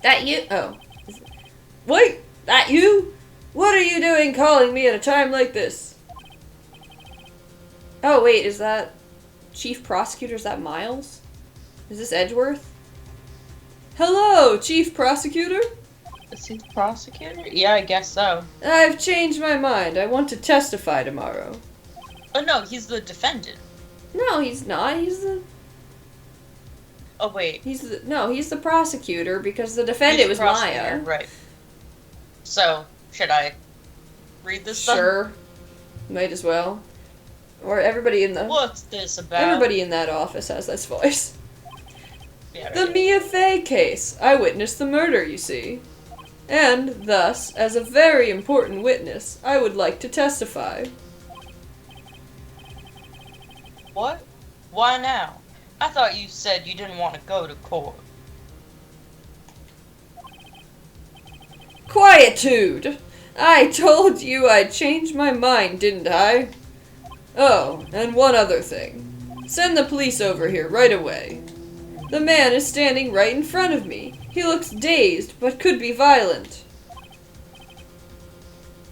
That you? Oh. Wait, that you? What are you doing calling me at a time like this? Oh, wait, is that Chief Prosecutor? Is that Miles? Is this Edgeworth? Hello, Chief Prosecutor? Is he the prosecutor? Yeah, I guess so. I've changed my mind. I want to testify tomorrow. Oh no, he's the defendant. No, he's not. He's the... Oh wait. He's the prosecutor because the defendant was Maya. Right. So, should I read this stuff? Sure. Might as well. Or everybody in the... What's this about? Everybody in that office has this voice. Yeah, The Mia Fey case. I witnessed the murder, you see. And, thus, as a very important witness, I would like to testify. What? Why now? I thought you said you didn't want to go to court. Quietude! I told you I'd changed my mind, didn't I? Oh, and one other thing. Send the police over here right away. The man is standing right in front of me. He looks dazed, but could be violent.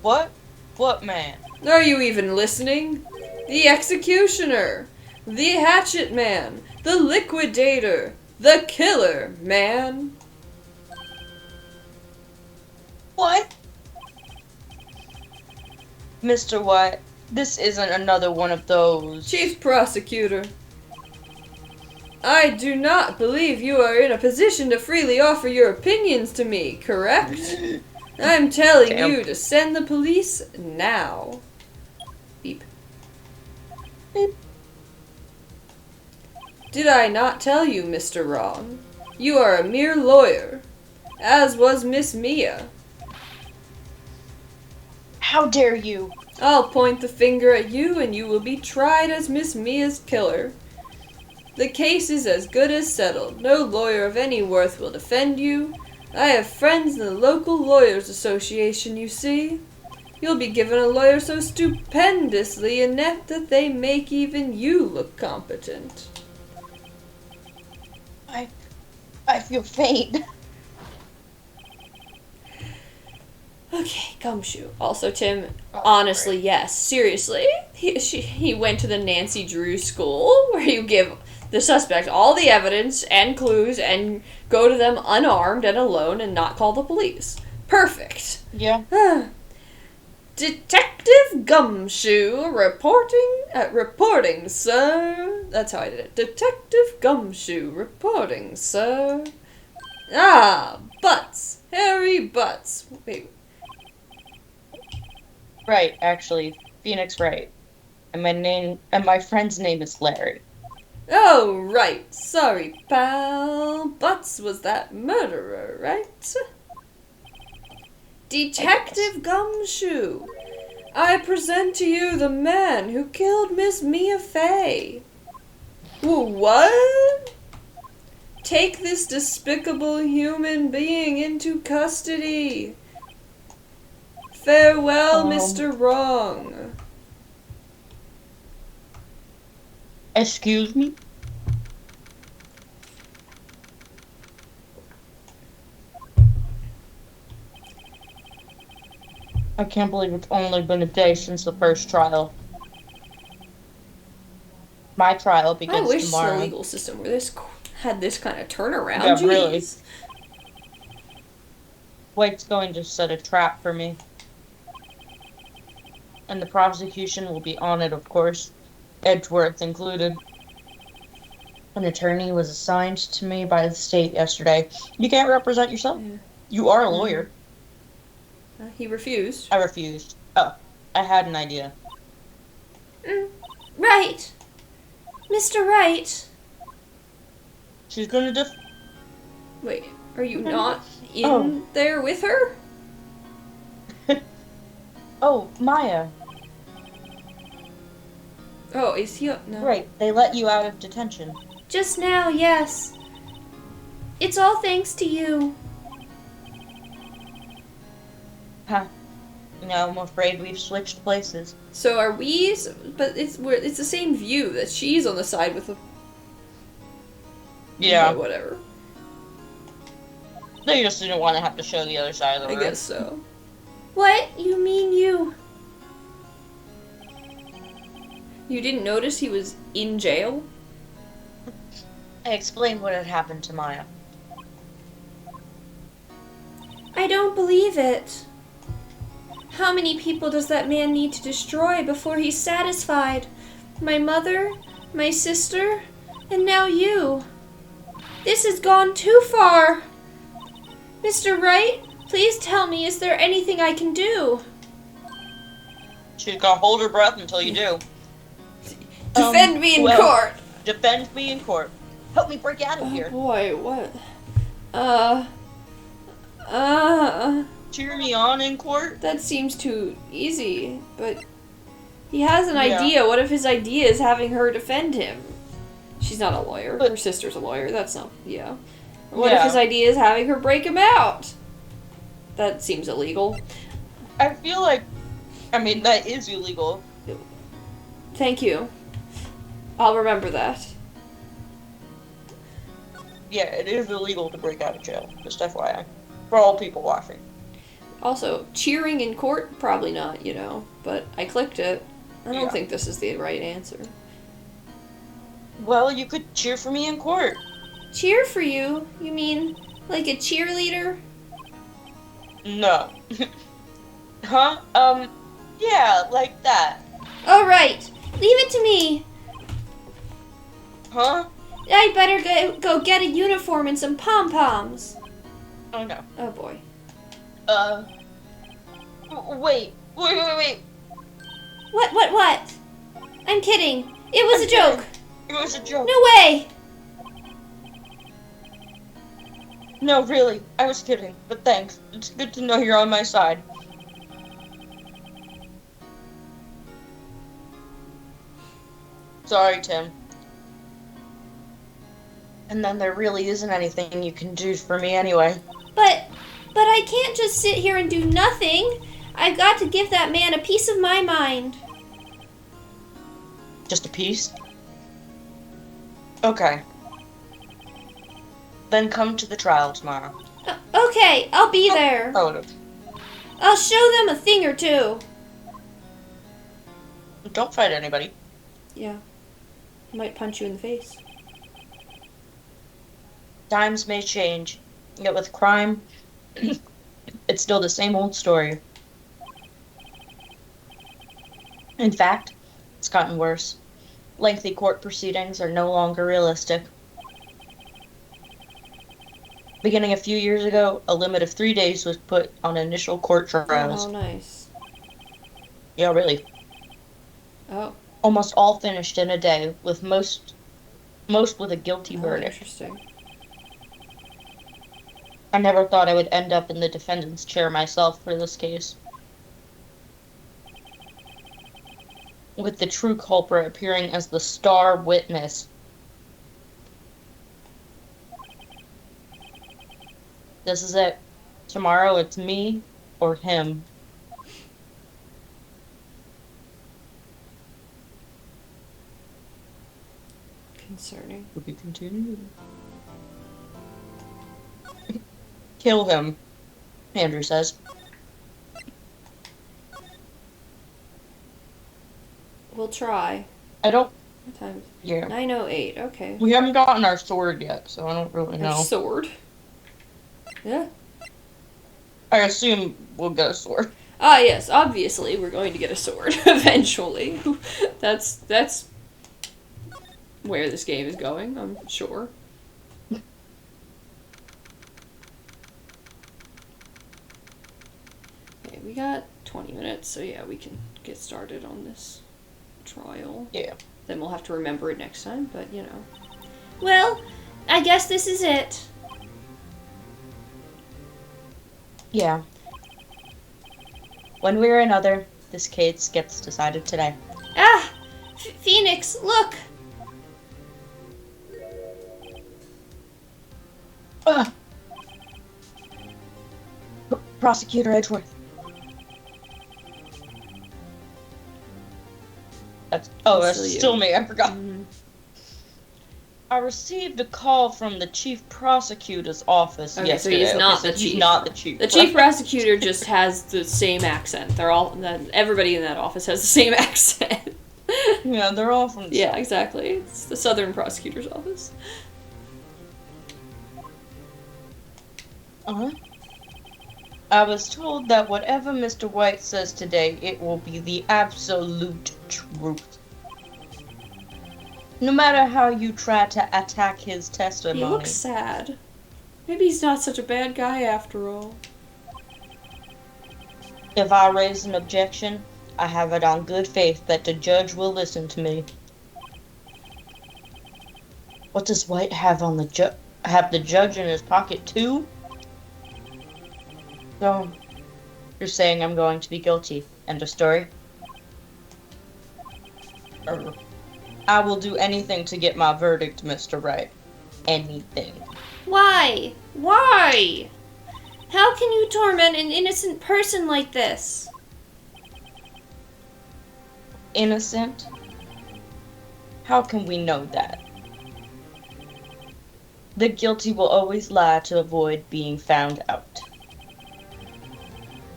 What? What man? Are you even listening? The executioner! The hatchet man! The liquidator! The killer, man! What? Mr. White, this isn't another one of those... Chief Prosecutor, I do not believe you are in a position to freely offer your opinions to me, correct? I'm telling you to send the police now. Beep. Beep. Did I not tell you, Mr. Wrong? You are a mere lawyer, as was Miss Mia. How dare you? I'll point the finger at you and you will be tried as Miss Mia's killer. The case is as good as settled. No lawyer of any worth will defend you. I have friends in the local lawyers association, you see. You'll be given a lawyer so stupendously inept that they make even you look competent. I feel faint. Okay, Gumshoe. Also, Tim, honestly, yes. Seriously. He went to the Nancy Drew school where you give the suspect all the evidence and clues and go to them unarmed and alone and not call the police. Perfect. Yeah. Detective Gumshoe reporting, sir. That's how I did it. Detective Gumshoe reporting, sir. Ah, Butts. Harry Butts. Wait. Right, actually, Phoenix Wright. And my friend's name is Larry. Oh, right. Sorry, pal. Butts was that murderer, right? Detective Gumshoe, I present to you the man who killed Miss Mia Fey. What? Take this despicable human being into custody. Farewell, Mr. Wrong. Excuse me? I can't believe it's only been a day since the first trial. My trial begins I wish tomorrow. the legal system were had this kind of turnaround. Yeah, Jeez. really. White's going to set a trap for me. And the prosecution will be on it, of course. Edgeworth included. An attorney was assigned to me by the state yesterday. You can't represent yourself. Yeah. You are a lawyer. He refused. I refused. Oh, I had an idea. Right. Mr. Wright. She's gonna Wait, are you not in there with her? Oh, Maya. Oh, is he? No. Right, they let you out of detention. Just now, yes. It's all thanks to you. Huh. No, I'm afraid we've switched places. So are we? But it's the same view that she's on the side with the. Yeah. Whatever. They just didn't want to have to show the other side of the I room. guess so. What? You mean you? You didn't notice he was in jail? I explained what had happened to Maya. I don't believe it. How many people does that man need to destroy before he's satisfied? My mother, my sister, and now you. This has gone too far. Mr. Wright, please tell me, is there anything I can do? She's gonna hold her breath until you do. Defend me in court! Defend me in court. Help me break out of here. Boy, what? Cheer me on in court? That seems too easy, but he has an idea. What if his idea is having her defend him? She's not a lawyer. Her sister's a lawyer. That's not, What if his idea is having her break him out? That seems illegal. I feel like, that is illegal. Thank you. I'll remember that. Yeah, it is illegal to break out of jail. Just FYI. For all people watching. Also, cheering in court? Probably not, but I clicked it. I don't think this is the right answer. Well, you could cheer for me in court. Cheer for you? You mean like a cheerleader? No. Huh? Yeah, like that. All right, leave it to me. Huh? I better go get a uniform and some pom-poms. Oh no. Oh boy. Wait. What? I'm kidding. It was a joke. It was a joke. No way. No, really, I was kidding, but thanks. It's good to know you're on my side. Sorry, Tim. And then there really isn't anything you can do for me anyway. But I can't just sit here and do nothing. I've got to give that man a piece of my mind. Just a piece? Okay. Then come to the trial tomorrow. Okay, I'll be there. Oh, I'll show them a thing or two. don't fight anybody. Yeah. I might punch you in the face. Times may change, yet with crime, it's still the same old story. In fact, it's gotten worse. Lengthy court proceedings are no longer realistic. Beginning a few years ago, a limit of 3 days was put on initial court trials. Oh, nice. Yeah, really. Oh. Almost all finished in a day, with most with a guilty verdict. Interesting. I never thought I would end up in the defendant's chair myself for this case. With the true culprit appearing as the star witness. This is it. Tomorrow it's me or him. Concerning. To be continued. Kill him, Andrew says. We'll try. I don't... What time? Yeah. 9:08. Okay. We haven't gotten our sword yet, so I don't really know. Our sword. Yeah. I assume we'll get a sword. Ah, yes. Obviously, we're going to get a sword eventually. That's where this game is going, I'm sure. Okay, we got 20 minutes, so yeah, we can get started on this trial. Yeah. Then we'll have to remember it next time, but you know. Well, I guess this is it. Yeah. One way or another, this case gets decided today. Ah! Phoenix, look! Prosecutor Edgeworth. That's Still still you. me, I forgot. Mhm. I received a call from the chief prosecutor's office Okay, so yesterday. he's not so the he's chief. not the chief. The chief prosecutor just has the same accent. Everybody in that office has the same accent. Yeah, they're all from the Yeah, South. exactly. It's the Southern Prosecutor's Office. Uh-huh. I was told that whatever Mr. White says today, it will be the absolute truth. No matter how you try to attack his testimony. He looks sad. Maybe he's not such a bad guy after all. If I raise an objection, I have it on good faith that the judge will listen to me. What does White have on the have the judge in his pocket too? So, you're saying I'm going to be guilty. End of story? I will do anything to get my verdict, Mr. Wright. Anything. Why? Why? How can you torment an innocent person like this? Innocent? How can we know that? The guilty will always lie to avoid being found out.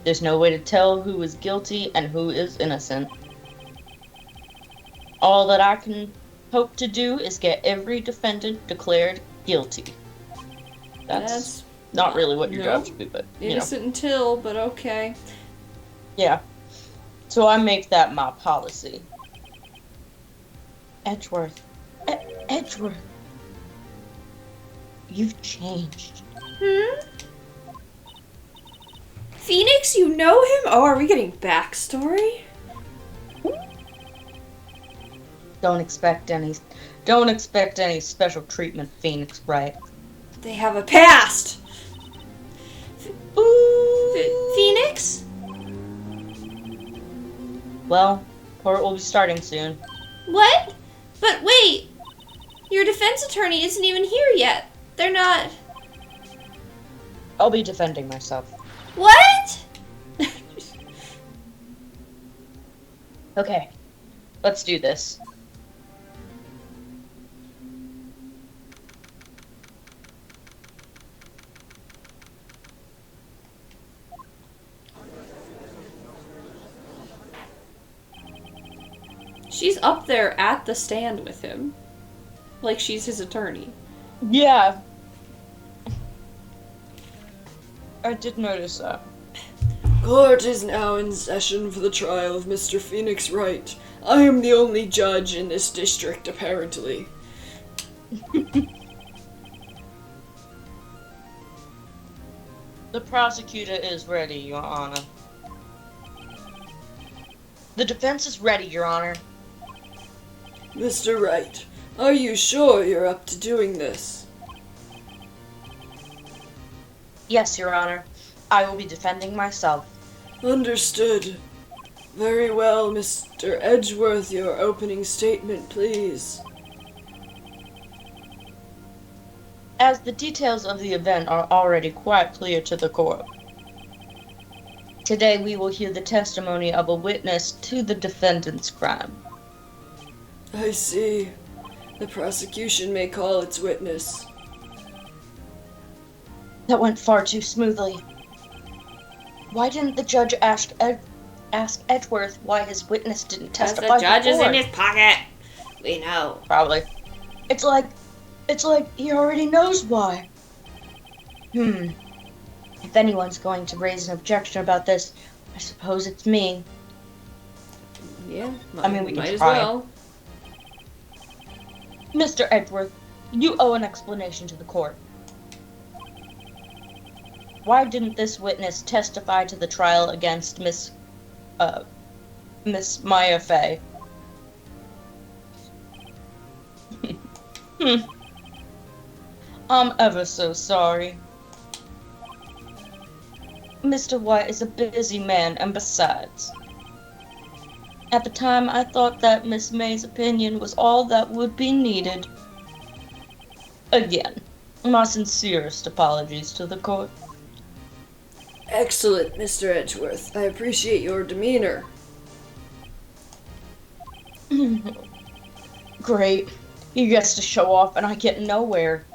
There's no way to tell who is guilty and who is innocent. All that I can hope to do is get every defendant declared guilty. That's not really what your job should be, but, you know. Innocent until, but okay. Yeah. So I make that my policy. Edgeworth. Edgeworth. You've changed. Phoenix, you know him? Oh, are we getting backstory? Don't expect any special treatment, Phoenix, right? They have a past! Well, court will be starting soon. What? But wait! Your defense attorney isn't even here yet. They're not... I'll be defending myself. What? Okay, let's do this. She's up there at the stand with him. Like she's his attorney. Yeah. I did notice that. Court is now in session for the trial of Mr. Phoenix Wright. I am the only judge in this district, apparently. The prosecutor is ready, Your Honor. The defense is ready, Your Honor. Mr. Wright, are you sure you're up to doing this? Yes, Your Honor. I will be defending myself. Understood. Very well, Mr. Edgeworth, your opening statement, please. As the details of the event are already quite clear to the court, today we will hear the testimony of a witness to the defendant's crime. I see. The prosecution may call its witness. That went far too smoothly. Why didn't the judge ask Edgeworth why his witness didn't Because testify the judge is before? in his pocket. We know. Probably. It's like he already knows why. If anyone's going to raise an objection about this, I suppose it's me. Yeah, I mean, we can might as try. well. Mr. Edgeworth, you owe an explanation to the court. Why didn't this witness testify to the trial against Miss Maya Fey? I'm ever so sorry. Mr. White is a busy man, and besides, at the time I thought that Miss May's opinion was all that would be needed. Again, my sincerest apologies to the court. Excellent, Mr. Edgeworth. I appreciate your demeanor. Great. He gets to show off and I get nowhere.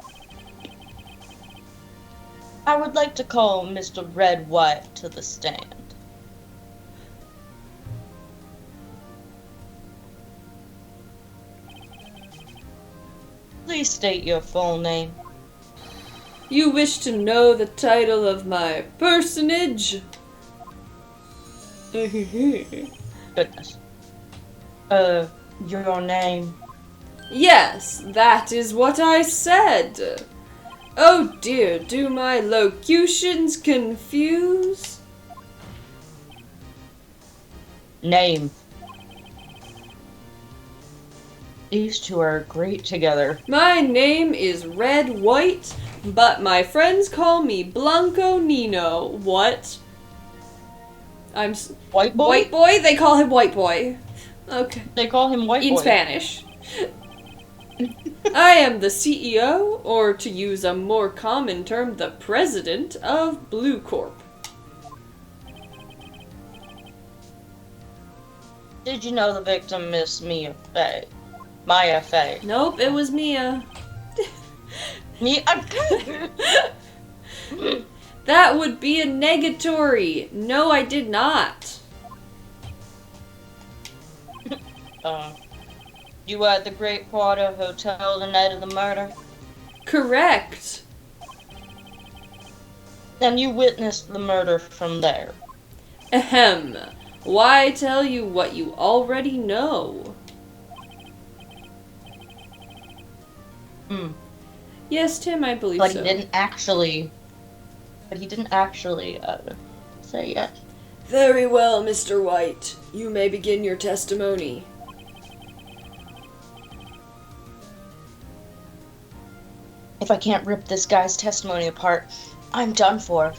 I would like to call Mr. Red White to the stand. Please state your full name. You wish to know the title of my personage? Goodness. Your name. Yes, that is what I said. Oh dear, do my locutions confuse? Name. These two are great together. My name is Red White, but my friends call me Blanco Nino. What? White boy? White boy? They call him White Boy. Okay. They call him White In boy. Spanish. I am the CEO, or to use a more common term, the president of Blue Corp. Did you know the victim, Miss Maya Fey? Maya Fey. Nope, it was Mia. That would be a negatory. No, I did not. You were at the Great Quarter Hotel the night of the murder? Correct. Then you witnessed the murder from there. Ahem. Why tell you what you already know? Yes, Tim, I believe But so. he didn't actually say yes. Very well, Mr. White. You may begin your testimony. If I can't rip this guy's testimony apart, I'm done for.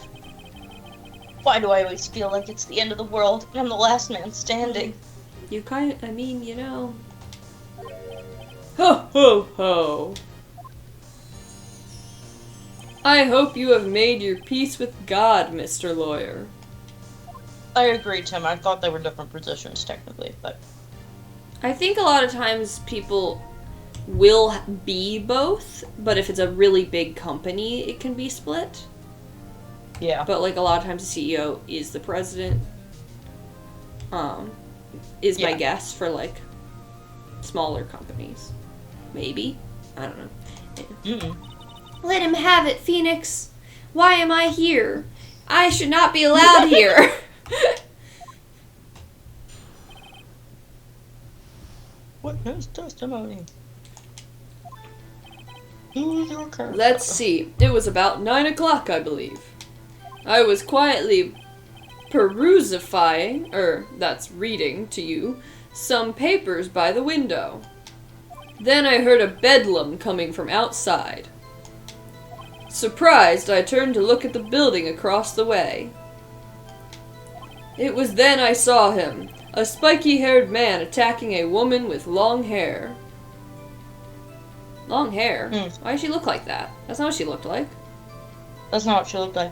Why do I always feel like it's the end of the world and I'm the last man standing? I mean, Ho ho ho! I hope you have made your peace with God, Mr. Lawyer. I agree, Tim. I thought they were different positions, technically, but... I think a lot of times people will be both, but if it's a really big company, it can be split. Yeah. But, like, a lot of times the CEO is the president. Is my guess for, like, smaller companies. Maybe. I don't know. Mm-mm. Let him have it, Phoenix. Why am I here? I should not be allowed here. Witness testimony. Who's your character? Let's see. It was about 9 o'clock, I believe. I was quietly perusifying, that's reading to you, some papers by the window. Then I heard a bedlam coming from outside. Surprised, I turned to look at the building across the way. It was then I saw him, a spiky-haired man attacking a woman with long hair. Long hair? Why does she look like that? That's not what she looked like. That's not what she looked like.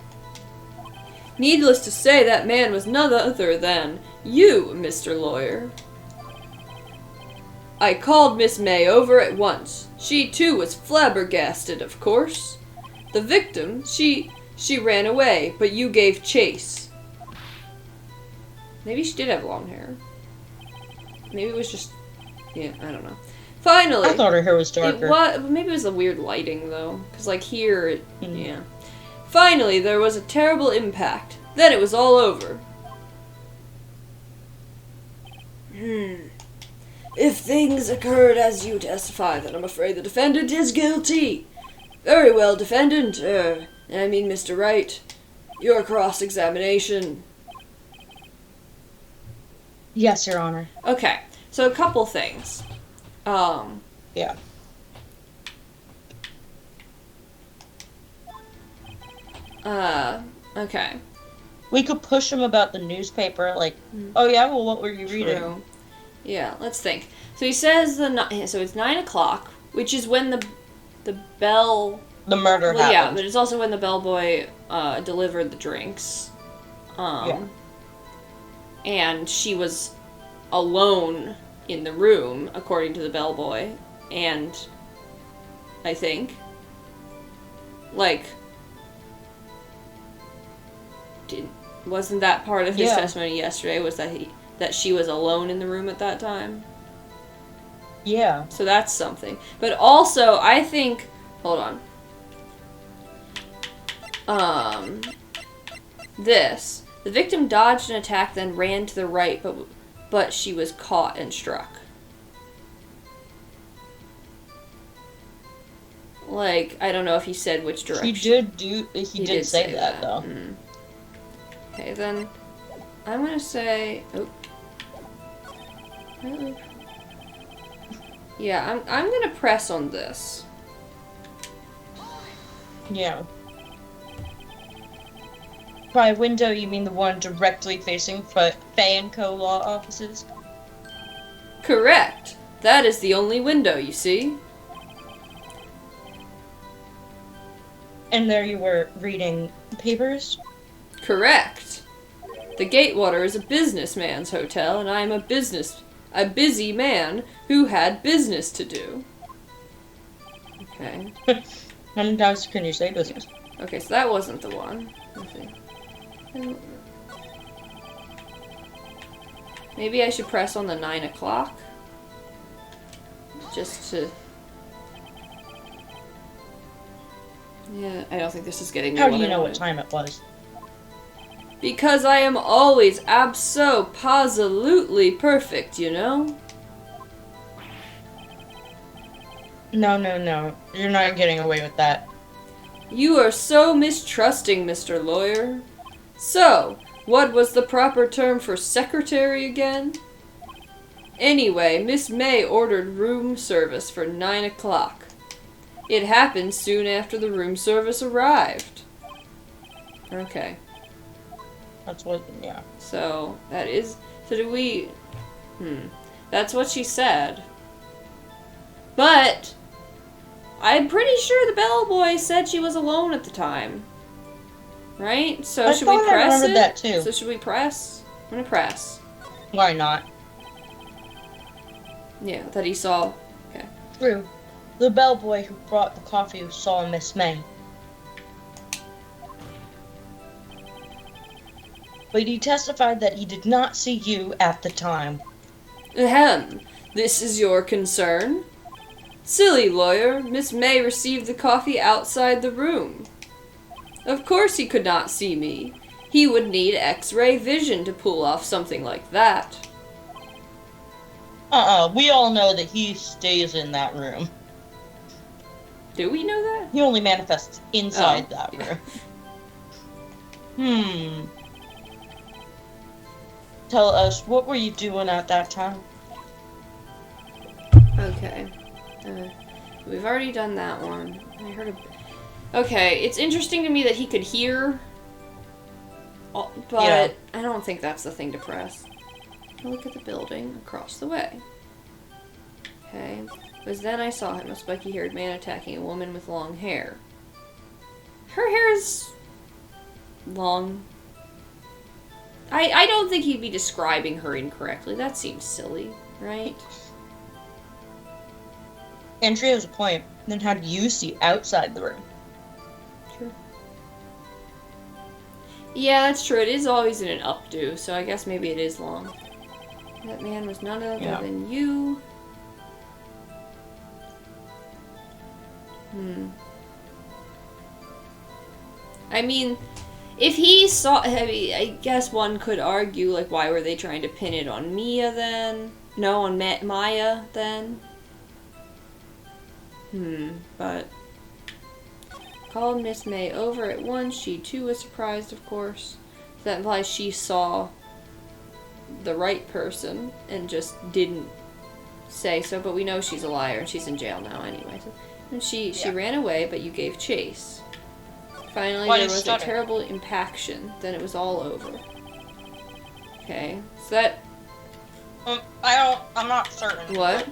Needless to say, that man was none other than you, Mr. Lawyer. I called Miss May over at once. She too was flabbergasted, of course. The victim, she ran away, but you gave chase. Maybe she did have long hair. Maybe it was just... yeah, I don't know. Finally... I thought her hair was darker. Maybe it was the weird lighting, though. Because, like, here, yeah. Finally, there was a terrible impact. Then it was all over. If things occurred as you testify, then I'm afraid the defendant is guilty. Very well, defendant. Mr. Wright. Your cross-examination. Yes, Your Honor. Okay, so a couple things. Yeah. Okay. We could push him about the newspaper, like, oh yeah, well, what were you reading? True. Yeah, let's think. So he says so it's 9 o'clock, which is when the bell... The murder happened. Yeah, but it's also when the bellboy delivered the drinks. And she was alone in the room, according to the bellboy. And I think, like, wasn't that part of his testimony yesterday? Was that she was alone in the room at that time? Yeah. So that's something. But also, I think, hold on. The victim dodged an attack, then ran to the right, but she was caught and struck. Like, I don't know if he said which direction. He did say that, though. Okay, then I'm gonna say... Oh. Yeah, I'm gonna press on this. Yeah. By window, you mean the one directly facing Fay & Co. law offices? Correct. That is the only window, you see. And there you were reading papers? Correct. The Gatewater is a businessman's hotel, and I am a busy man who had business to do. Okay. How many times can you say business? Okay, so that wasn't the one. Let's see. Maybe I should press on the 9 o'clock. Just to... Yeah, I don't think this is getting me How do you know what time it was? Because I am always abso-positively perfect, you know? No. You're not getting away with that. You are so mistrusting, Mr. Lawyer. So, what was the proper term for secretary again? Anyway, Miss May ordered room service for 9 o'clock. It happened soon after the room service arrived. Okay. That's what, yeah. So, that is... So do we... That's what she said. But I'm pretty sure the bellboy said she was alone at the time. Right? So should we press I remembered it? that too. So should we press? I'm gonna press. Why not? Yeah, that he saw. Okay. True. The bellboy who brought the coffee saw Miss May. But he testified that he did not see you at the time. Ahem. This is your concern? Silly lawyer, Miss May received the coffee outside the room. Of course he could not see me. He would need X-ray vision to pull off something like that. We all know that he stays in that room. Do we know that? He only manifests inside that room. Tell us, what were you doing at that time? Okay. We've already done that one. I heard Okay, it's interesting to me that he could hear, but Yeah. I don't think that's the thing to press. Look at the building across the way. Okay. It was then I saw him, a spiky-haired man attacking a woman with long hair. Her hair is long. I don't think he'd be describing her incorrectly. That seems silly, right? Andrea has a point. Then how do you see outside the room? True. Yeah, that's true. It is always in an updo, so I guess maybe it is long. That man was none other than you. I mean, if he saw... I guess one could argue, like, why were they trying to pin it on Mia then? No, on Maya then? But... Called Miss May over at once. She, too, was surprised, of course. That implies she saw the right person and just didn't say so, but we know she's a liar and she's in jail now anyway. So, and she ran away, but you gave chase. Finally, there was a terrible impaction. Then it was all over. Okay, so that... I'm not certain. What?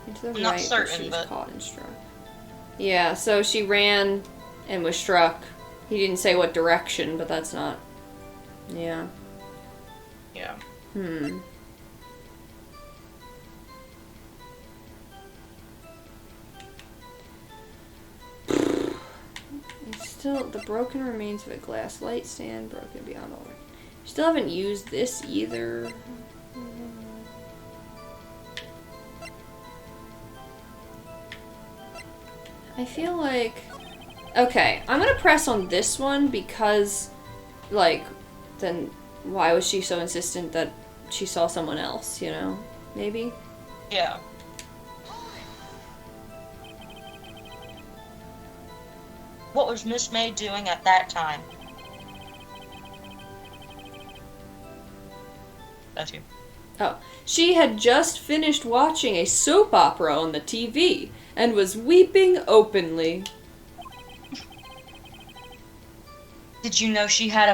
Into the I'm right, not certain, she was but... caught and struck. Yeah, so she ran and was struck. He didn't say what direction, but that's not... Yeah. Yeah. Still, the broken remains of a glass light stand, broken beyond all. Still haven't used this either. I feel like... Okay, I'm gonna press on this one because, like, then why was she so insistent that she saw someone else, you know? Maybe? Yeah. What was Miss May doing at that time? That's you. Oh. She had just finished watching a soap opera on the TV and was weeping openly. Did you know she had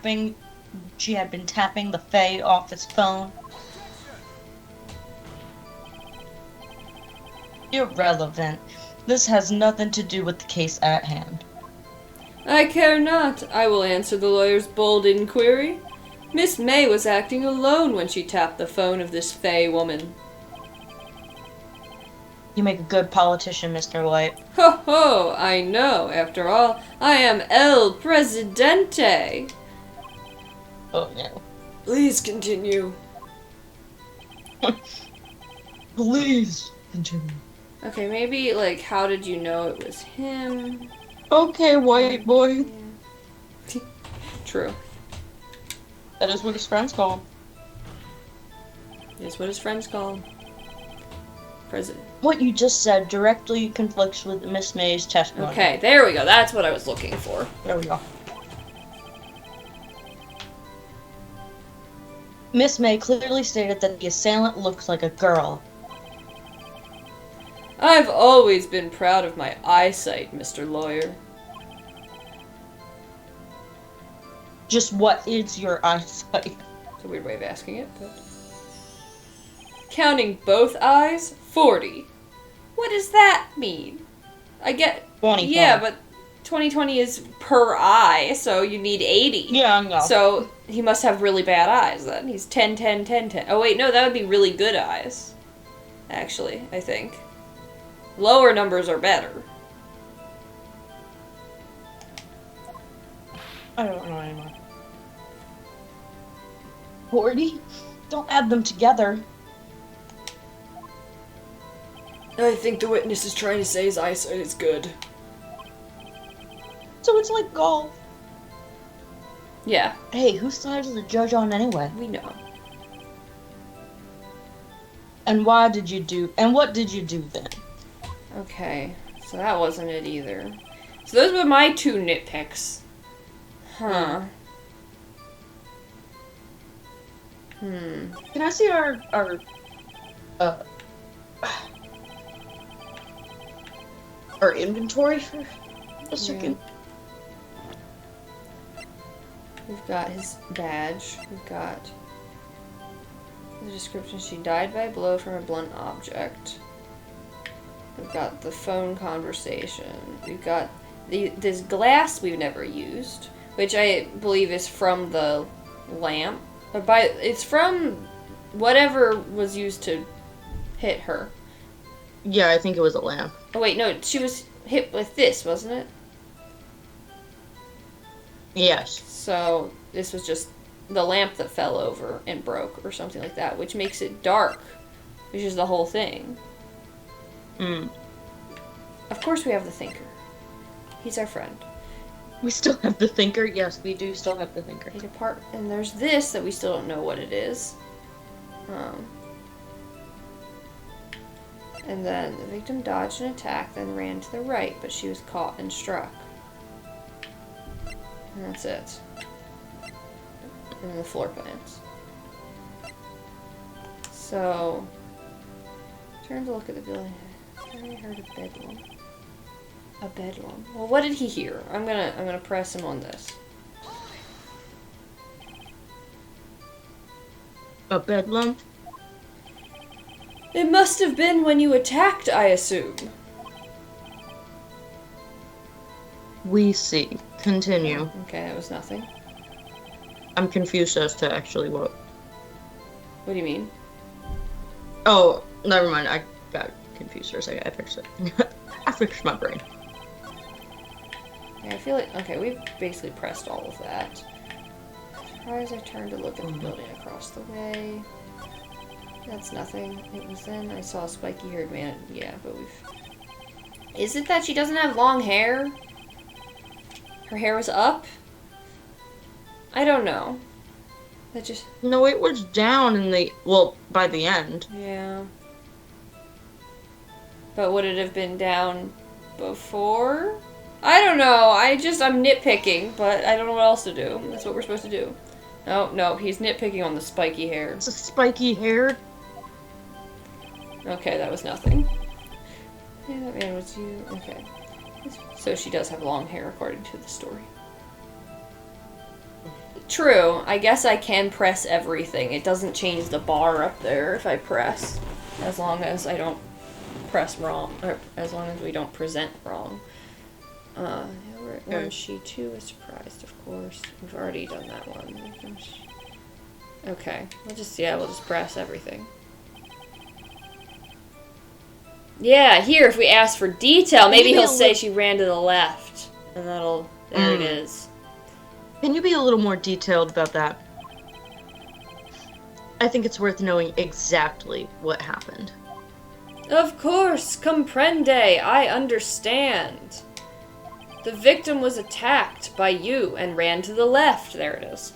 been tapping the Fae off his phone? Irrelevant. This has nothing to do with the case at hand. I care not. I will answer the lawyer's bold inquiry. Miss May was acting alone when she tapped the phone of this Fae woman. You make a good politician, Mr. White. Ho ho! I know. After all, I am El Presidente. Oh no. Please continue. Please continue. Okay, maybe, like, how did you know it was him? Okay, white boy. Yeah. True. That is what his friends call him. That's what his friends call him. President. What you just said directly conflicts with Miss May's testimony. Okay, there we go. That's what I was looking for. There we go. Miss May clearly stated that the assailant looked like a girl. I've always been proud of my eyesight, Mr. Lawyer. Just what is your eyesight? It's a weird way of asking it, but... Counting both eyes, 40. What does that mean? I get... 20. Yeah, but 20/20 is per eye, so you need 80. Yeah, I know. So he must have really bad eyes then. He's 10, 10, 10, 10. Oh wait, no, that would be really good eyes. Actually, I think. Lower numbers are better. I don't know anymore. 40? Don't add them together. I think the witness is trying to say his eyesight is good. So it's like golf. Yeah, Hey, whose side is the judge on anyway? we know. And what did you do then? Okay, so that wasn't it either. So those were my 2 nitpicks. Huh. Can I see our inventory for a second? We've got his badge. We've got the description. She died by a blow from a blunt object. We've got the phone conversation. We've got this glass we've never used, which I believe is from the lamp. It's from whatever was used to hit her. Yeah, I think it was a lamp. Oh wait, no, she was hit with this, wasn't it? Yes. So this was just the lamp that fell over and broke or something like that, which makes it dark, which is the whole thing. Of course we have the thinker. He's our friend. We still have the thinker. Yes, we do still have the thinker. They depart, and there's this that we still don't know what it is. And then the victim dodged an attack, then ran to the right, but she was caught and struck. And that's it. And then the floor plans. So, turn to look at the building. I heard a bedlam. A bedlam. Well, what did he hear? I'm gonna press him on this. A bedlam? It must have been when you attacked, I assume. We see. Continue. Okay, that was nothing. I'm confused as to actually what. What do you mean? Oh, never mind. I got confused for a second. I fixed it. I fixed my brain. Yeah, I feel like... Okay, we've basically pressed all of that. Surprised I turned to look at the building across the way. That's nothing. It was then I saw a spiky-haired man. Yeah, but we've... Is it that she doesn't have long hair? Her hair was up? I don't know. That just... No, it was down in the... Well, by the end. Yeah. But would it have been down before? I don't know. I'm nitpicking, but I don't know what else to do. That's what we're supposed to do. No, he's nitpicking on the spiky hair. It's a spiky hair. Okay, that was nothing. Yeah, that man was you. Okay. So she does have long hair, according to the story. True. I guess I can press everything. It doesn't change the bar up there if I press. As long as I don't press wrong. Or as long as we don't present wrong. Yeah, we're at one. She too is surprised, of course. We've already done that one. Okay. We'll just press everything. Yeah, here, if we ask for detail, maybe he'll say she ran to the left. And that'll... There it is. Can you be a little more detailed about that? I think it's worth knowing exactly what happened. Of course, comprende. I understand. The victim was attacked by you and ran to the left. There it is.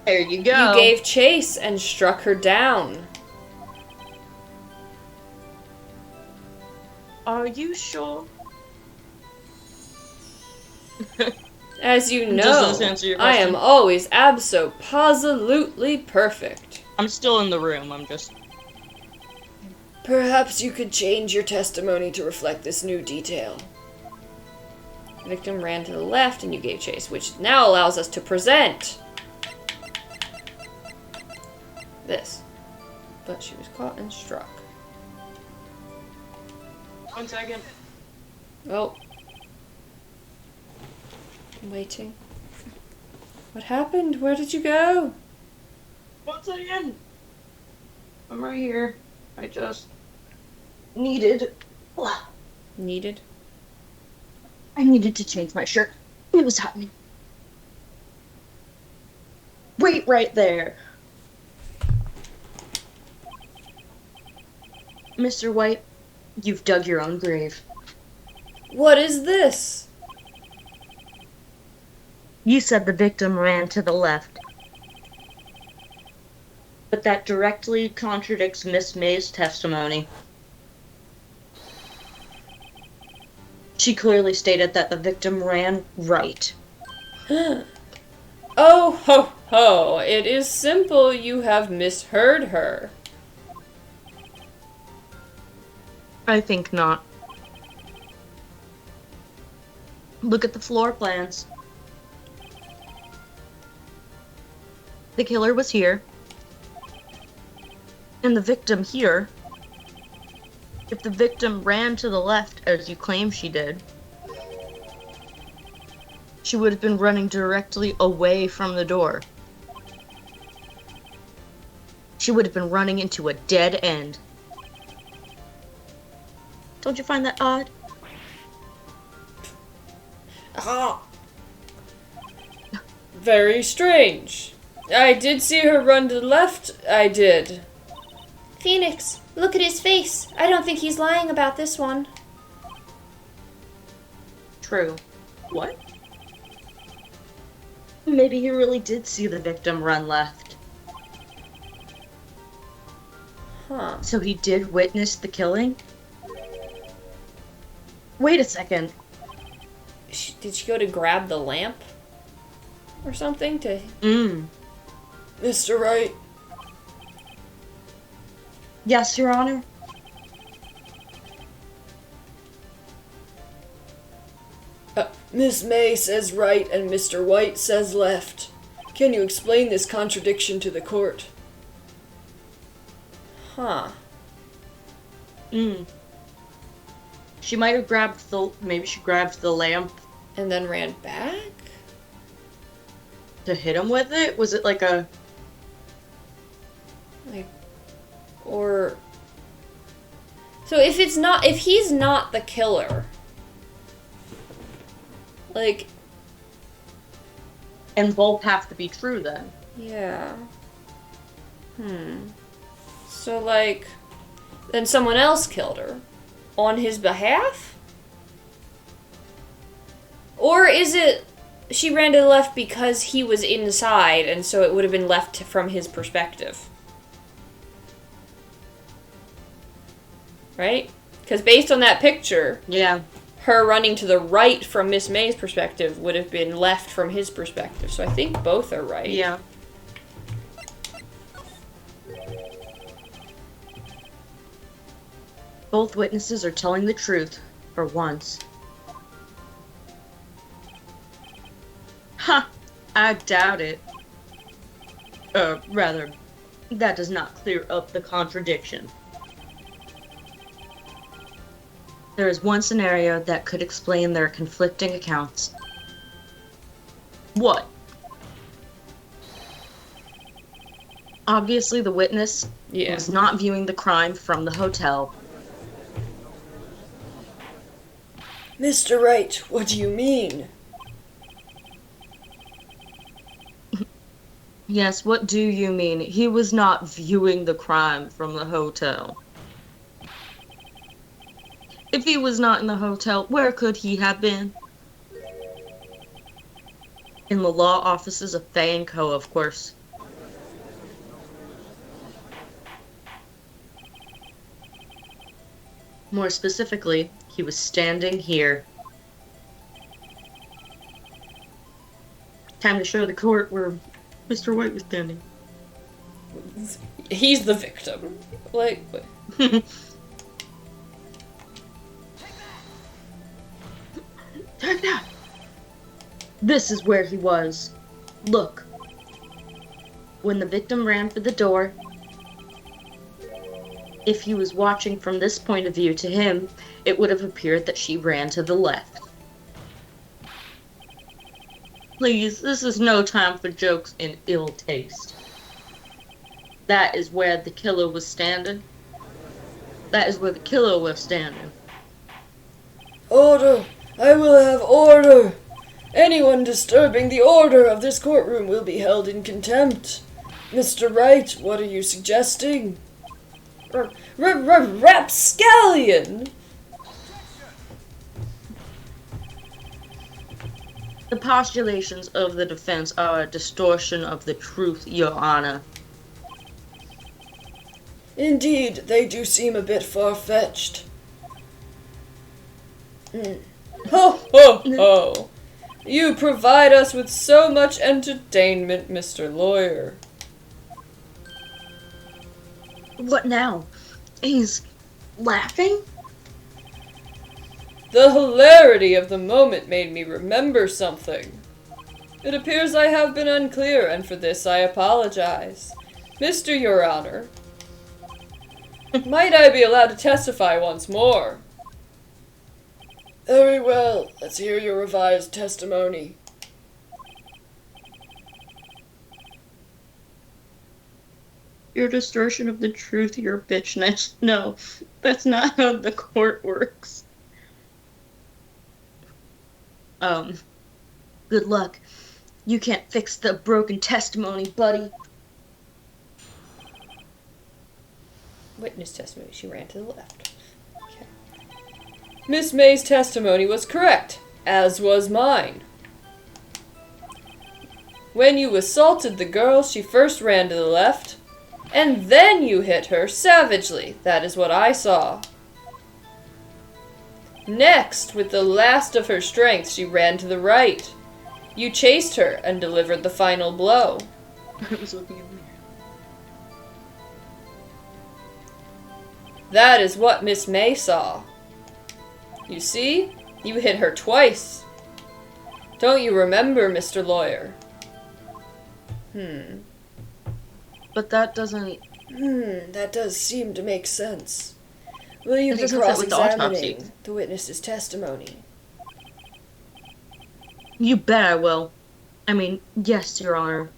There you go. You gave chase and struck her down. Are you sure? As you Does know, this answer your I question? am always abso-posolutely perfect. I'm still in the room. I'm just... Perhaps you could change your testimony to reflect this new detail. The victim ran to the left and you gave chase, which now allows us to present this. but she was caught and struck. 1 second. Oh. I'm waiting. What happened? Where did you go? 1 second. I'm right here. I just needed. Needed? I needed to change my shirt. It was hot. Wait right there. Mr. White, you've dug your own grave. What is this? You said the victim ran to the left. But that directly contradicts Miss May's testimony. She clearly stated that the victim ran right. Oh ho ho! It is simple. You have misheard her. I think not. Look at the floor plans. The killer was here. And the victim here. If the victim ran to the left, as you claim she did, she would have been running directly away from the door. She would have been running into a dead end. Don't you find that odd? Ah. Very strange. I did see her run to the left. I did. Phoenix, look at his face. I don't think he's lying about this one. True. What? Maybe he really did see the victim run left. Huh. So he did witness the killing? Wait a second. Did she go to grab the lamp? Or something to... Mr. Wright, Yes, Your Honor? Miss May says right and Mr. White says left. Can you explain this contradiction to the court? Huh. She might have grabbed the... Maybe she grabbed the lamp And then ran back? to hit him with it? Was it like a... Like... Or... So if he's not the killer... Like... And both have to be true then. Yeah. So, like... Then someone else killed her. On his behalf? Or is it... She ran to the left because he was inside, and so it would have been left from his perspective. Right? Because based on that picture... Yeah. Her running to the right from Miss May's perspective would have been left from his perspective. So I think both are right. Yeah. Both witnesses are telling the truth, for once. Ha! I doubt it. Rather, that does not clear up the contradiction. There is one scenario that could explain their conflicting accounts. What? Obviously, the witness was not viewing the crime from the hotel. Mr. Wright, what do you mean? Yes, what do you mean? He was not viewing the crime from the hotel. If he was not in the hotel, where could he have been? In the law offices of Fay & Co., of course. More specifically, he was standing here. Time to show the court where Mr. White was standing. He's the victim. Like... Take that! This is where he was. Look. When the victim ran for the door, If he was watching from this point of view to him, it would have appeared that she ran to the left. Please, this is no time for jokes in ill taste. That is where the killer was standing. That is where the killer was standing. Order! I will have order! Anyone disturbing the order of this courtroom will be held in contempt. Mr. Wright, what are you suggesting? Rapscallion! The postulations of the defense are a distortion of the truth, Your Honor. Indeed, they do seem a bit far-fetched. Ho, ho, ho! You provide us with so much entertainment, Mr. Lawyer. What now? He's laughing? The hilarity of the moment made me remember something. It appears I have been unclear, and for this I apologize. Mr. Your Honor, might I be allowed to testify once more? Very well. Let's hear your revised testimony. Your distortion of the truth, your bitchness. No, that's not how the court works. Good luck. You can't fix the broken testimony, buddy. Witness testimony. She ran to the left. Okay. Miss May's testimony was correct, as was mine. When you assaulted the girl, she first ran to the left, and then you hit her savagely. That is what I saw. Next, with the last of her strength, she ran to the right. You chased her and delivered the final blow. I was looking at me. That is what Miss May saw. You see? You hit her twice. Don't you remember, Mr. Lawyer? But that doesn't... That does seem to make sense. Will you It be doesn't fit with the cross-examining autopsy. the witness's testimony? You bet I will. I mean, yes, Your Honor.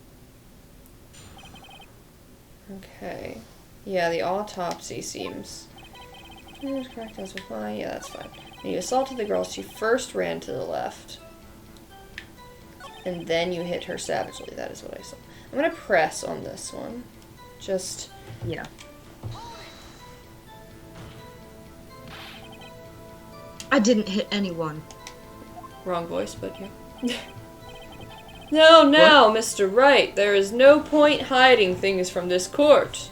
Okay. Yeah, the autopsy seems... correct as with mine. Yeah, that's fine. When you assaulted the girl, she first ran to the left. And then you hit her savagely. That is what I saw. I'm gonna press on this one. Just... Yeah. I didn't hit anyone. Wrong voice, but yeah. Now, Mr. Wright, there is no point hiding things from this court.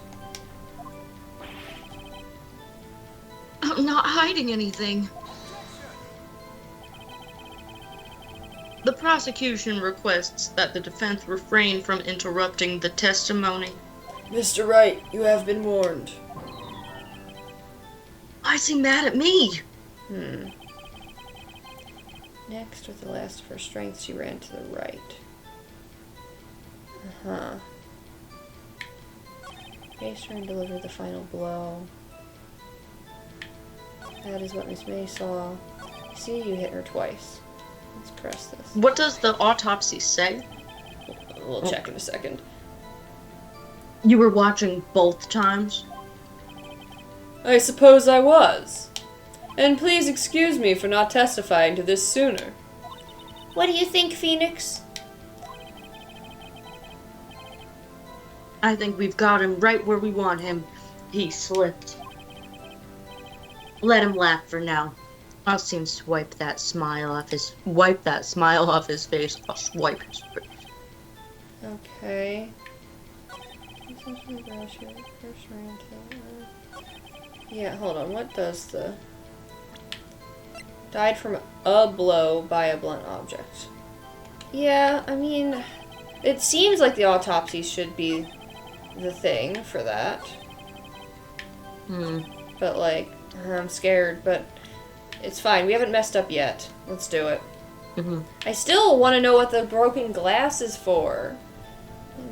I'm not hiding anything. The prosecution requests that the defense refrain from interrupting the testimony. Mr. Wright, you have been warned. Why is he mad at me? Next, with the last of her strength, she ran to the right. Chased her and delivered the final blow. That is what Miss May saw. You see, you hit her twice. Let's press this. What does the autopsy say? We'll check in a second. You were watching both times? I suppose I was. And please excuse me for not testifying to this sooner. What do you think, Phoenix? I think we've got him right where we want him. He slipped. Let him laugh for now. I'll soon wipe that smile off his face. I'll swipe his face. Okay. Yeah, hold on. What does the... Died from a blow by a blunt object. Yeah, I mean... It seems like the autopsy should be the thing for that. But, like, I'm scared, but it's fine. We haven't messed up yet. Let's do it. I still want to know what the broken glass is for.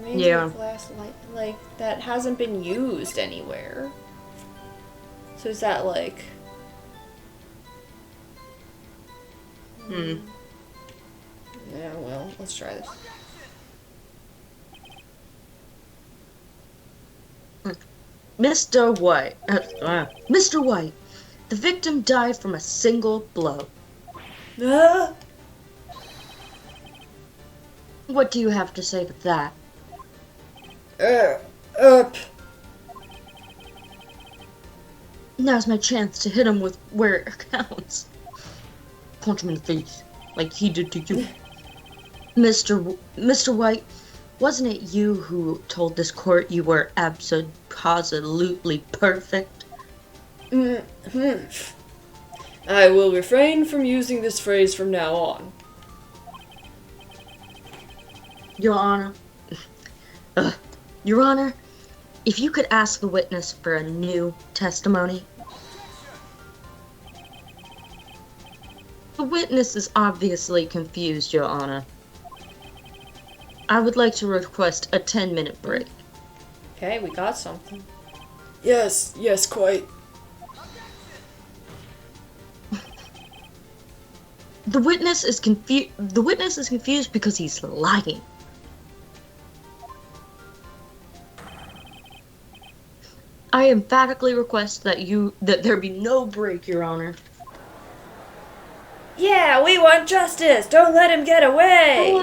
Maybe Yeah. the glass, like, that hasn't been used anywhere. So is that like... Hmm. Yeah, well, let's try this. Mr. White. Mr. White. The victim died from a single blow. Ah? What do you have to say to that? Up. Now's my chance to hit him with where it counts. Punch him in the face, like he did to you. Mr. White, wasn't it you who told this court you were absolutely perfect? I will refrain from using this phrase from now on. Your Honor. Your Honor, if you could ask the witness for a new testimony. The witness is obviously confused, Your Honor. I would like to request a 10-minute break. Okay, we got something. Yes, quite. The witness is confused because he's lying. I emphatically request that there be no break, Your Honor. Yeah, we want justice! Don't let him get away!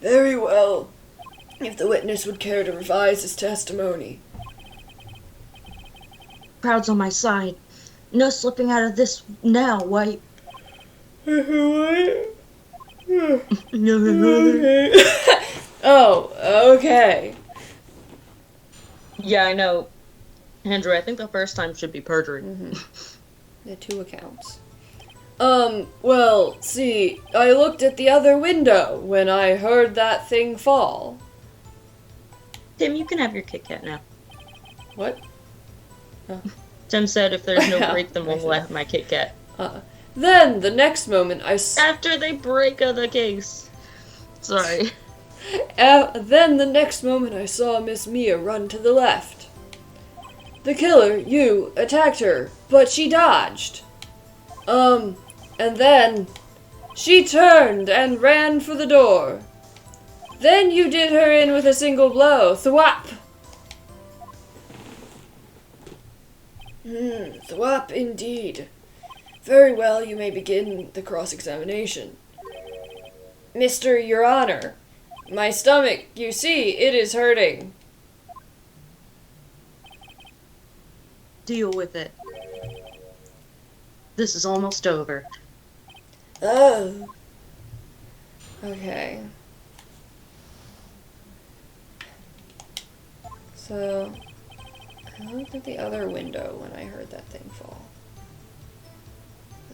Very well. If the witness would care to revise his testimony. Crowd's on my side. No slipping out of this now, White. Oh, okay. Yeah, I know. Andrew, I think the first time should be perjury. The 2 accounts. Well, see, I looked at the other window when I heard that thing fall. Tim, you can have your Kit Kat now. What? Tim said if there's no Yeah, break, then we'll have my Kit Kat. Then, the next moment, After they break the case. Sorry. Then the next moment I saw Miss Mia run to the left. The killer, you, attacked her, but she dodged. And then she turned and ran for the door. Then you did her in with a single blow. Thwap! Thwap indeed. Very well, you may begin the cross-examination. Mr. Your Honor, my stomach, you see, it is hurting. Deal with it. This is almost over. Oh. Okay. So, I looked at the other window when I heard that thing fall.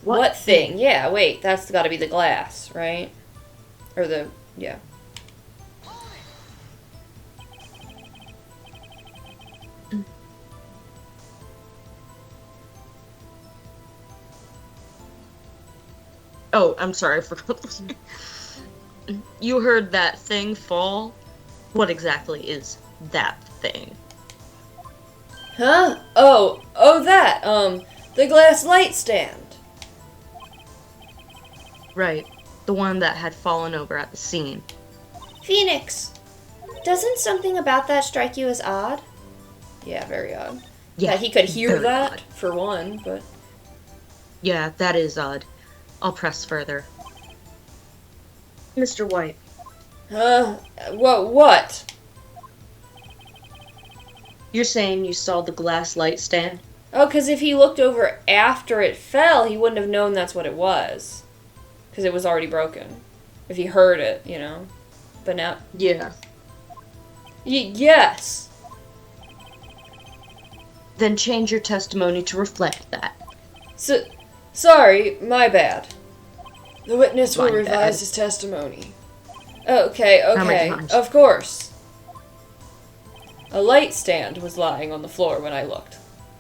What thing? Yeah, wait, that's gotta be the glass, right? Or yeah. Oh, I'm sorry, I forgot. You heard that thing fall? What exactly is that thing? Huh? Oh, that, the glass light stand. Right. The one that had fallen over at the scene. Phoenix, doesn't something about that strike you as odd? Yeah, very odd. Yeah, That he could hear very that, odd. for one, but... Yeah, that is odd. I'll press further. Mr. White. Huh? What? You're saying you saw the glass light stand? Oh, because if he looked over after it fell, he wouldn't have known that's what it was. Because it was already broken. If he heard it, you know. But now... Yeah. Yes. Then change your testimony to reflect that. Sorry, my bad. The witness will My revise bad. his testimony. Okay, How many okay. times? Of course. A light stand was lying on the floor when I looked.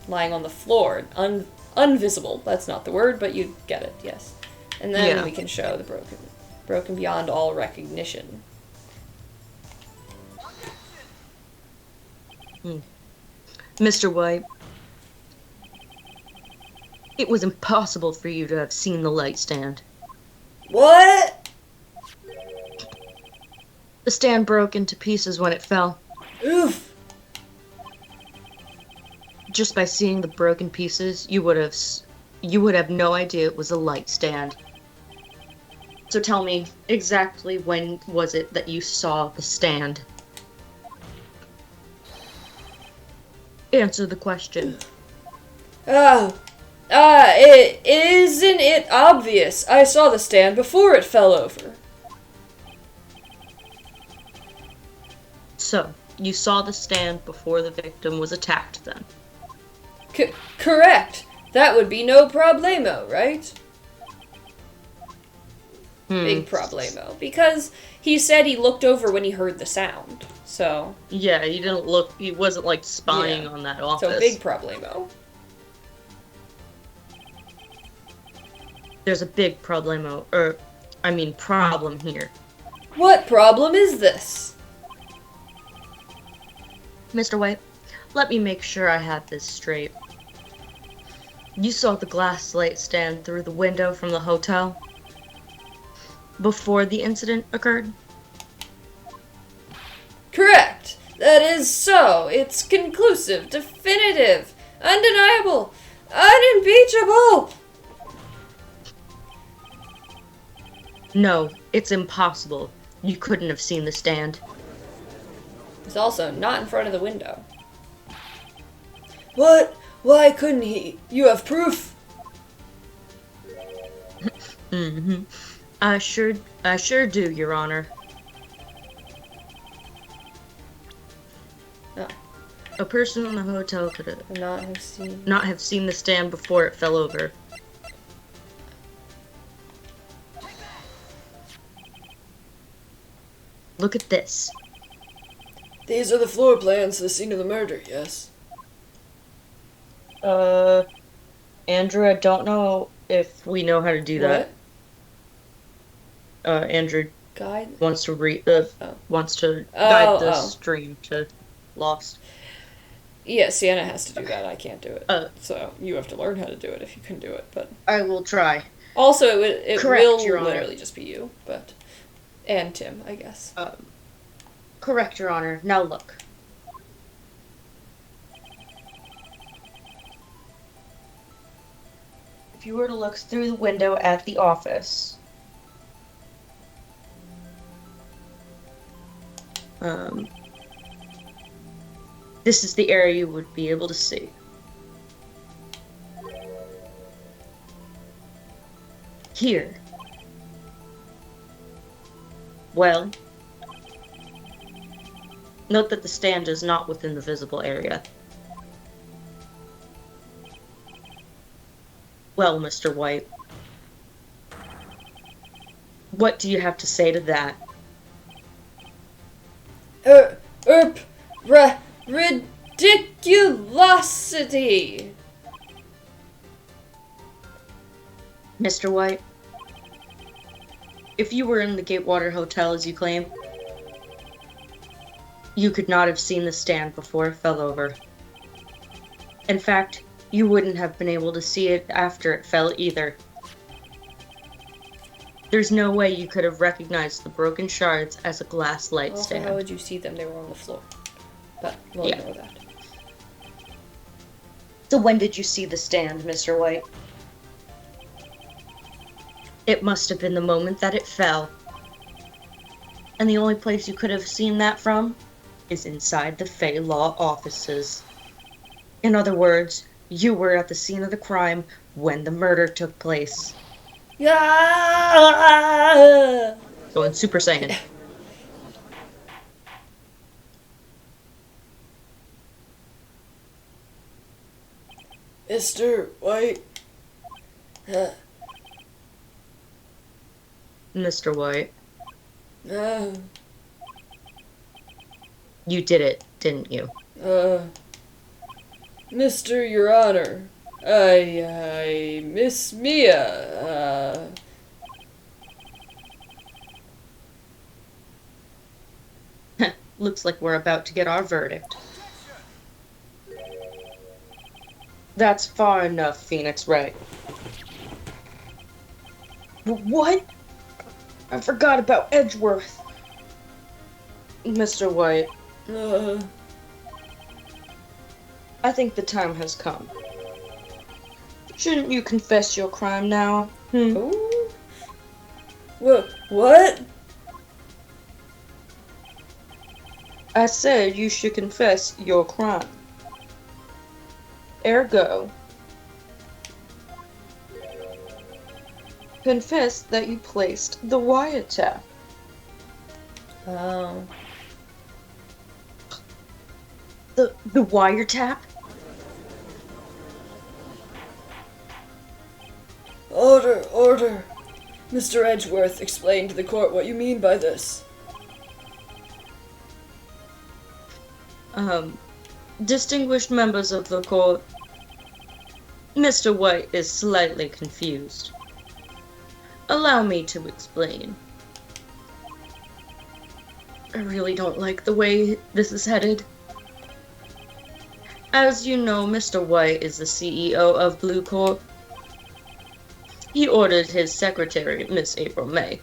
Lying on the floor. Unvisible. That's not the word, but you get it, yes. And then Yeah. we can show the broken beyond all recognition. Mr. White, It was impossible for you to have seen the light stand. What? The stand broke into pieces when it fell. Oof. Just by seeing the broken pieces, you would have no idea it was a light stand. So tell me, exactly when was it that you saw the stand? Answer the question. Isn't it obvious? I saw the stand before it fell over. So, you saw the stand before the victim was attacked then? Correct. That would be no problemo, right? Big problemo. Because he said he looked over when he heard the sound. So. Yeah, he wasn't like spying on that office. So big problemo. There's a big problem here. What problem is this? Mr. White, let me make sure I have this straight. You saw the glass light stand through the window from the hotel before the incident occurred? Correct. That is so. It's conclusive, definitive, undeniable, unimpeachable. No, it's impossible. You couldn't have seen the stand. It's also not in front of the window. What? Why couldn't he? You have proof? Mm-hmm. I sure do, Your Honor. No. A person in the hotel could Not have seen the stand before it fell over. Look at this. These are the floor plans to the scene of the murder, yes? Andrew, I don't know if we know how to do that. Andrew Guide? wants to guide the stream to Lost. Yeah, Sienna has to do that. I can't do it. So you have to learn how to do it if you can do it. But I will try. Also, it Correct, will Your Honor. literally just be you, and Tim, I guess. Correct, Your Honor. Now look. If you were to look through the window at the office, this is the area you would be able to see. Here. Well, note that the stand is not within the visible area. Well, Mr. White, what do you have to say to that? Ridiculosity! Mr. White, if you were in the Gatewater Hotel as you claim, you could not have seen the stand before it fell over. In fact, you wouldn't have been able to see it after it fell either. There's no way you could have recognized the broken shards as a glass light Also, stand. how would you see them? They were on the floor. But we'll ignore that. So when did you see the stand, Mr. White? It must have been the moment that it fell. And the only place you could have seen that from is inside the Fey Law offices. In other words, you were at the scene of the crime when the murder took place. Yeah! Going Super Saiyan. Mr. White. Mr. White, Uh, you did it, didn't you? Mr. Your Honor, I miss Mia, Looks like we're about to get our verdict. That's far enough, Phoenix Wright. What? I forgot about Edgeworth. Mr. White, Uh, I think the time has come. Shouldn't you confess your crime now? ooh. What? I said you should confess your crime. Ergo, confess that you placed the wiretap. Oh. The wiretap? Order. Mr. Edgeworth, explain to the court what you mean by this. Distinguished members of the court, Mr. White is slightly confused. Allow me to explain. I really don't like the way this is headed. As you know, Mr. White is the CEO of Blue Corp. He ordered his secretary, Miss April May,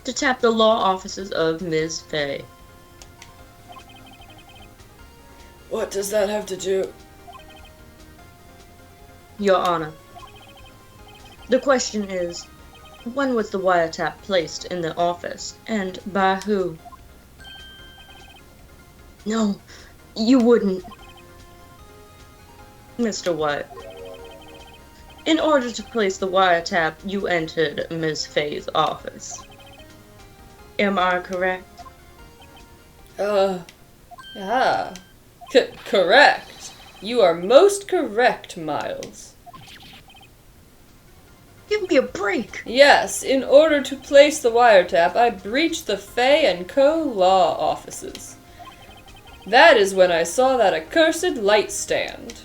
to tap the law offices of Ms. Fay. What does that have to do? Your Honor, the question is, when was the wiretap placed in the office, and by who? No, you wouldn't. Mr. White, in order to place the wiretap, you entered Ms. Fay's office. Am I correct? Ah. Correct. You are most correct, Miles. Give me a break. Yes, in order to place the wiretap, I breached the Fay & Co. law offices. That is when I saw that accursed light stand.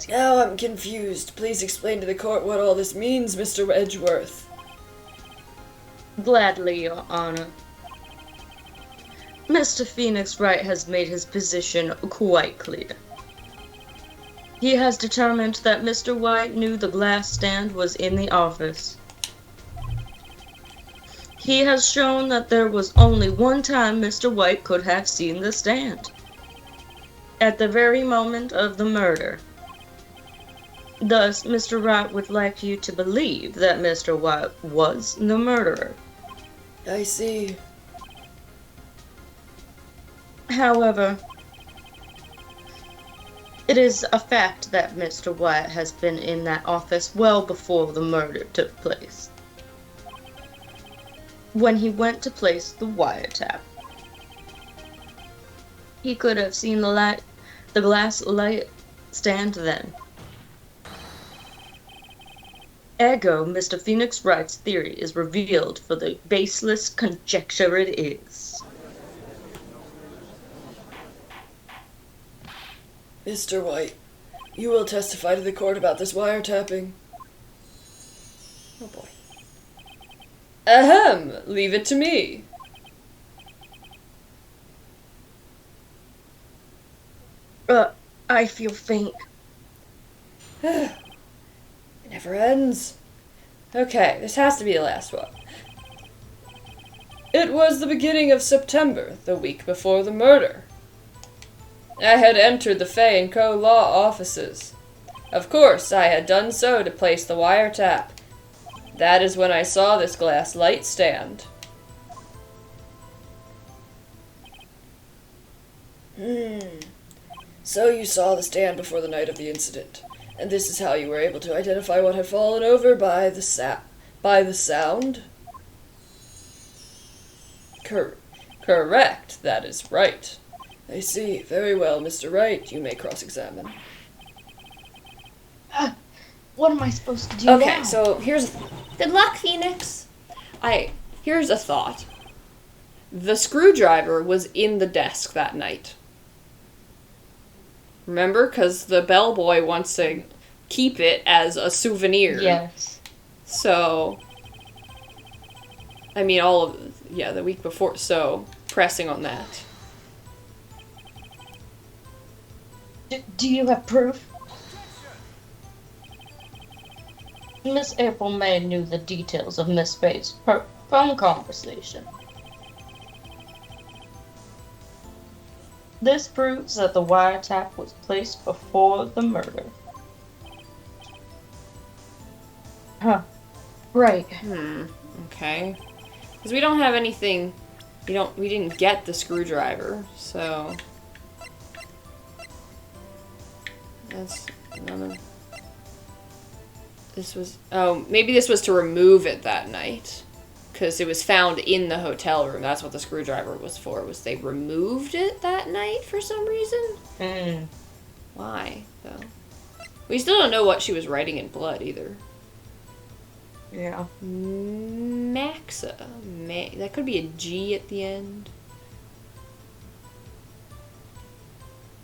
Now I'm confused. Please explain to the court what all this means, Mr. Edgeworth. Gladly, Your Honor. Mr. Phoenix Wright has made his position quite clear. He has determined that Mr. White knew the glass stand was in the office. He has shown that there was only one time Mr. White could have seen the stand. At the very moment of the murder. Thus, Mr. Wright would like you to believe that Mr. White was the murderer. I see. However, it is a fact that Mr. White has been in that office well before the murder took place. When he went to place the wiretap, he could have seen the glass light stand then. Ergo, Mr. Phoenix Wright's theory is revealed for the baseless conjecture it is. Mr. White, you will testify to the court about this wiretapping. Oh boy. Ahem! Leave it to me. I feel faint. It never ends. Okay, this has to be the last one. It was the beginning of September, the week before the murder. I had entered the Fay & Co. law offices. Of course, I had done so to place the wiretap. That is when I saw this glass light stand. So you saw the stand before the night of the incident, and this is how you were able to identify what had fallen over by the sound? Correct, that is right. I see. Very well, Mr. Wright. You may cross-examine. What am I supposed to do now? Okay, so here's... Good luck, Phoenix. Here's a thought. The screwdriver was in the desk that night. Remember? Because the bellboy wants to keep it as a souvenir. Yes. So, I mean, all of, yeah, the week before, so pressing on that. Do you have proof? Miss April May knew the details of Miss Bates' phone conversation. This proves that the wiretap was placed before the murder. Huh. Right. Okay. Because we don't have anything, we didn't get the screwdriver, so... That's none of... This was... Oh, maybe this was to remove it that night. Because it was found in the hotel room. That's what the screwdriver was for. Was they removed it that night for some reason? Why, though? We still don't know what she was writing in blood, either. Yeah. Maxa. That could be a G at the end.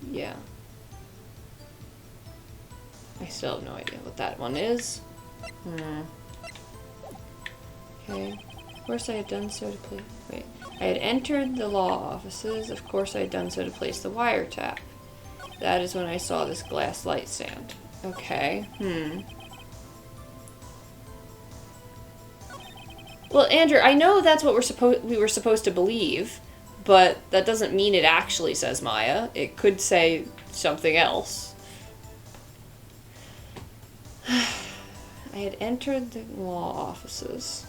Yeah. I still have no idea what that one is. Okay. Of course I had done so to place... Wait. I had entered the law offices. Of course I had done so to place the wiretap. That is when I saw this glass light stand. Okay. Well, Andrew, I know that's what we were supposed to believe, but that doesn't mean it actually says Maya. It could say something else. I had entered the law offices.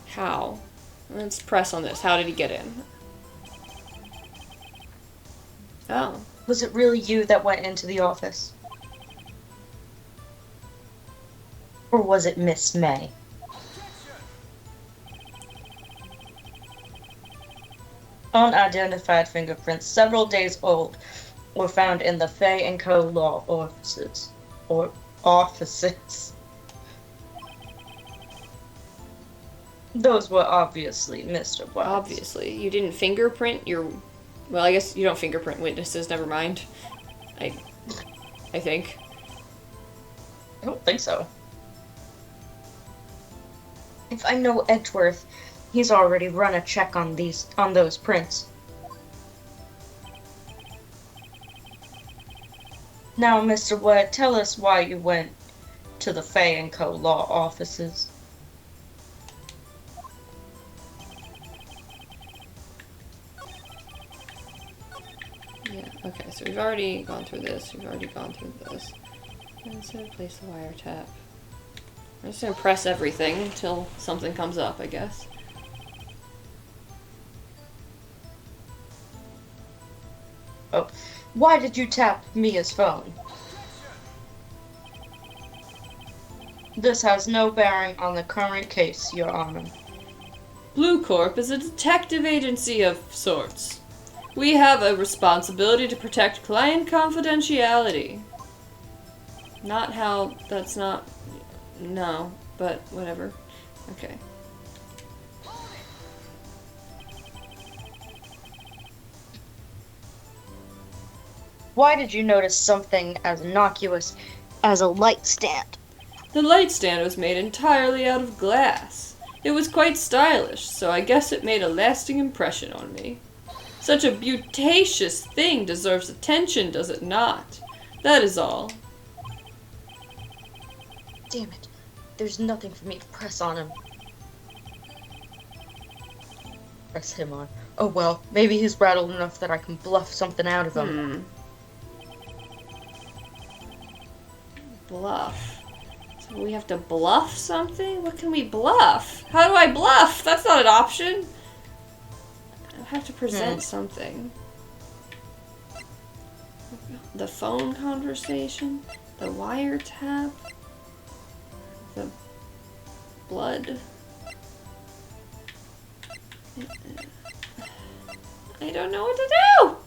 How? Let's press on this. How did he get in? Oh. Was it really you that went into the office? Or was it Miss May? Unidentified fingerprints, several days old, were found in the Fay & Co. law offices. Those were obviously Mr. White's. Obviously. You didn't fingerprint your... Well, I guess you don't fingerprint witnesses, never mind. I think. I don't think so. If I know Edgeworth, he's already run a check on those prints. Now, Mr. White, tell us why you went to the Fay & Co. law offices. Yeah, okay, so we've already gone through this. We've already gone through this. And so place the wiretap. I'm just gonna press everything until something comes up, I guess. Oh, why did you tap Mia's phone? This has no bearing on the current case, Your Honor. Blue Corp is a detective agency of sorts. We have a responsibility to protect client confidentiality. Not how... That's not... No, but whatever. Okay. Why did you notice something as innocuous as a light stand? The light stand was made entirely out of glass. It was quite stylish, so I guess it made a lasting impression on me. Such a beautacious thing deserves attention, does it not? That is all. Damn it. There's nothing for me to press on him. Press him on. Oh well, maybe he's rattled enough that I can bluff something out of him. Bluff. So we have to bluff something? What can we bluff? How do I bluff? That's not an option. I have to present something. The phone conversation, the wiretap, the blood. I don't know what to do!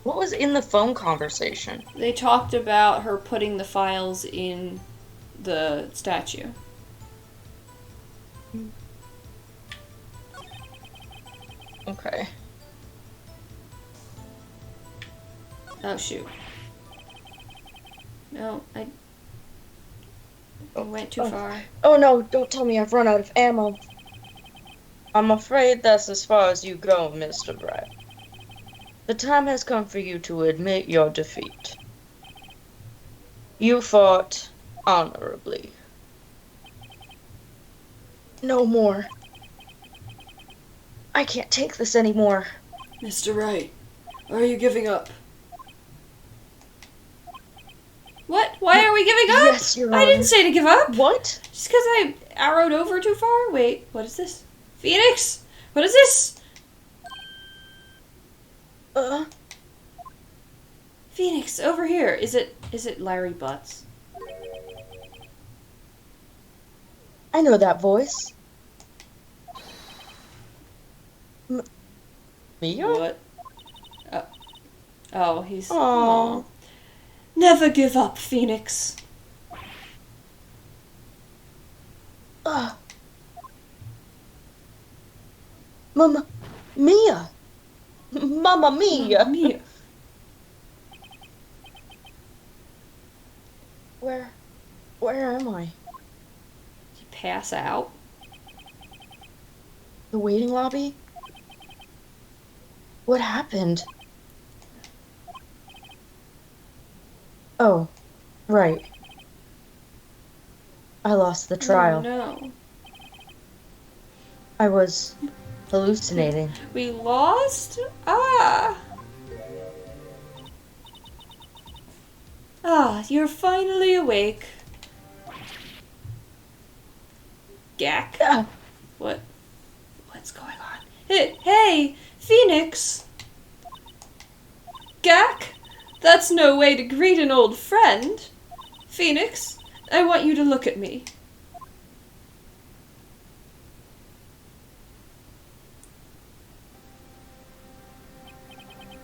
What was in the phone conversation? They talked about her putting the files in the statue. Okay. Oh, shoot. No, I went too far. Oh no, don't tell me I've run out of ammo. I'm afraid that's as far as you go, Mr. Brett. The time has come for you to admit your defeat. You fought honorably. No more. I can't take this anymore. Mr. Wright, are you giving up? What? Why are we giving up? Yes, Your I didn't Honor. say to give up. What? Just because I arrowed over too far? Wait, what is this? Phoenix? What is this? Phoenix, over here. Is it Larry Butts? I know that voice. Mia? What? Oh, he's... Aww. Aw. Never give up, Phoenix. Mama Mia. Mamma Mia. Mia. Where am I? Did you pass out? The waiting lobby? What happened? Oh, right. I lost the trial. Oh, no. I was hallucinating. We lost? Ah. Ah, you're finally awake. Gak? Ah, What's going on? Hey, Phoenix! Gak? That's no way to greet an old friend. Phoenix, I want you to look at me.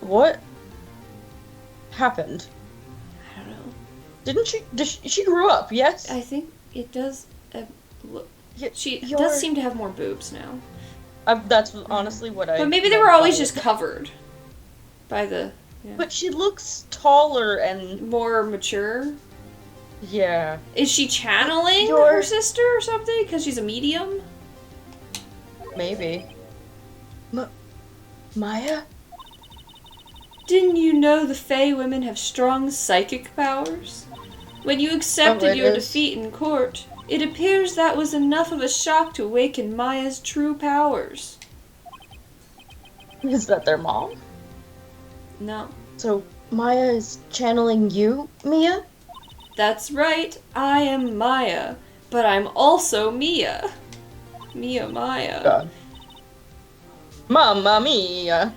what happened? I don't know. She grew up, yes? I think it does. Look, Y- she you're- does seem to have more boobs now. That's honestly what I... But maybe they were always just covered by the But she looks taller and... more mature. Yeah. Is she channeling You're- her sister or something? Because she's a medium? Maybe. Maya? Didn't you know the Fey women have strong psychic powers? When you accepted it your is. defeat in court, it appears that was enough of a shock to awaken Maya's true powers. Is that their mom? No. So, Maya is channeling you, Mia? That's right, I am Maya, but I'm also Mia. Maya. God. Mamma Mia!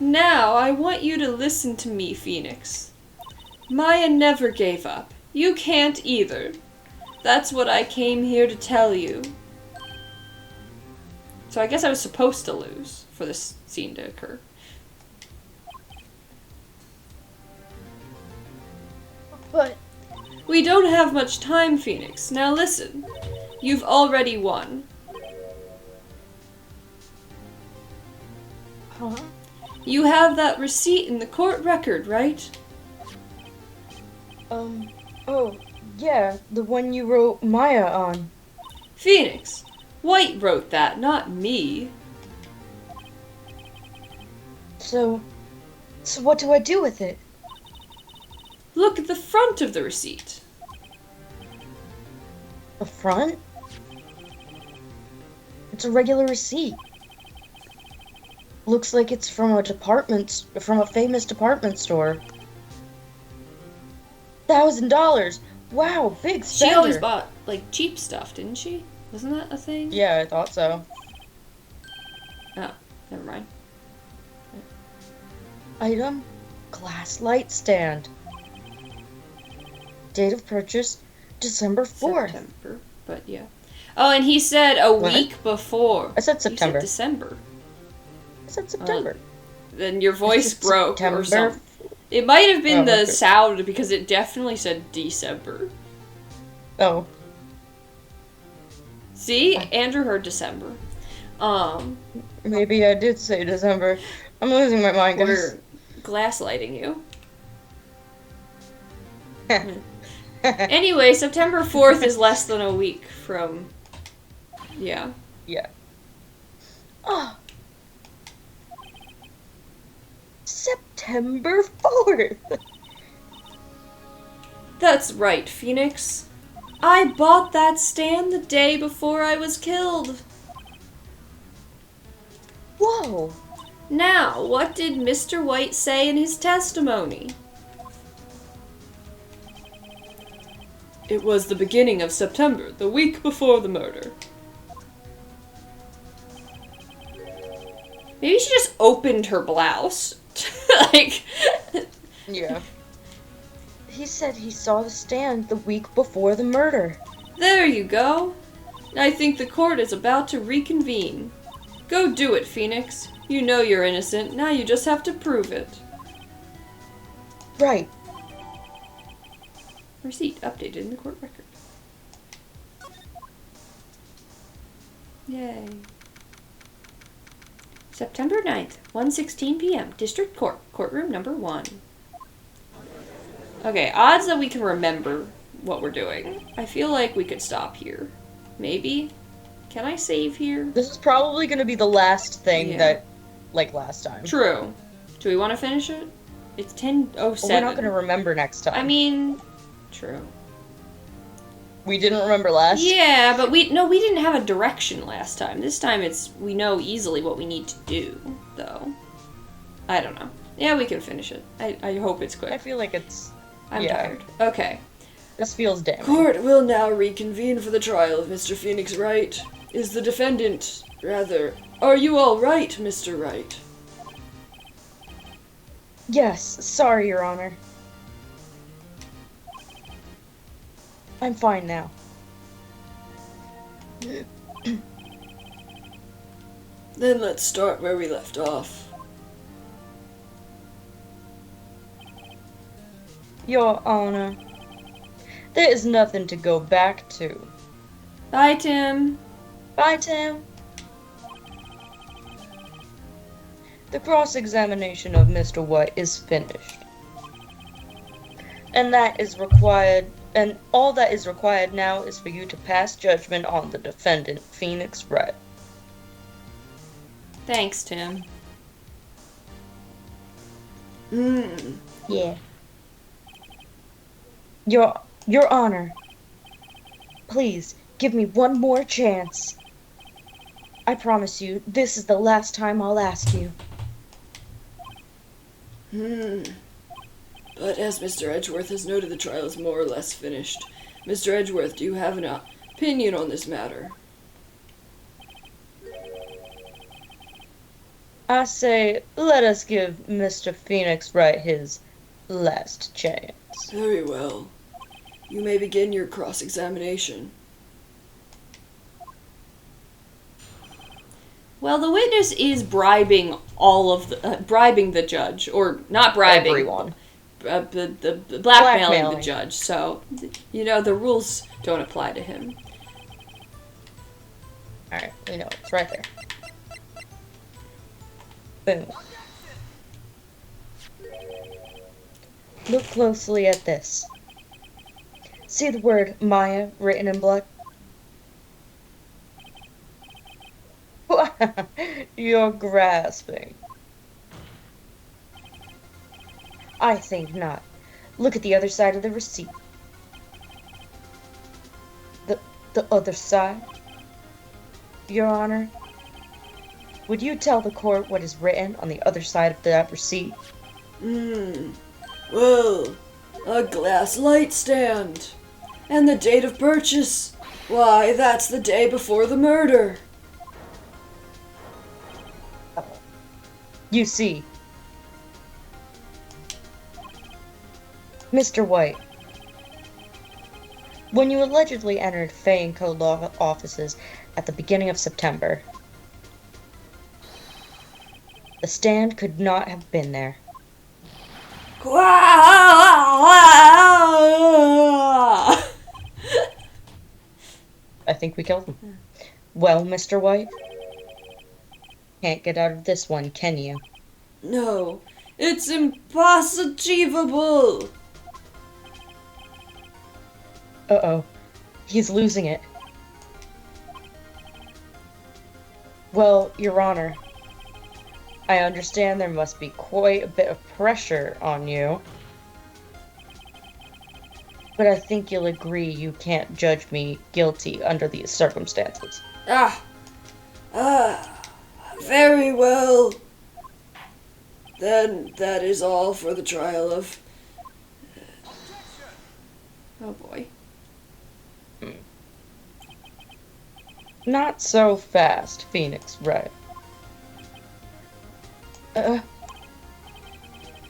Now, I want you to listen to me, Phoenix. Maya never gave up. You can't either. That's what I came here to tell you. So I guess I was supposed to lose for this scene to occur. But... We don't have much time, Phoenix. Now listen. You've already won. Huh? You have that receipt in the court record, right? Oh, yeah, the one you wrote Maya on. Phoenix, White wrote that, not me. So what do I do with it? Look at the front of the receipt. The front? It's a regular receipt. Looks like it's from a famous department store. $1,000! Wow, big spender! She always bought, like, cheap stuff, didn't she? Wasn't that a thing? Yeah, I thought so. Oh, never mind. Item, glass light stand. Date of purchase, December 4th. September, but yeah. Oh, and he said a What? week before. I said You September. said December. I said September. Then your voice said broke September. or something. It might have been Oh, the okay. sound because it definitely said December. Oh, See? Andrew heard December. maybe I did say December. I'm losing my mind, guys. We're gaslighting you. Anyway, September 4th is less than a week from... Yeah. Yeah. Oh. September 4th! That's right, Phoenix. I bought that stand the day before I was killed. Whoa! Now, what did Mr. White say in his testimony? It was the beginning of September, the week before the murder. Maybe she just opened her blouse. Like... Yeah. He said he saw the stand the week before the murder. There you go. I think the court is about to reconvene. Go do it, Phoenix. You know you're innocent. Now you just have to prove it. Right. Receipt updated in the court record. Yay. September 9th, 1:16 p.m. District Court, courtroom number 1. Okay, odds that we can remember what we're doing. I feel like we could stop here. Maybe? Can I save here? This is probably going to be the last thing Yeah. that, like last time. True. Do we want to finish it? It's 10:07. Well, we're not going to remember next time. I mean, true. we didn't remember last. Yeah, but we didn't have a direction last time. This time we know easily what we need to do, though. I don't know. Yeah, we can finish it. I hope it's quick. I feel like it's... I'm yeah. tired. Okay. This feels damning. Court will now reconvene for the trial of Mr. Phoenix Wright. Is the defendant, rather, are you all right, Mr. Wright? Yes, sorry, Your Honor. I'm fine now. Then let's start where we left off. Your Honor, there is nothing to go back to. Bye, Tim. Bye, Tim. The cross-examination of Mr. White is finished. And all that is required now is for you to pass judgment on the defendant, Phoenix Wright. Thanks, Tim. Yeah. Your Honor, please give me one more chance. I promise you, this is the last time I'll ask you. But as Mr. Edgeworth has noted, the trial is more or less finished. Mr. Edgeworth, do you have an opinion on this matter? I say, let us give Mr. Phoenix Wright his last chance. Very well. You may begin your cross-examination. Well, the witness is bribing bribing the judge, or not bribing. Everyone. The blackmailing the Blackmailing. judge. So, the rules don't apply to him. Alright, we know it's right there. Boom. Look closely at this. See the word Maya written in blood? You're grasping. I think not. Look at the other side of the receipt. The other side? Your Honor, would you tell the court what is written on the other side of that receipt? Well, a glass light stand. And the date of purchase. Why, that's the day before the murder. You see, Mr. White, when you allegedly entered Fay & Co. law offices at the beginning of September, the stand could not have been there. I think we killed him. Well, Mr. White, can't get out of this one, can you? No, it's impossible. Uh-oh. He's losing it. Well, Your Honor, I understand there must be quite a bit of pressure on you. But I think you'll agree you can't judge me guilty under these circumstances. Very well. Then that is all for the trial of... Oh boy. Not so fast, Phoenix Wright.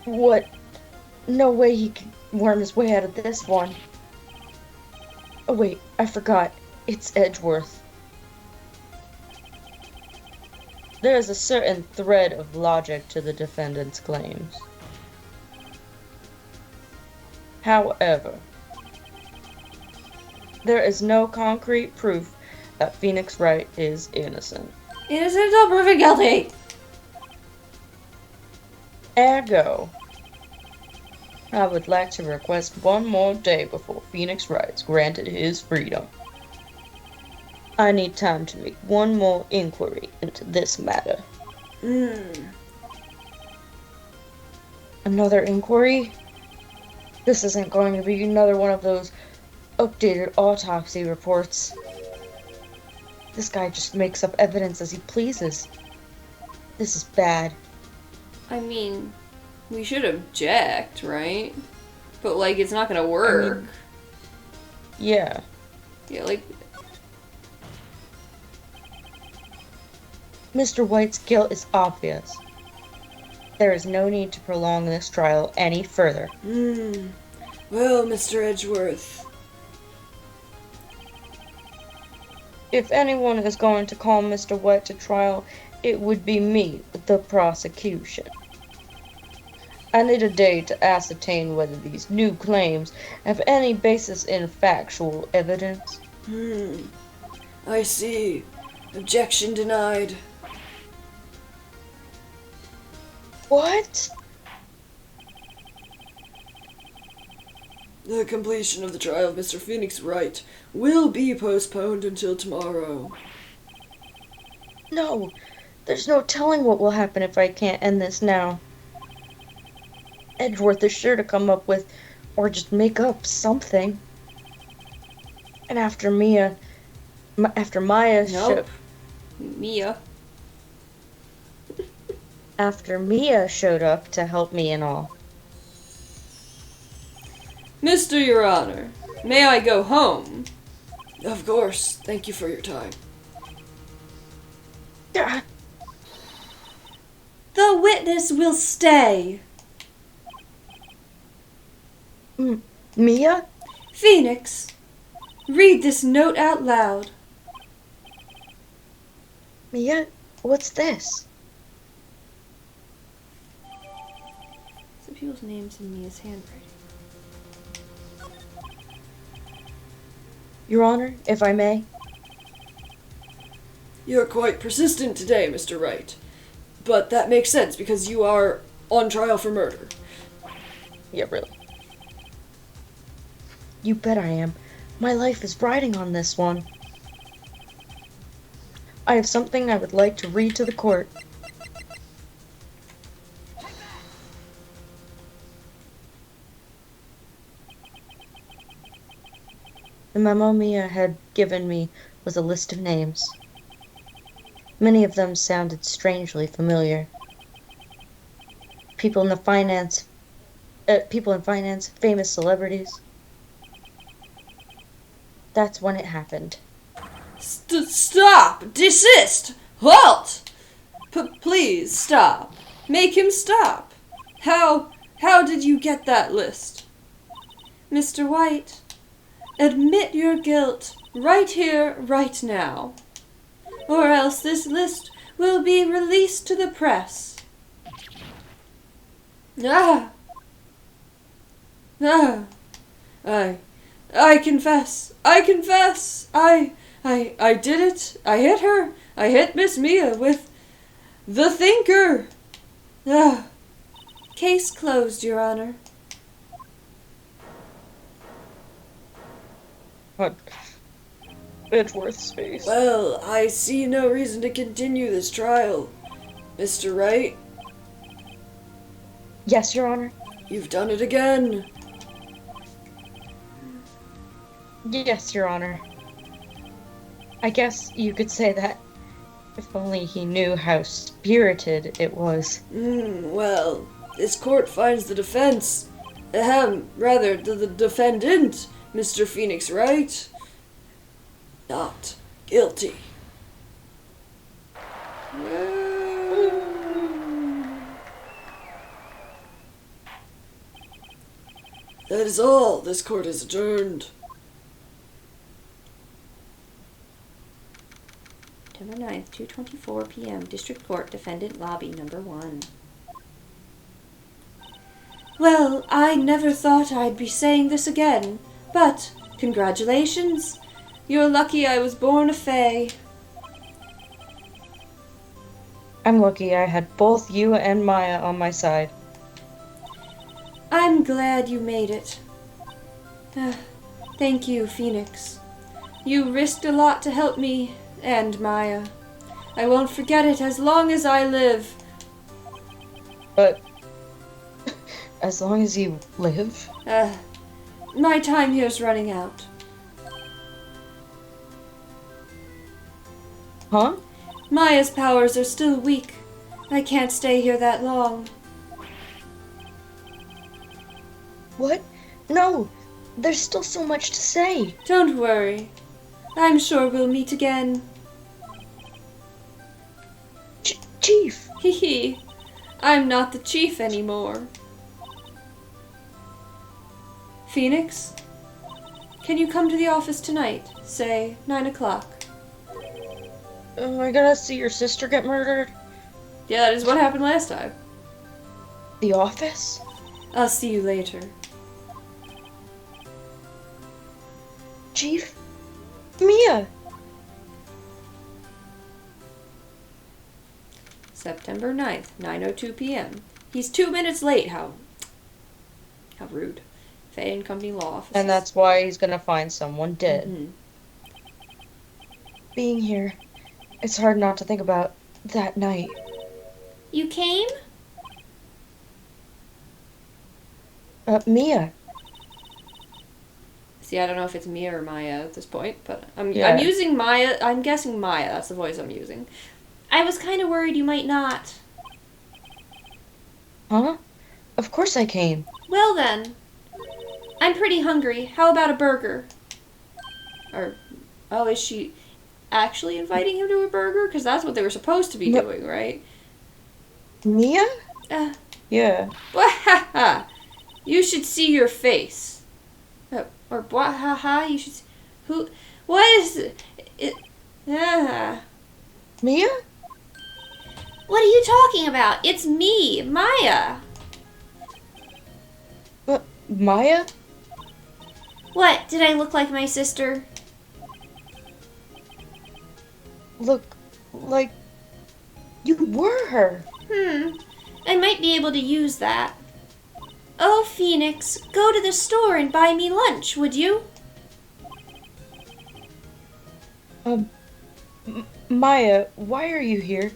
What? No way he can worm his way out of this one. Oh wait, I forgot. It's Edgeworth. There is a certain thread of logic to the defendant's claims. However, there is no concrete proof that Phoenix Wright is innocent. Innocent until proven guilty! Ergo, I would like to request one more day before Phoenix Wright's granted his freedom. I need time to make one more inquiry into this matter. Another inquiry? This isn't going to be another one of those updated autopsy reports. This guy just makes up evidence as he pleases. This is bad. I mean, we should object, right? But, like, it's not gonna work. Yeah. Yeah, like... Mr. White's guilt is obvious. There is no need to prolong this trial any further. Well, Mr. Edgeworth. If anyone is going to call Mr. White to trial, it would be me, the prosecution. I need a day to ascertain whether these new claims have any basis in factual evidence. I see. Objection denied. What? The completion of the trial of Mr. Phoenix Wright will be postponed until tomorrow. No, there's no telling what will happen if I can't end this now. Edgeworth is sure to come up with, or just make up, something. And after Maya Nope. After Mia showed up to help me and all. Mr. Your Honor, may I go home? Of course. Thank you for your time. Ah, The witness will stay. Mia? Phoenix, read this note out loud. Mia? What's this? Some people's names in Mia's handwriting. Your Honor, if I may? You're quite persistent today, Mr. Wright. But that makes sense because you are on trial for murder. Yeah, really. You bet I am. My life is riding on this one. I have something I would like to read to the court. The memo Mia had given me was a list of names. Many of them sounded strangely familiar. People in finance, famous celebrities. That's when it happened. Stop! Desist! Halt! Please, stop. Make him stop. How did you get that list? Mr. White, admit your guilt right here, right now. Or else this list will be released to the press. I confess. I did it. I hit her. I hit Miss Mia with the thinker. Case closed, Your Honor. God. Edgeworth's face. Well, I see no reason to continue this trial. Mr. Wright, Yes, Your Honor. you've done it again. Yes, Your Honor. I guess you could say that. If only he knew how spirited it was. Well, this court finds the defense, rather, the defendant, Mr. Phoenix Wright, not guilty. That is all. This court is adjourned. September 9th, 2:24 p.m. District Court, Defendant Lobby, Number 1. Well, I never thought I'd be saying this again, but congratulations. You're lucky I was born a fae. I'm lucky I had both you and Maya on my side. I'm glad you made it. Thank you, Phoenix. You risked a lot to help me and Maya. I won't forget it as long as I live. But as long as you live? My time here's running out. Huh? Maya's powers are still weak. I can't stay here that long. What? No! There's still so much to say. Don't worry. I'm sure we'll meet again. Chief! Hee hee. I'm not the chief anymore. Phoenix? Can you come to the office tonight? Say 9 o'clock. Oh, I gotta see your sister get murdered? Yeah, that is what happened last time. The office? I'll see you later. Chief? Mia! September 9th, 9:02 p.m. He's 2 minutes late. How rude. Faye and Company Law Office. And that's why he's gonna find someone dead. Mhm. Being here, it's hard not to think about that night. You came? Mia. See, I don't know if it's Mia or Maya at this point, but I'm Yeah. using Maya. I'm guessing Maya. That's the voice I'm using. I was kind of worried you might not. Huh? Of course I came. Well then. I'm pretty hungry. How about a burger? Or, oh, is she actually inviting him to a burger? Because that's what they were supposed to be No. doing, right? Mia? Uh, Yeah. Bwahaha! You should see your face. Or bwahaha, you should see. Who? What is it? Mia? What are you talking about? It's me, Maya. Maya? What? Did I look like my sister? Look like you were her. I might be able to use that. Oh, Phoenix, go to the store and buy me lunch, would you? Maya, why are you here?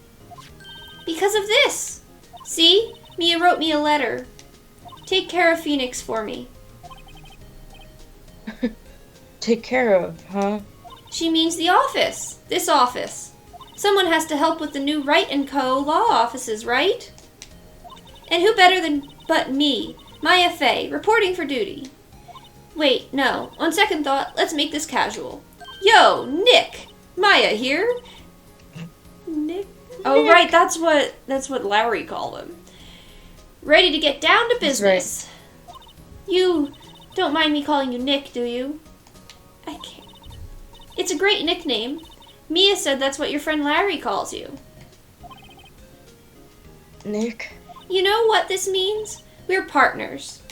Because of this. See? Mia wrote me a letter. Take care of Phoenix for me. Take care of, huh? She means the office. This office. Someone has to help with the new Wright & Co. law offices, right? And who better than but me, Maya Fey, reporting for duty. Wait, no. On second thought, let's make this casual. Yo, Nick! Maya here. Nick? Oh, right, that's what Larry called him. Ready to get down to That's business. You don't mind me calling you Nick, do you? I can't. It's a great nickname. Mia said that's what your friend Larry calls you. Nick? You know what this means? We're partners.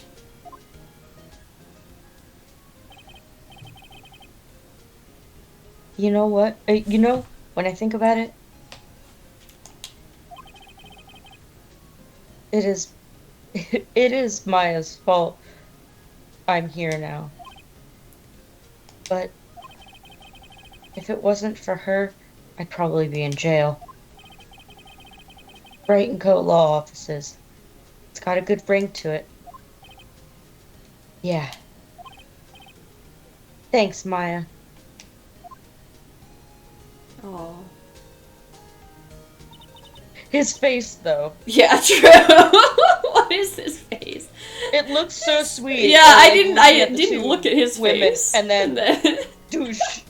You know what? When I think about it, it is Maya's fault I'm here now. But If it wasn't for her, I'd probably be in jail. Brighton Coat Law Offices. It's got a good ring to it. Yeah. Thanks, Maya. Oh. His face, though. Yeah, true. What is his face? It looks so sweet. Yeah, I didn't look at his women, face. and then douche.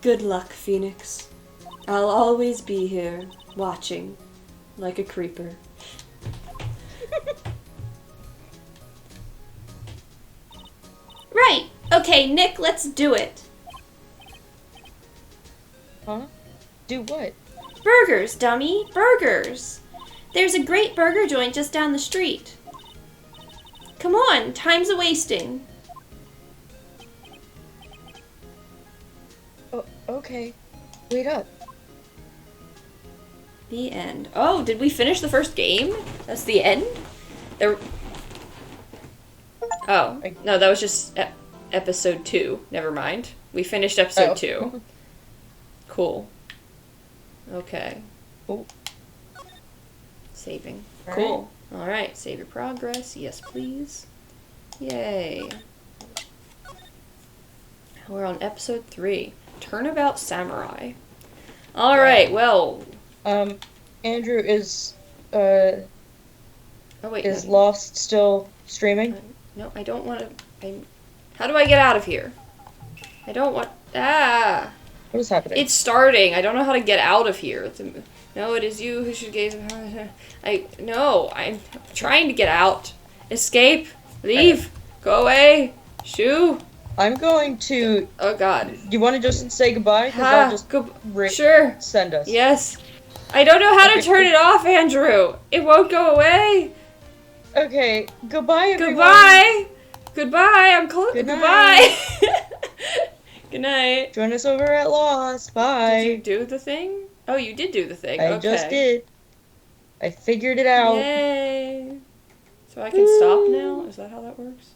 Good luck, Phoenix. I'll always be here, watching, like a creeper. Right. Okay, Nick, let's do it. Huh? Do what? Burgers, dummy. Burgers. There's a great burger joint just down the street. Come on, time's a-wasting. Oh, okay. Wait up. The end. Oh, did we finish the first game? That's the end? There... Oh, no, that was just episode 2. Never mind. We finished episode 2. Cool. Okay. Oh. Saving. All Cool. Alright, save your progress. Yes, please. Yay. We're on episode 3. Turnabout Samurai. Alright, well... Andrew, is Oh, wait. is Lost still streaming? No, I don't want to... How do I get out of here? I don't want... Ah! What is happening? It's starting. I don't know how to get out of here. No, it is you who should gaze... No, I'm trying to get out. Escape. Leave. Go away. Shoo. I'm going to... Oh, God. You want to just say goodbye? Because I'll just Sure. send us. Yes. I don't know how to turn it off, Andrew. It won't go away. Okay. Goodbye, everyone. Goodbye. Goodbye. I'm close. Good Goodbye. Good night. Join us over at Lost. Bye. Did you do the thing? Oh, you did do the thing. I Okay. just did. I figured it out. Yay. So I can stop now? Is that how that works?